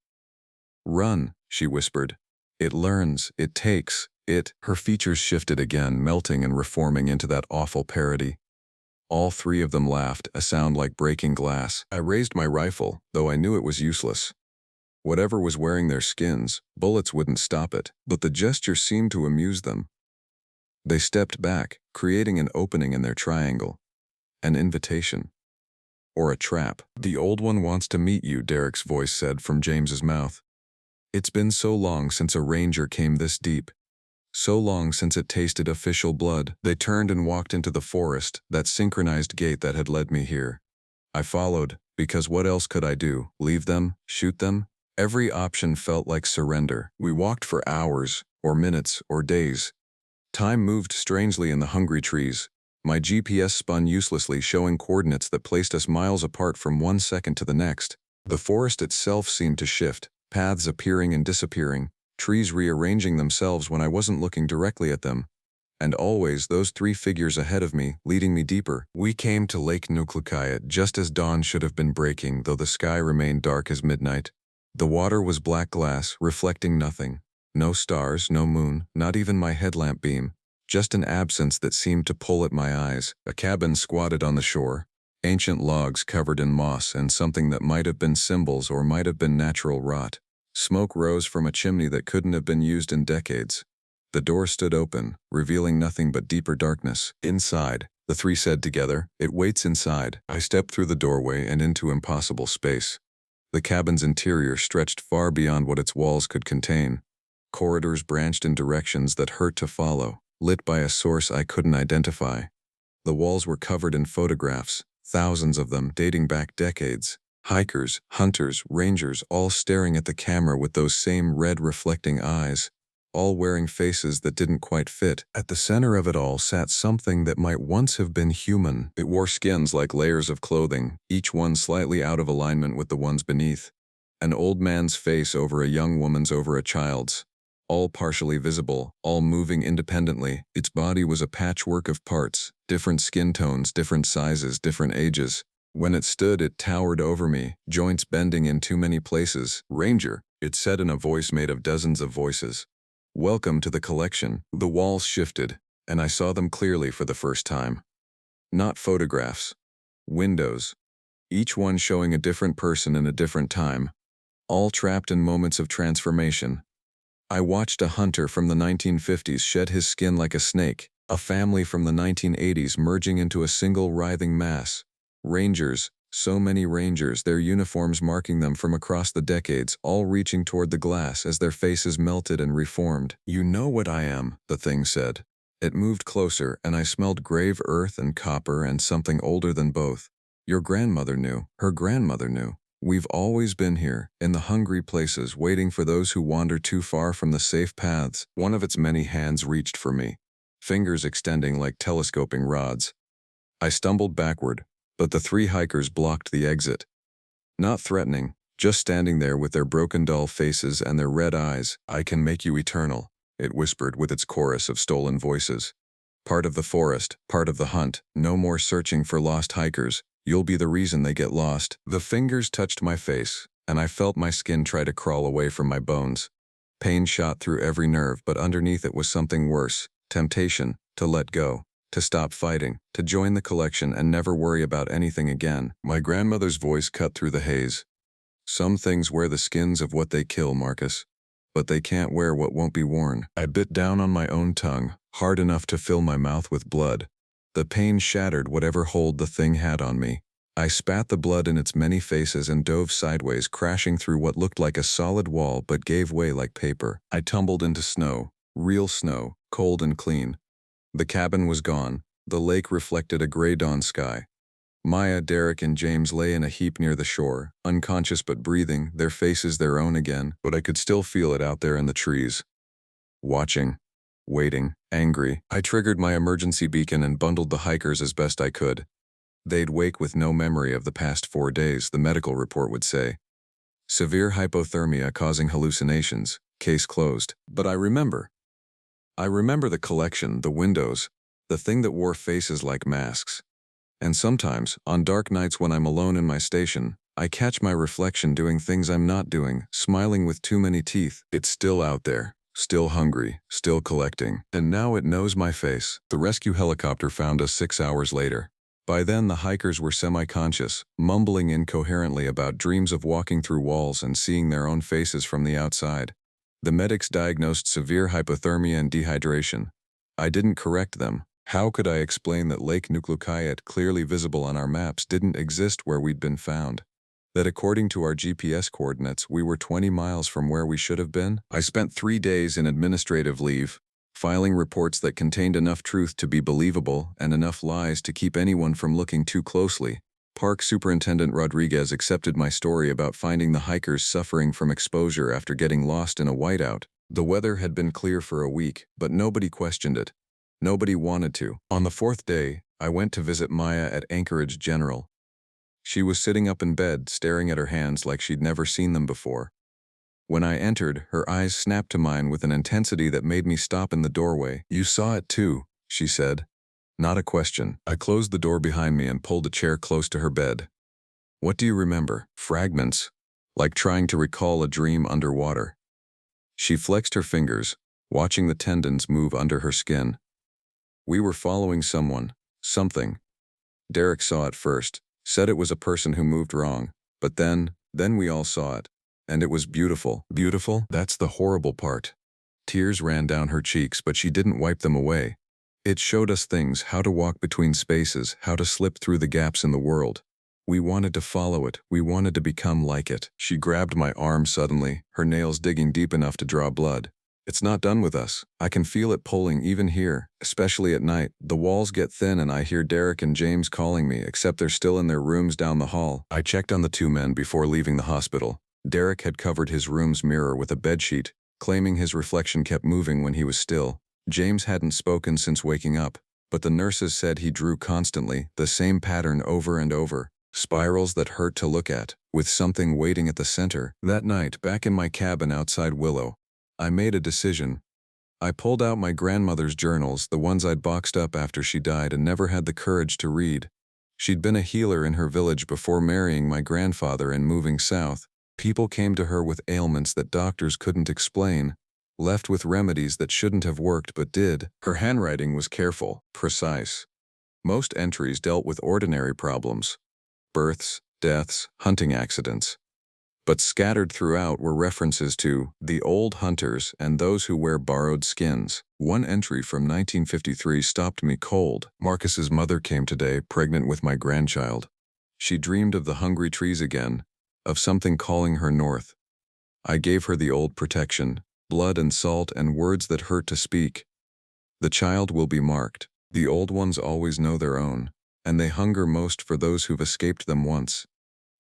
"Run," she whispered. "It learns, it takes, it." Her features shifted again, melting and reforming into that awful parody. All three of them laughed, a sound like breaking glass. I raised my rifle, though I knew it was useless. Whatever was wearing their skins, bullets wouldn't stop it, but the gesture seemed to amuse them. They stepped back, creating an opening in their triangle. An invitation. Or a trap. "The old one wants to meet you," Derek's voice said from James's mouth. "It's been so long since a ranger came this deep. So long since it tasted official blood." They turned and walked into the forest, that synchronized gate that had led me here. I followed, because what else could I do? Leave them? Shoot them? Every option felt like surrender. We walked for hours, or minutes, or days. Time moved strangely in the hungry trees. My GPS spun uselessly, showing coordinates that placed us miles apart from one second to the next. The forest itself seemed to shift, paths appearing and disappearing, trees rearranging themselves when I wasn't looking directly at them. And always those three figures ahead of me, leading me deeper. We came to Lake Nucleukayet just as dawn should have been breaking, though the sky remained dark as midnight. The water was black glass, reflecting nothing. No stars, no moon, not even my headlamp beam. Just an absence that seemed to pull at my eyes. A cabin squatted on the shore. Ancient logs covered in moss and something that might have been symbols or might have been natural rot. Smoke rose from a chimney that couldn't have been used in decades. The door stood open, revealing nothing but deeper darkness. "Inside," the three said together. "It waits inside." I stepped through the doorway and into impossible space. The cabin's interior stretched far beyond what its walls could contain. Corridors branched in directions that hurt to follow, lit by a source I couldn't identify. The walls were covered in photographs, thousands of them dating back decades. Hikers, hunters, rangers, all staring at the camera with those same red reflecting eyes, all wearing faces that didn't quite fit. At the center of it all sat something that might once have been human. It wore skins like layers of clothing, each one slightly out of alignment with the ones beneath. An old man's face over a young woman's over a child's. All partially visible, all moving independently. Its body was a patchwork of parts, different skin tones, different sizes, different ages. When it stood, it towered over me, joints bending in too many places. "Ranger," it said in a voice made of dozens of voices. "Welcome to the collection." The walls shifted, and I saw them clearly for the first time. Not photographs. Windows. Each one showing a different person in a different time. All trapped in moments of transformation. I watched a hunter from the 1950s shed his skin like a snake, a family from the 1980s merging into a single writhing mass. Rangers, so many rangers, their uniforms marking them from across the decades, all reaching toward the glass as their faces melted and reformed. "You know what I am," the thing said. It moved closer, and I smelled grave earth and copper and something older than both. "Your grandmother knew. Her grandmother knew. We've always been here, in the hungry places, waiting for those who wander too far from the safe paths." One of its many hands reached for me, fingers extending like telescoping rods. I stumbled backward, but the three hikers blocked the exit. Not threatening, just standing there with their broken doll faces and their red eyes. "I can make you eternal," it whispered with its chorus of stolen voices. "Part of the forest, part of the hunt, no more searching for lost hikers. You'll be the reason they get lost." The fingers touched my face, and I felt my skin try to crawl away from my bones. Pain shot through every nerve, but underneath it was something worse: temptation, to let go, to stop fighting, to join the collection and never worry about anything again. My grandmother's voice cut through the haze. "Some things wear the skins of what they kill, Marcus, but they can't wear what won't be worn." I bit down on my own tongue, hard enough to fill my mouth with blood. The pain shattered whatever hold the thing had on me. I spat the blood in its many faces and dove sideways, crashing through what looked like a solid wall but gave way like paper. I tumbled into snow, real snow, cold and clean. The cabin was gone. The lake reflected a gray dawn sky. Maya, Derek, and James lay in a heap near the shore, unconscious but breathing, their faces their own again, but I could still feel it out there in the trees. Watching, waiting, angry. I triggered my emergency beacon and bundled the hikers as best I could. They'd wake with no memory of the past 4 days, the medical report would say. Severe hypothermia causing hallucinations, case closed. But I remember. I remember the collection, the windows, the thing that wore faces like masks. And sometimes, on dark nights when I'm alone in my station, I catch my reflection doing things I'm not doing, smiling with too many teeth. It's still out there, still hungry, still collecting. And now it knows my face. The rescue helicopter found us 6 hours later. By then the hikers were semi-conscious, mumbling incoherently about dreams of walking through walls and seeing their own faces from the outside. The medics diagnosed severe hypothermia and dehydration. I didn't correct them. How could I explain that Lake Nucleocayet, clearly visible on our maps, didn't exist where we'd been found? That according to our GPS coordinates, we were 20 miles from where we should have been? I spent 3 days in administrative leave, filing reports that contained enough truth to be believable and enough lies to keep anyone from looking too closely. Park Superintendent Rodriguez accepted my story about finding the hikers suffering from exposure after getting lost in a whiteout. The weather had been clear for a week, but nobody questioned it. Nobody wanted to. On the 4th day, I went to visit Maya at Anchorage General. She was sitting up in bed, staring at her hands like she'd never seen them before. When I entered, her eyes snapped to mine with an intensity that made me stop in the doorway. "You saw it too," she said. Not a question. I closed the door behind me and pulled a chair close to her bed. "What do you remember?" "Fragments, like trying to recall a dream underwater." She flexed her fingers, watching the tendons move under her skin. "We were following someone, something. Derek saw it first, said it was a person who moved wrong, but then we all saw it. And it was beautiful." "Beautiful? That's the horrible part." Tears ran down her cheeks, but she didn't wipe them away. "It showed us things, how to walk between spaces, how to slip through the gaps in the world. We wanted to follow it, we wanted to become like it." She grabbed my arm suddenly, her nails digging deep enough to draw blood. "It's not done with us. I can feel it pulling even here, especially at night. The walls get thin and I hear Derek and James calling me, except they're still in their rooms down the hall." I checked on the 2 men before leaving the hospital. Derek had covered his room's mirror with a bedsheet, claiming his reflection kept moving when he was still. James hadn't spoken since waking up, but the nurses said he drew constantly, the same pattern over and over, spirals that hurt to look at, with something waiting at the center. That night, back in my cabin outside Willow, I made a decision. I pulled out my grandmother's journals, the ones I'd boxed up after she died and never had the courage to read. She'd been a healer in her village before marrying my grandfather and moving south. People came to her with ailments that doctors couldn't explain, left with remedies that shouldn't have worked but did. Her handwriting was careful, precise. Most entries dealt with ordinary problems: births, deaths, hunting accidents. But scattered throughout were references to the old hunters and those who wear borrowed skins. One entry from 1953 stopped me cold. "Marcus's mother came today, pregnant with my grandchild. She dreamed of the hungry trees again, of something calling her north. I gave her the old protection, blood and salt and words that hurt to speak. The child will be marked. The old ones always know their own, and they hunger most for those who've escaped them once.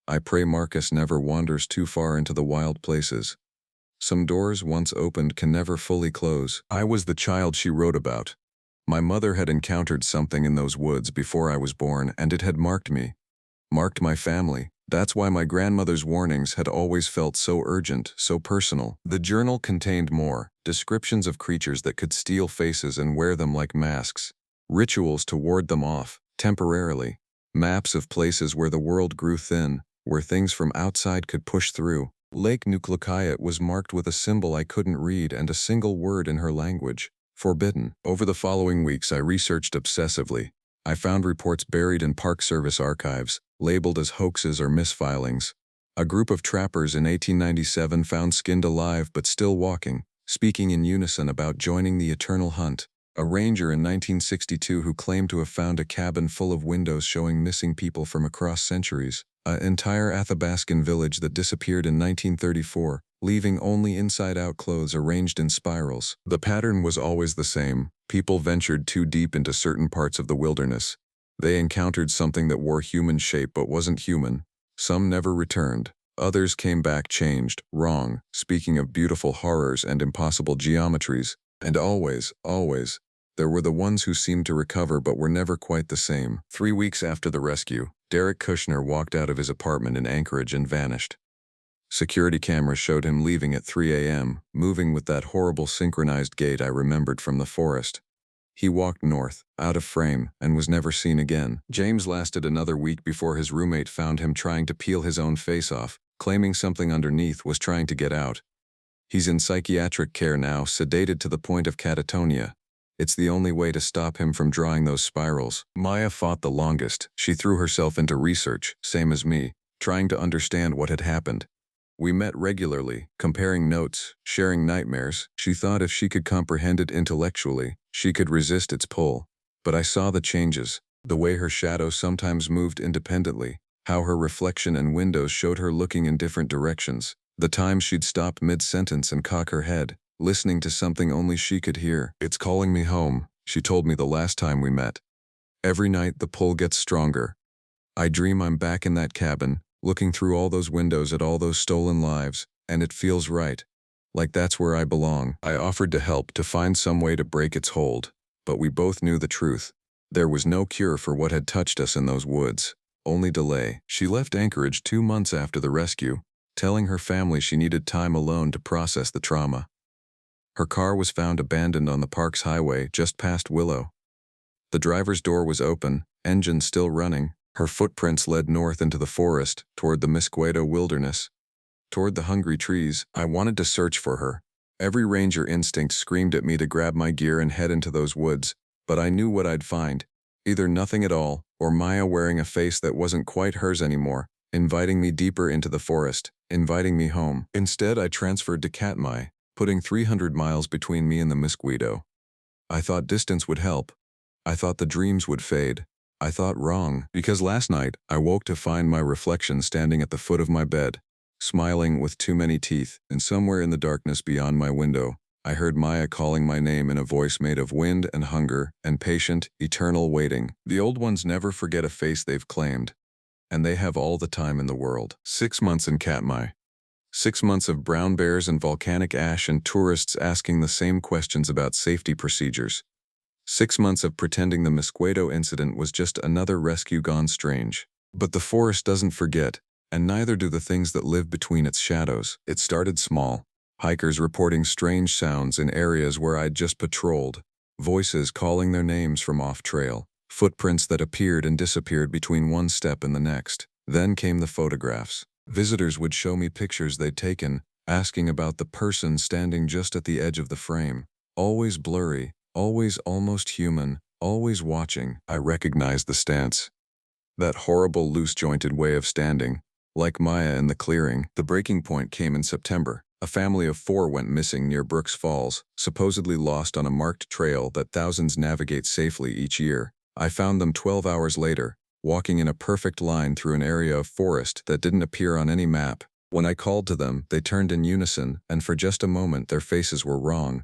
I pray Marcus never wanders too far into the wild places. Some doors once opened can never fully close." I was the child she wrote about. My mother had encountered something in those woods before I was born, and it had marked me. Marked my family, That's why my grandmother's warnings had always felt so urgent, so personal. The journal contained more descriptions of creatures that could steal faces and wear them like masks, rituals to ward them off, temporarily, maps of places where the world grew thin, where things from outside could push through. Lake Nucleokayet was marked with a symbol I couldn't read and a single word in her language: forbidden. Over the following weeks, I researched obsessively. I found reports buried in Park Service archives, labeled as hoaxes or misfilings. A group of trappers in 1897 found skinned alive but still walking, speaking in unison about joining the eternal hunt. A ranger in 1962 who claimed to have found a cabin full of windows showing missing people from across centuries. An entire Athabascan village that disappeared in 1934, leaving only inside-out clothes arranged in spirals. The pattern was always the same. People ventured too deep into certain parts of the wilderness. They encountered something that wore human shape but wasn't human. Some never returned. Others came back changed, wrong, speaking of beautiful horrors and impossible geometries. And always, there were the ones who seemed to recover but were never quite the same. 3 weeks after the rescue, Derek Kushner walked out of his apartment in Anchorage and vanished. Security cameras showed him leaving at 3 a.m., moving with that horrible synchronized gait I remembered from the forest. He walked north, out of frame, and was never seen again. James lasted another week before his roommate found him trying to peel his own face off, claiming something underneath was trying to get out. He's in psychiatric care now, sedated to the point of catatonia. It's the only way to stop him from drawing those spirals. Maya fought the longest. She threw herself into research, same as me, trying to understand what had happened. We met regularly, comparing notes, sharing nightmares. She thought if she could comprehend it intellectually, she could resist its pull. But I saw the changes, the way her shadow sometimes moved independently, how her reflection and windows showed her looking in different directions, the times she'd stop mid-sentence and cock her head, listening to something only she could hear. "It's calling me home," she told me the last time we met. "Every night the pull gets stronger. I dream I'm back in that cabin, looking through all those windows at all those stolen lives, and it feels right. Like that's where I belong." I offered to help, to find some way to break its hold, but we both knew the truth. There was no cure for what had touched us in those woods, only delay. She left Anchorage 2 months after the rescue, telling her family she needed time alone to process the trauma. Her car was found abandoned on the park's highway just past Willow. The driver's door was open, engine still running. Her footprints led north into the forest, toward the Misquedo wilderness, toward the hungry trees. I wanted to search for her. Every ranger instinct screamed at me to grab my gear and head into those woods, but I knew what I'd find. Either nothing at all, or Maya wearing a face that wasn't quite hers anymore, inviting me deeper into the forest, inviting me home. Instead, I transferred to Katmai, putting 300 miles between me and the Misquedo. I thought distance would help. I thought the dreams would fade. I thought wrong, because last night I woke to find my reflection standing at the foot of my bed, smiling with too many teeth, and somewhere in the darkness beyond my window, I heard Maya calling my name in a voice made of wind and hunger and patient, eternal waiting. The old ones never forget a face they've claimed, and they have all the time in the world. 6 months in Katmai. 6 months of brown bears and volcanic ash and tourists asking the same questions about safety procedures. 6 months of pretending the Misquedo incident was just another rescue gone strange. But the forest doesn't forget, and neither do the things that live between its shadows. It started small. Hikers reporting strange sounds in areas where I'd just patrolled, voices calling their names from off-trail, footprints that appeared and disappeared between one step and the next. Then came the photographs. Visitors would show me pictures they'd taken, asking about the person standing just at the edge of the frame. Always blurry, always almost human, always watching. I recognized the stance. That horrible loose-jointed way of standing, like Maya in the clearing. The breaking point came in September. A family of 4 went missing near Brooks Falls, supposedly lost on a marked trail that thousands navigate safely each year. I found them 12 hours later, walking in a perfect line through an area of forest that didn't appear on any map. When I called to them, they turned in unison, and for just a moment their faces were wrong.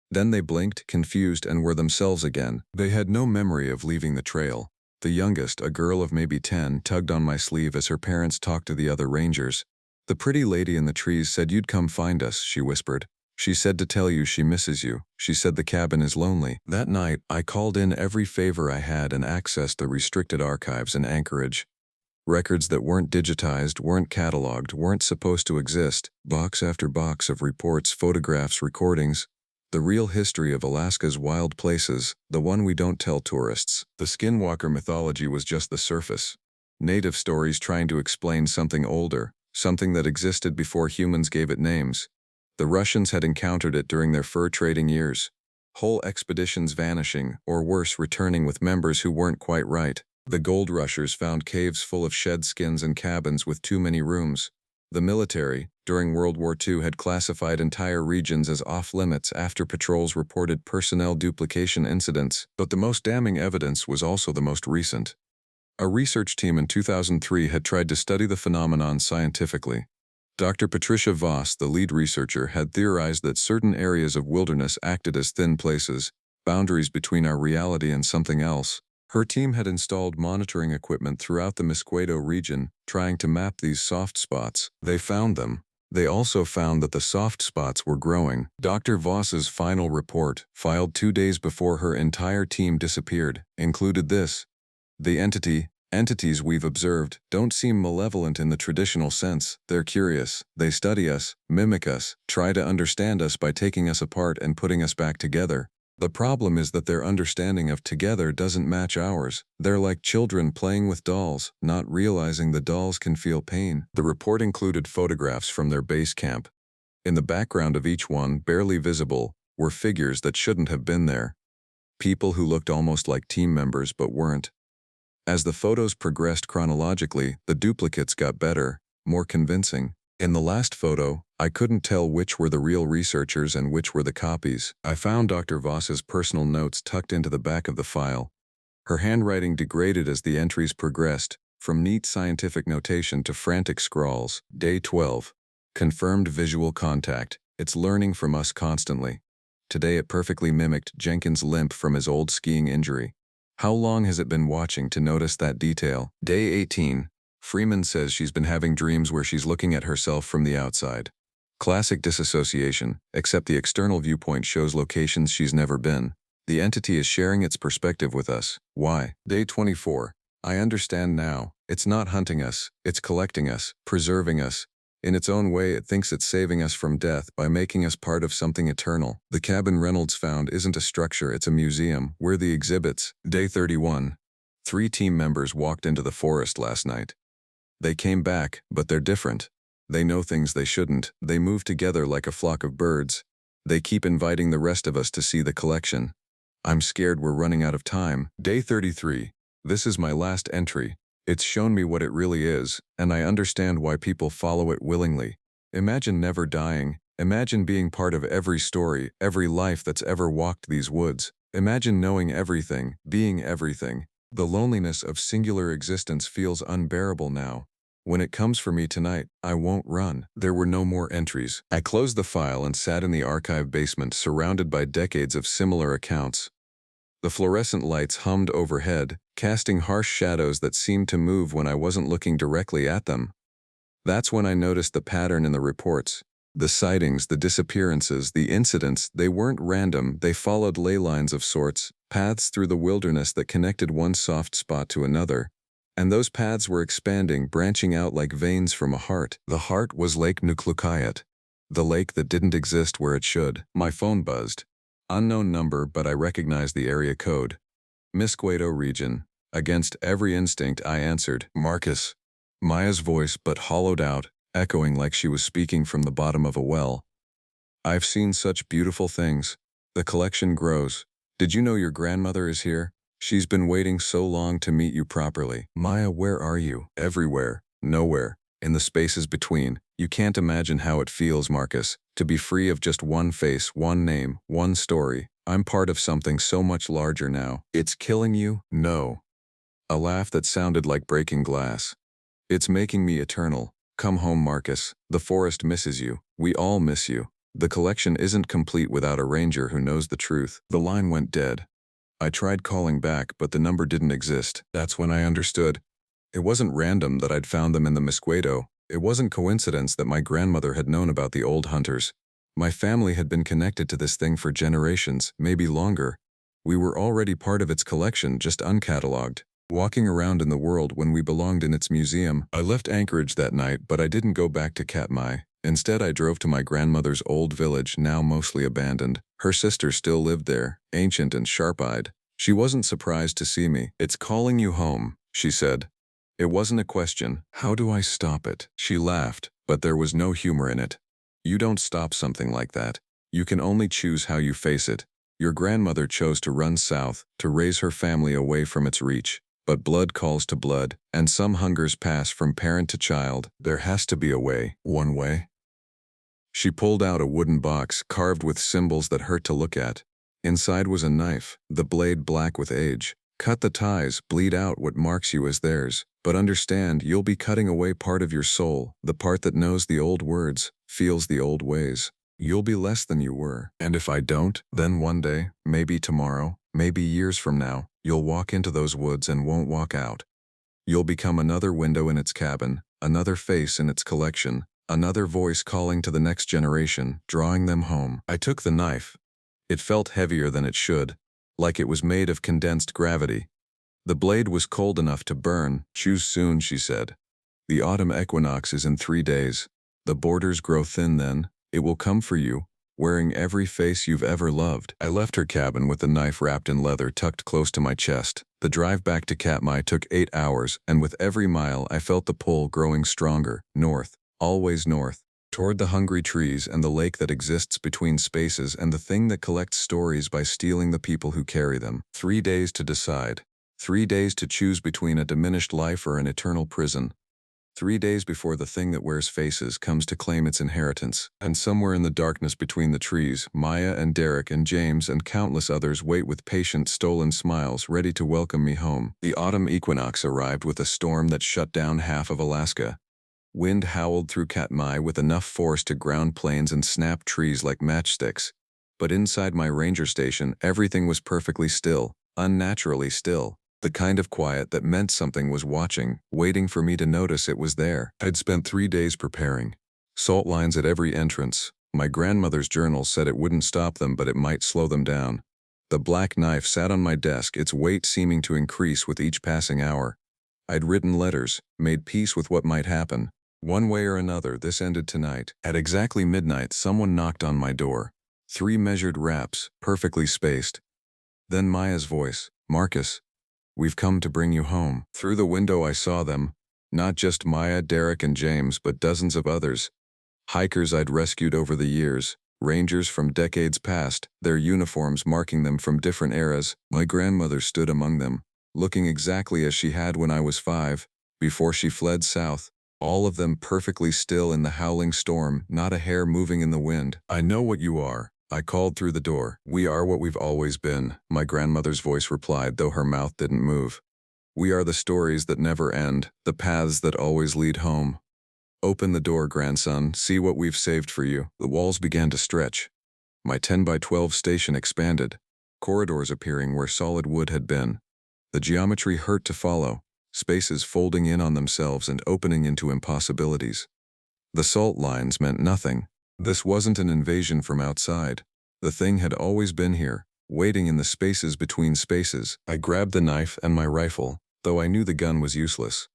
Then they blinked, confused, and were themselves again. They had no memory of leaving the trail. The youngest, a girl of maybe 10, tugged on my sleeve as her parents talked to the other rangers. "The pretty lady in the trees said you'd come find us," she whispered. "She said to tell you she misses you. She said the cabin is lonely." That night, I called in every favor I had and accessed the restricted archives in Anchorage. Records that weren't digitized, weren't cataloged, weren't supposed to exist. Box after box of reports, photographs, recordings. The real history of Alaska's wild places, the one we don't tell tourists. The skinwalker mythology was just the surface. Native stories trying to explain something older, something that existed before humans gave it names. The Russians had encountered it during their fur trading years. Whole expeditions vanishing, or worse, returning with members who weren't quite right. The gold rushers found caves full of shed skins and cabins with too many rooms. The military, during World War II, had classified entire regions as off-limits after patrols reported personnel duplication incidents. But the most damning evidence was also the most recent. A research team in 2003 had tried to study the phenomenon scientifically. Dr. Patricia Voss, the lead researcher, had theorized that certain areas of wilderness acted as thin places, boundaries between our reality and something else. Her team had installed monitoring equipment throughout the Musquedo region, trying to map these soft spots. They found them. They also found that the soft spots were growing. Dr. Voss's final report, filed 2 days before her entire team disappeared, included this: the entities we've observed don't seem malevolent in the traditional sense. They're curious. They study us, mimic us, try to understand us by taking us apart and putting us back together. The problem is that their understanding of together doesn't match ours. They're like children playing with dolls, not realizing the dolls can feel pain. The report included photographs from their base camp. In the background of each one, barely visible, were figures that shouldn't have been there. People who looked almost like team members but weren't. As the photos progressed chronologically, the duplicates got better, more convincing. In the last photo, I couldn't tell which were the real researchers and which were the copies. I found Dr. Voss's personal notes tucked into the back of the file. Her handwriting degraded as the entries progressed, from neat scientific notation to frantic scrawls. Day 12. Confirmed visual contact. It's learning from us constantly. Today it perfectly mimicked Jenkins' limp from his old skiing injury. How long has it been watching to notice that detail? Day 18. Freeman says she's been having dreams where she's looking at herself from the outside. Classic disassociation, except the external viewpoint shows locations she's never been. The entity is sharing its perspective with us. Why? Day 24. I understand now. It's not hunting us, it's collecting us, preserving us. In its own way, it thinks it's saving us from death by making us part of something eternal. The cabin Reynolds found isn't a structure, it's a museum. We're the exhibits. Day 31. 3 team members walked into the forest last night. They came back, but they're different. They know things they shouldn't. They move together like a flock of birds. They keep inviting the rest of us to see the collection. I'm scared we're running out of time. Day 33. This is my last entry. It's shown me what it really is, and I understand why people follow it willingly. Imagine never dying. Imagine being part of every story, every life that's ever walked these woods. Imagine knowing everything, being everything. The loneliness of singular existence feels unbearable now. When it comes for me tonight, I won't run. There were no more entries. I closed the file and sat in the archive basement, surrounded by decades of similar accounts. The fluorescent lights hummed overhead, casting harsh shadows that seemed to move when I wasn't looking directly at them. That's when I noticed the pattern in the reports. The sightings, the disappearances, the incidents, they weren't random. They followed ley lines of sorts, paths through the wilderness that connected one soft spot to another. And those paths were expanding, branching out like veins from a heart. The heart was Lake Nuklukayat, the lake that didn't exist where it should. My phone buzzed. Unknown number, but I recognized the area code. Musquedo region. Against every instinct, I answered. Marcus. Maya's voice, but hollowed out, echoing like she was speaking from the bottom of a well. I've seen such beautiful things. The collection grows. Did you know your grandmother is here? She's been waiting so long to meet you properly. Maya, where are you? Everywhere. Nowhere. In the spaces between. You can't imagine how it feels, Marcus, to be free of just one face, one name, one story. I'm part of something so much larger now. It's killing you? No. A laugh that sounded like breaking glass. It's making me eternal. Come home, Marcus. The forest misses you. We all miss you. The collection isn't complete without a ranger who knows the truth. The line went dead. I tried calling back, but the number didn't exist. That's when I understood. It wasn't random that I'd found them in the Musquedo. It wasn't coincidence that my grandmother had known about the old hunters. My family had been connected to this thing for generations, maybe longer. We were already part of its collection, just uncatalogued. walking around in the world when we belonged in its museum. I left Anchorage that night, but I didn't go back to Katmai. Instead, I drove to my grandmother's old village, now mostly abandoned. Her sister still lived there, ancient and sharp-eyed. She wasn't surprised to see me. "It's calling you home," she said. It wasn't a question. "How do I stop it?" She laughed, but there was no humor in it. "You don't stop something like that. You can only choose how you face it. Your grandmother chose to run south, to raise her family away from its reach. But blood calls to blood, and some hungers pass from parent to child. There has to be a way, one way." She pulled out a wooden box carved with symbols that hurt to look at. Inside was a knife, the blade black with age. "Cut the ties, bleed out what marks you as theirs. But understand, you'll be cutting away part of your soul, the part that knows the old words, feels the old ways. You'll be less than you were. And if I don't, then one day, maybe tomorrow, maybe years from now, you'll walk into those woods and won't walk out. You'll become another window in its cabin, another face in its collection, another voice calling to the next generation, drawing them home." I took the knife. It felt heavier than it should, like it was made of condensed gravity. The blade was cold enough to burn. "Choose soon," she said. "The autumn equinox is in 3 days. The borders grow thin then. It will come for you, wearing every face you've ever loved." I left her cabin with the knife wrapped in leather tucked close to my chest. The drive back to Katmai took 8 hours, and with every mile I felt the pull growing stronger, north, always north, toward the hungry trees and the lake that exists between spaces and the thing that collects stories by stealing the people who carry them. 3 days to decide. 3 days to choose between a diminished life or an eternal prison. 3 days before the thing that wears faces comes to claim its inheritance. And somewhere in the darkness between the trees, Maya and Derek and James and countless others wait with patient, stolen smiles, ready to welcome me home. The autumn equinox arrived with a storm that shut down half of Alaska. Wind howled through Katmai with enough force to ground planes and snap trees like matchsticks. But inside my ranger station, everything was perfectly still, unnaturally still. The kind of quiet that meant something was watching, waiting for me to notice it was there. I'd spent 3 days preparing. Salt lines at every entrance. My grandmother's journal said it wouldn't stop them, but it might slow them down. The black knife sat on my desk, its weight seeming to increase with each passing hour. I'd written letters, made peace with what might happen. One way or another, this ended tonight. At exactly midnight, someone knocked on my door. 3 measured raps, perfectly spaced. Then Maya's voice. "Marcus, we've come to bring you home." Through the window I saw them. Not just Maya, Derek, and James, but dozens of others. Hikers I'd rescued over the years. Rangers from decades past, their uniforms marking them from different eras. My grandmother stood among them, looking exactly as she had when I was 5, before she fled south. All of them perfectly still in the howling storm, not a hair moving in the wind. "I know what you are," I called through the door. "We are what we've always been," my grandmother's voice replied, though her mouth didn't move. "We are the stories that never end, the paths that always lead home. Open the door, grandson, see what we've saved for you." The walls began to stretch. My 10 by 12 station expanded, corridors appearing where solid wood had been. The geometry hurt to follow, spaces folding in on themselves and opening into impossibilities. The salt lines meant nothing. This wasn't an invasion from outside. The thing had always been here, waiting in the spaces between spaces. I grabbed the knife and my rifle, though I knew the gun was useless.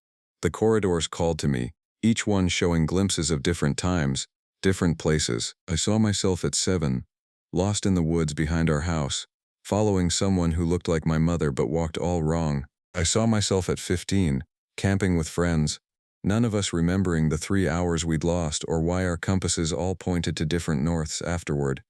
The corridors called to me, each one showing glimpses of different times, different places. I saw myself at 7, lost in the woods behind our house, following someone who looked like my mother but walked all wrong. I saw myself at 15, camping with friends, none of us remembering the 3 hours we'd lost or why our compasses all pointed to different norths afterward.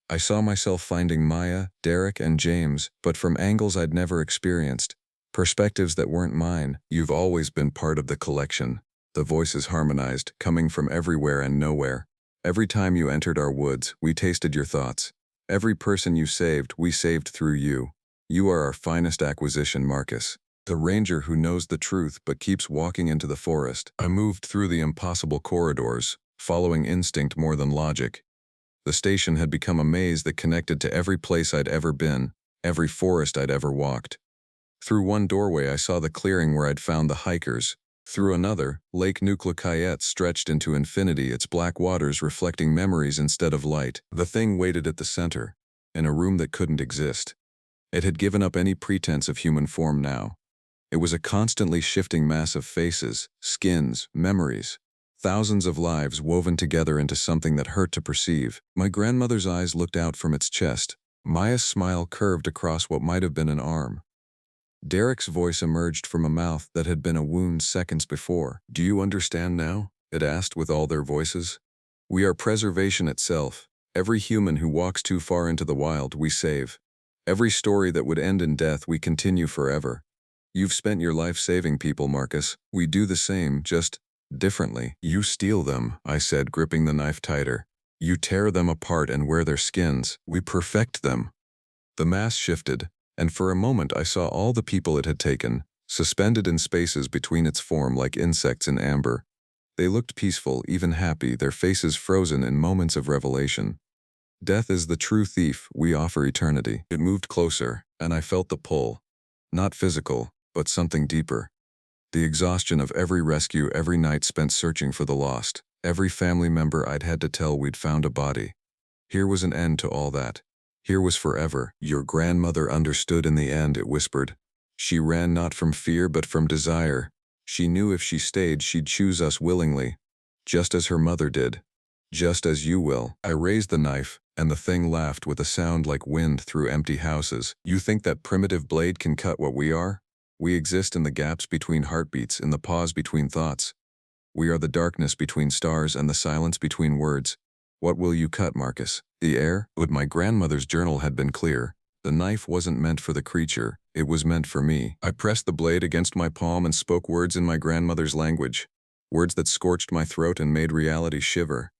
I saw myself finding Maya, Derek, and James, but from angles I'd never experienced, perspectives that weren't mine. "You've always been part of the collection," the voices harmonized, coming from everywhere and nowhere. "Every time you entered our woods, we tasted your thoughts. Every person you saved, we saved through you. You are our finest acquisition, Marcus. The ranger who knows the truth but keeps walking into the forest." I moved through the impossible corridors, following instinct more than logic. The station had become a maze that connected to every place I'd ever been, every forest I'd ever walked. Through one doorway I saw the clearing where I'd found the hikers. Through another, Lake Nucleocayet stretched into infinity, its black waters reflecting memories instead of light. The thing waited at the center, in a room that couldn't exist. It had given up any pretense of human form now. It was a constantly shifting mass of faces, skins, memories. Thousands of lives woven together into something that hurt to perceive. My grandmother's eyes looked out from its chest. Maya's smile curved across what might have been an arm. Derek's voice emerged from a mouth that had been a wound seconds before. "Do you understand now?" it asked with all their voices. "We are preservation itself. Every human who walks too far into the wild, we save. Every story that would end in death, we continue forever. You've spent your life saving people, Marcus. We do the same, just differently." "You steal them," I said, gripping the knife tighter. "You tear them apart and wear their skins. We perfect them." The mass shifted, and for a moment I saw all the people it had taken, suspended in spaces between its form like insects in amber. They looked peaceful, even happy, their faces frozen in moments of revelation. Death is the true thief, we offer eternity. It moved closer, and I felt the pull. Not physical, but something deeper. The exhaustion of every rescue, every night spent searching for the lost, every family member I'd had to tell we'd found a body. Here was an end to all that. Here was forever. "Your grandmother understood in the end," it whispered. "She ran not from fear but from desire. She knew if she stayed she'd choose us willingly, just as her mother did. Just as you will." I raised the knife, and the thing laughed with a sound like wind through empty houses. "You think that primitive blade can cut what we are? We exist in the gaps between heartbeats, in the pause between thoughts. We are the darkness between stars and the silence between words. What will you cut, Marcus? The air?" But my grandmother's journal had been clear. The knife wasn't meant for the creature, it was meant for me. I pressed the blade against my palm and spoke words in my grandmother's language. Words that scorched my throat and made reality shiver.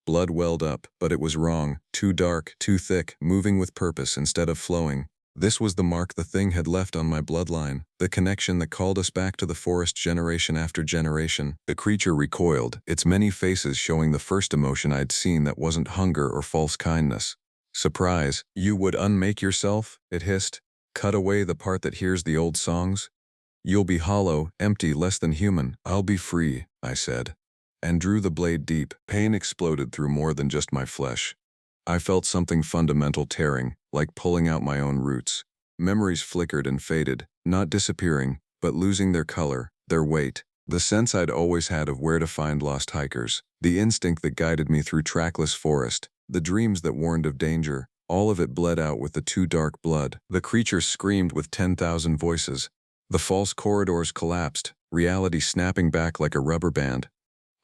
Blood welled up, but it was wrong. Too dark, too thick, moving with purpose instead of flowing. This was the mark the thing had left on my bloodline, the connection that called us back to the forest generation after generation. The creature recoiled, its many faces showing the first emotion I'd seen that wasn't hunger or false kindness. Surprise. "You would unmake yourself?" it hissed. "Cut away the part that hears the old songs? You'll be hollow, empty, less than human." "I'll be free," I said, and drew the blade deep. Pain exploded through more than just my flesh. I felt something fundamental tearing, like pulling out my own roots. Memories flickered and faded, not disappearing, but losing their color, their weight. The sense I'd always had of where to find lost hikers, the instinct that guided me through trackless forest, the dreams that warned of danger, all of it bled out with the too dark blood. The creature screamed with 10,000 voices. The false corridors collapsed, reality snapping back like a rubber band.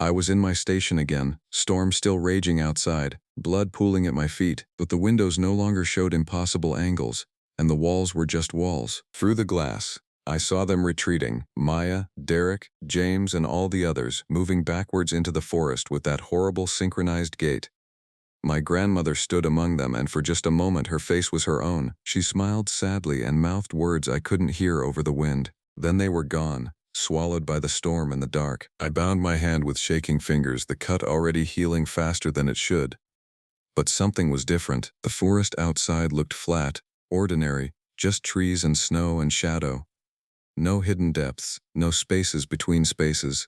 I was in my station again, storm still raging outside, blood pooling at my feet, but the windows no longer showed impossible angles, and the walls were just walls. Through the glass, I saw them retreating, Maya, Derek, James, and all the others, moving backwards into the forest with that horrible synchronized gait. My grandmother stood among them, and for just a moment her face was her own. She smiled sadly and mouthed words I couldn't hear over the wind. Then they were gone, swallowed by the storm and the dark. I bound my hand with shaking fingers, the cut already healing faster than it should. But something was different. The forest outside looked flat, ordinary, just trees and snow and shadow. No hidden depths, no spaces between spaces.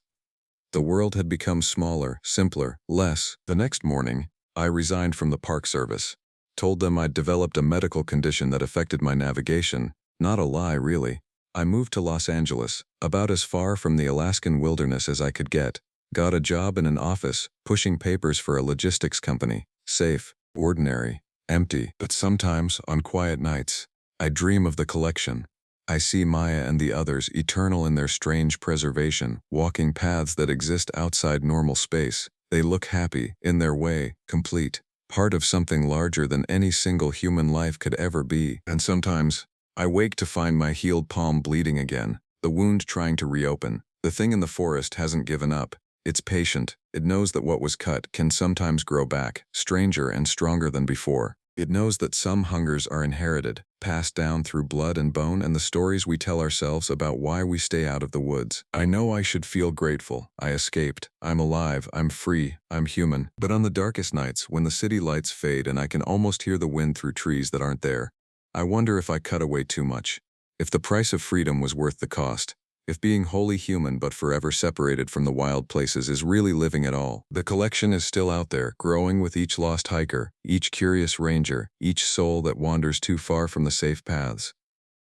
The world had become smaller, simpler, less. The next morning, I resigned from the Park Service. Told them I'd developed a medical condition that affected my navigation. Not a lie, really. I moved to Los Angeles, about as far from the Alaskan wilderness as I could get. Got a job in an office, pushing papers for a logistics company. Safe, ordinary, empty. But sometimes, on quiet nights, I dream of the collection. I see Maya and the others, eternal in their strange preservation, walking paths that exist outside normal space. They look happy, in their way, complete, part of something larger than any single human life could ever be. And sometimes, I wake to find my healed palm bleeding again, the wound trying to reopen. The thing in the forest hasn't given up. It's patient. It knows that what was cut can sometimes grow back, stranger and stronger than before. It knows that some hungers are inherited, passed down through blood and bone, and the stories we tell ourselves about why we stay out of the woods. I know I should feel grateful. I escaped. I'm alive. I'm free. I'm human. But on the darkest nights, when the city lights fade and I can almost hear the wind through trees that aren't there, I wonder if I cut away too much. If the price of freedom was worth the cost. If being wholly human but forever separated from the wild places is really living at all. The collection is still out there, growing with each lost hiker, each curious ranger, each soul that wanders too far from the safe paths.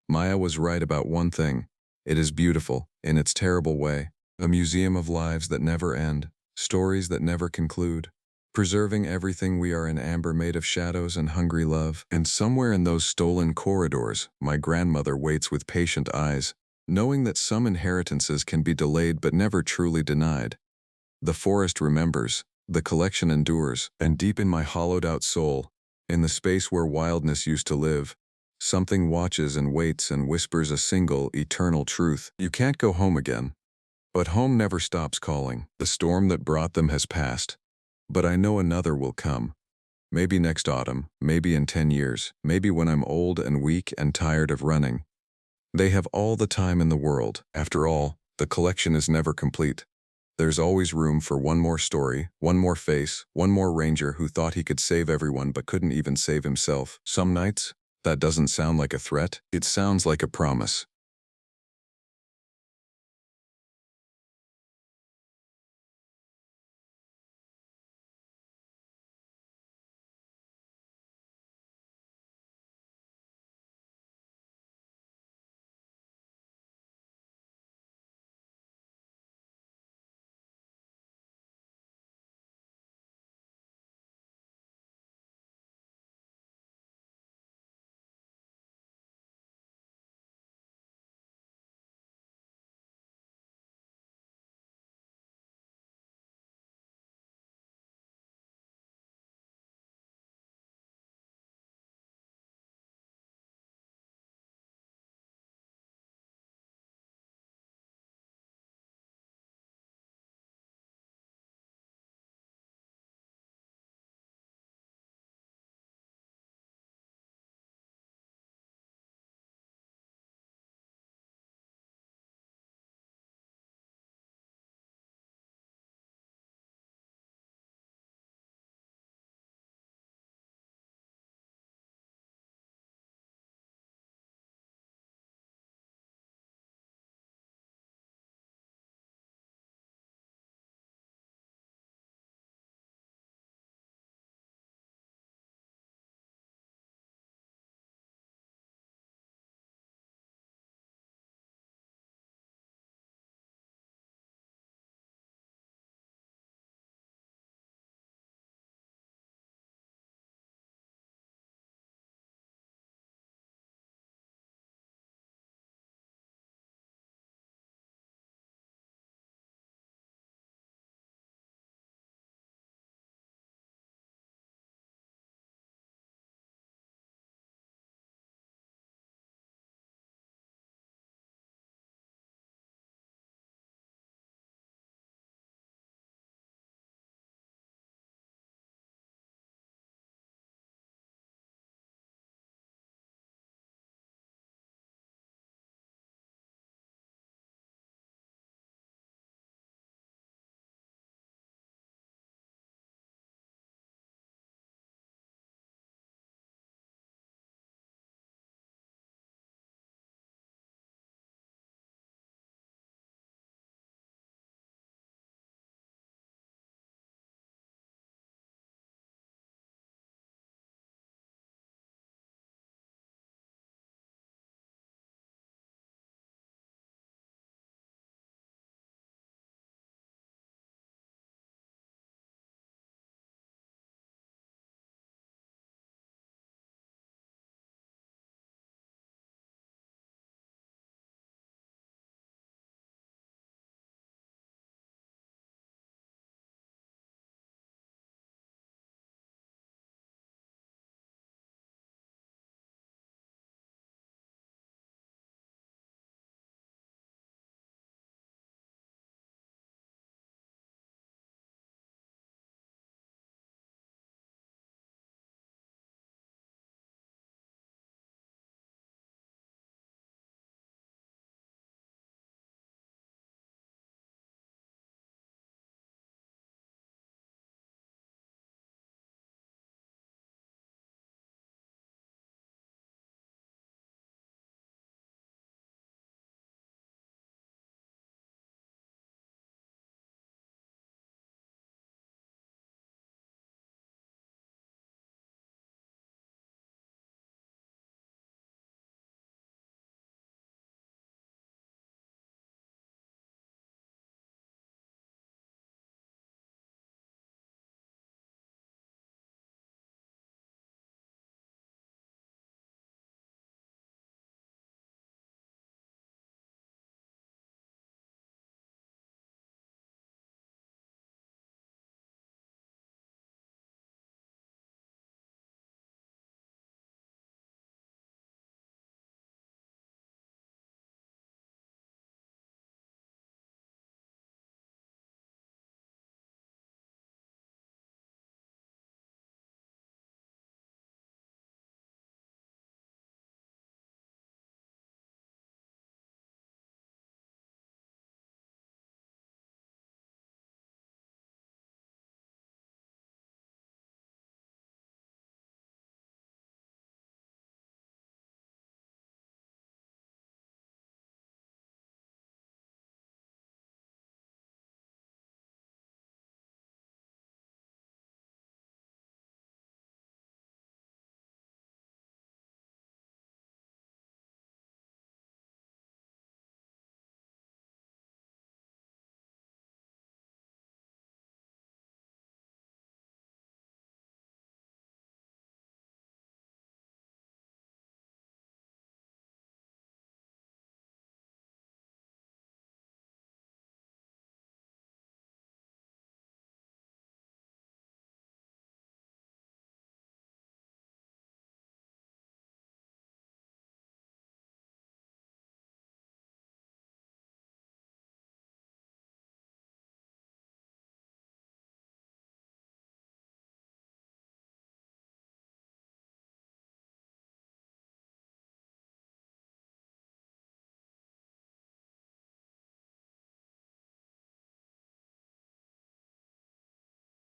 Maya was right about one thing. It is beautiful, in its terrible way, a museum of lives that never end, stories that never conclude, preserving everything we are in amber made of shadows and hungry love. And somewhere in those stolen corridors, my grandmother waits with patient eyes, knowing that some inheritances can be delayed but never truly denied. The forest remembers, the collection endures, and deep in my hollowed-out soul, in the space where wildness used to live, something watches and waits and whispers a single, eternal truth. You can't go home again. But home never stops calling. The storm that brought them has passed. But I know another will come. Maybe next autumn, maybe in 10 years, maybe when I'm old and weak and tired of running. They have all the time in the world. After all, the collection is never complete. There's always room for one more story, one more face, one more ranger who thought he could save everyone but couldn't even save himself. Some nights, that doesn't sound like a threat, it sounds like a promise.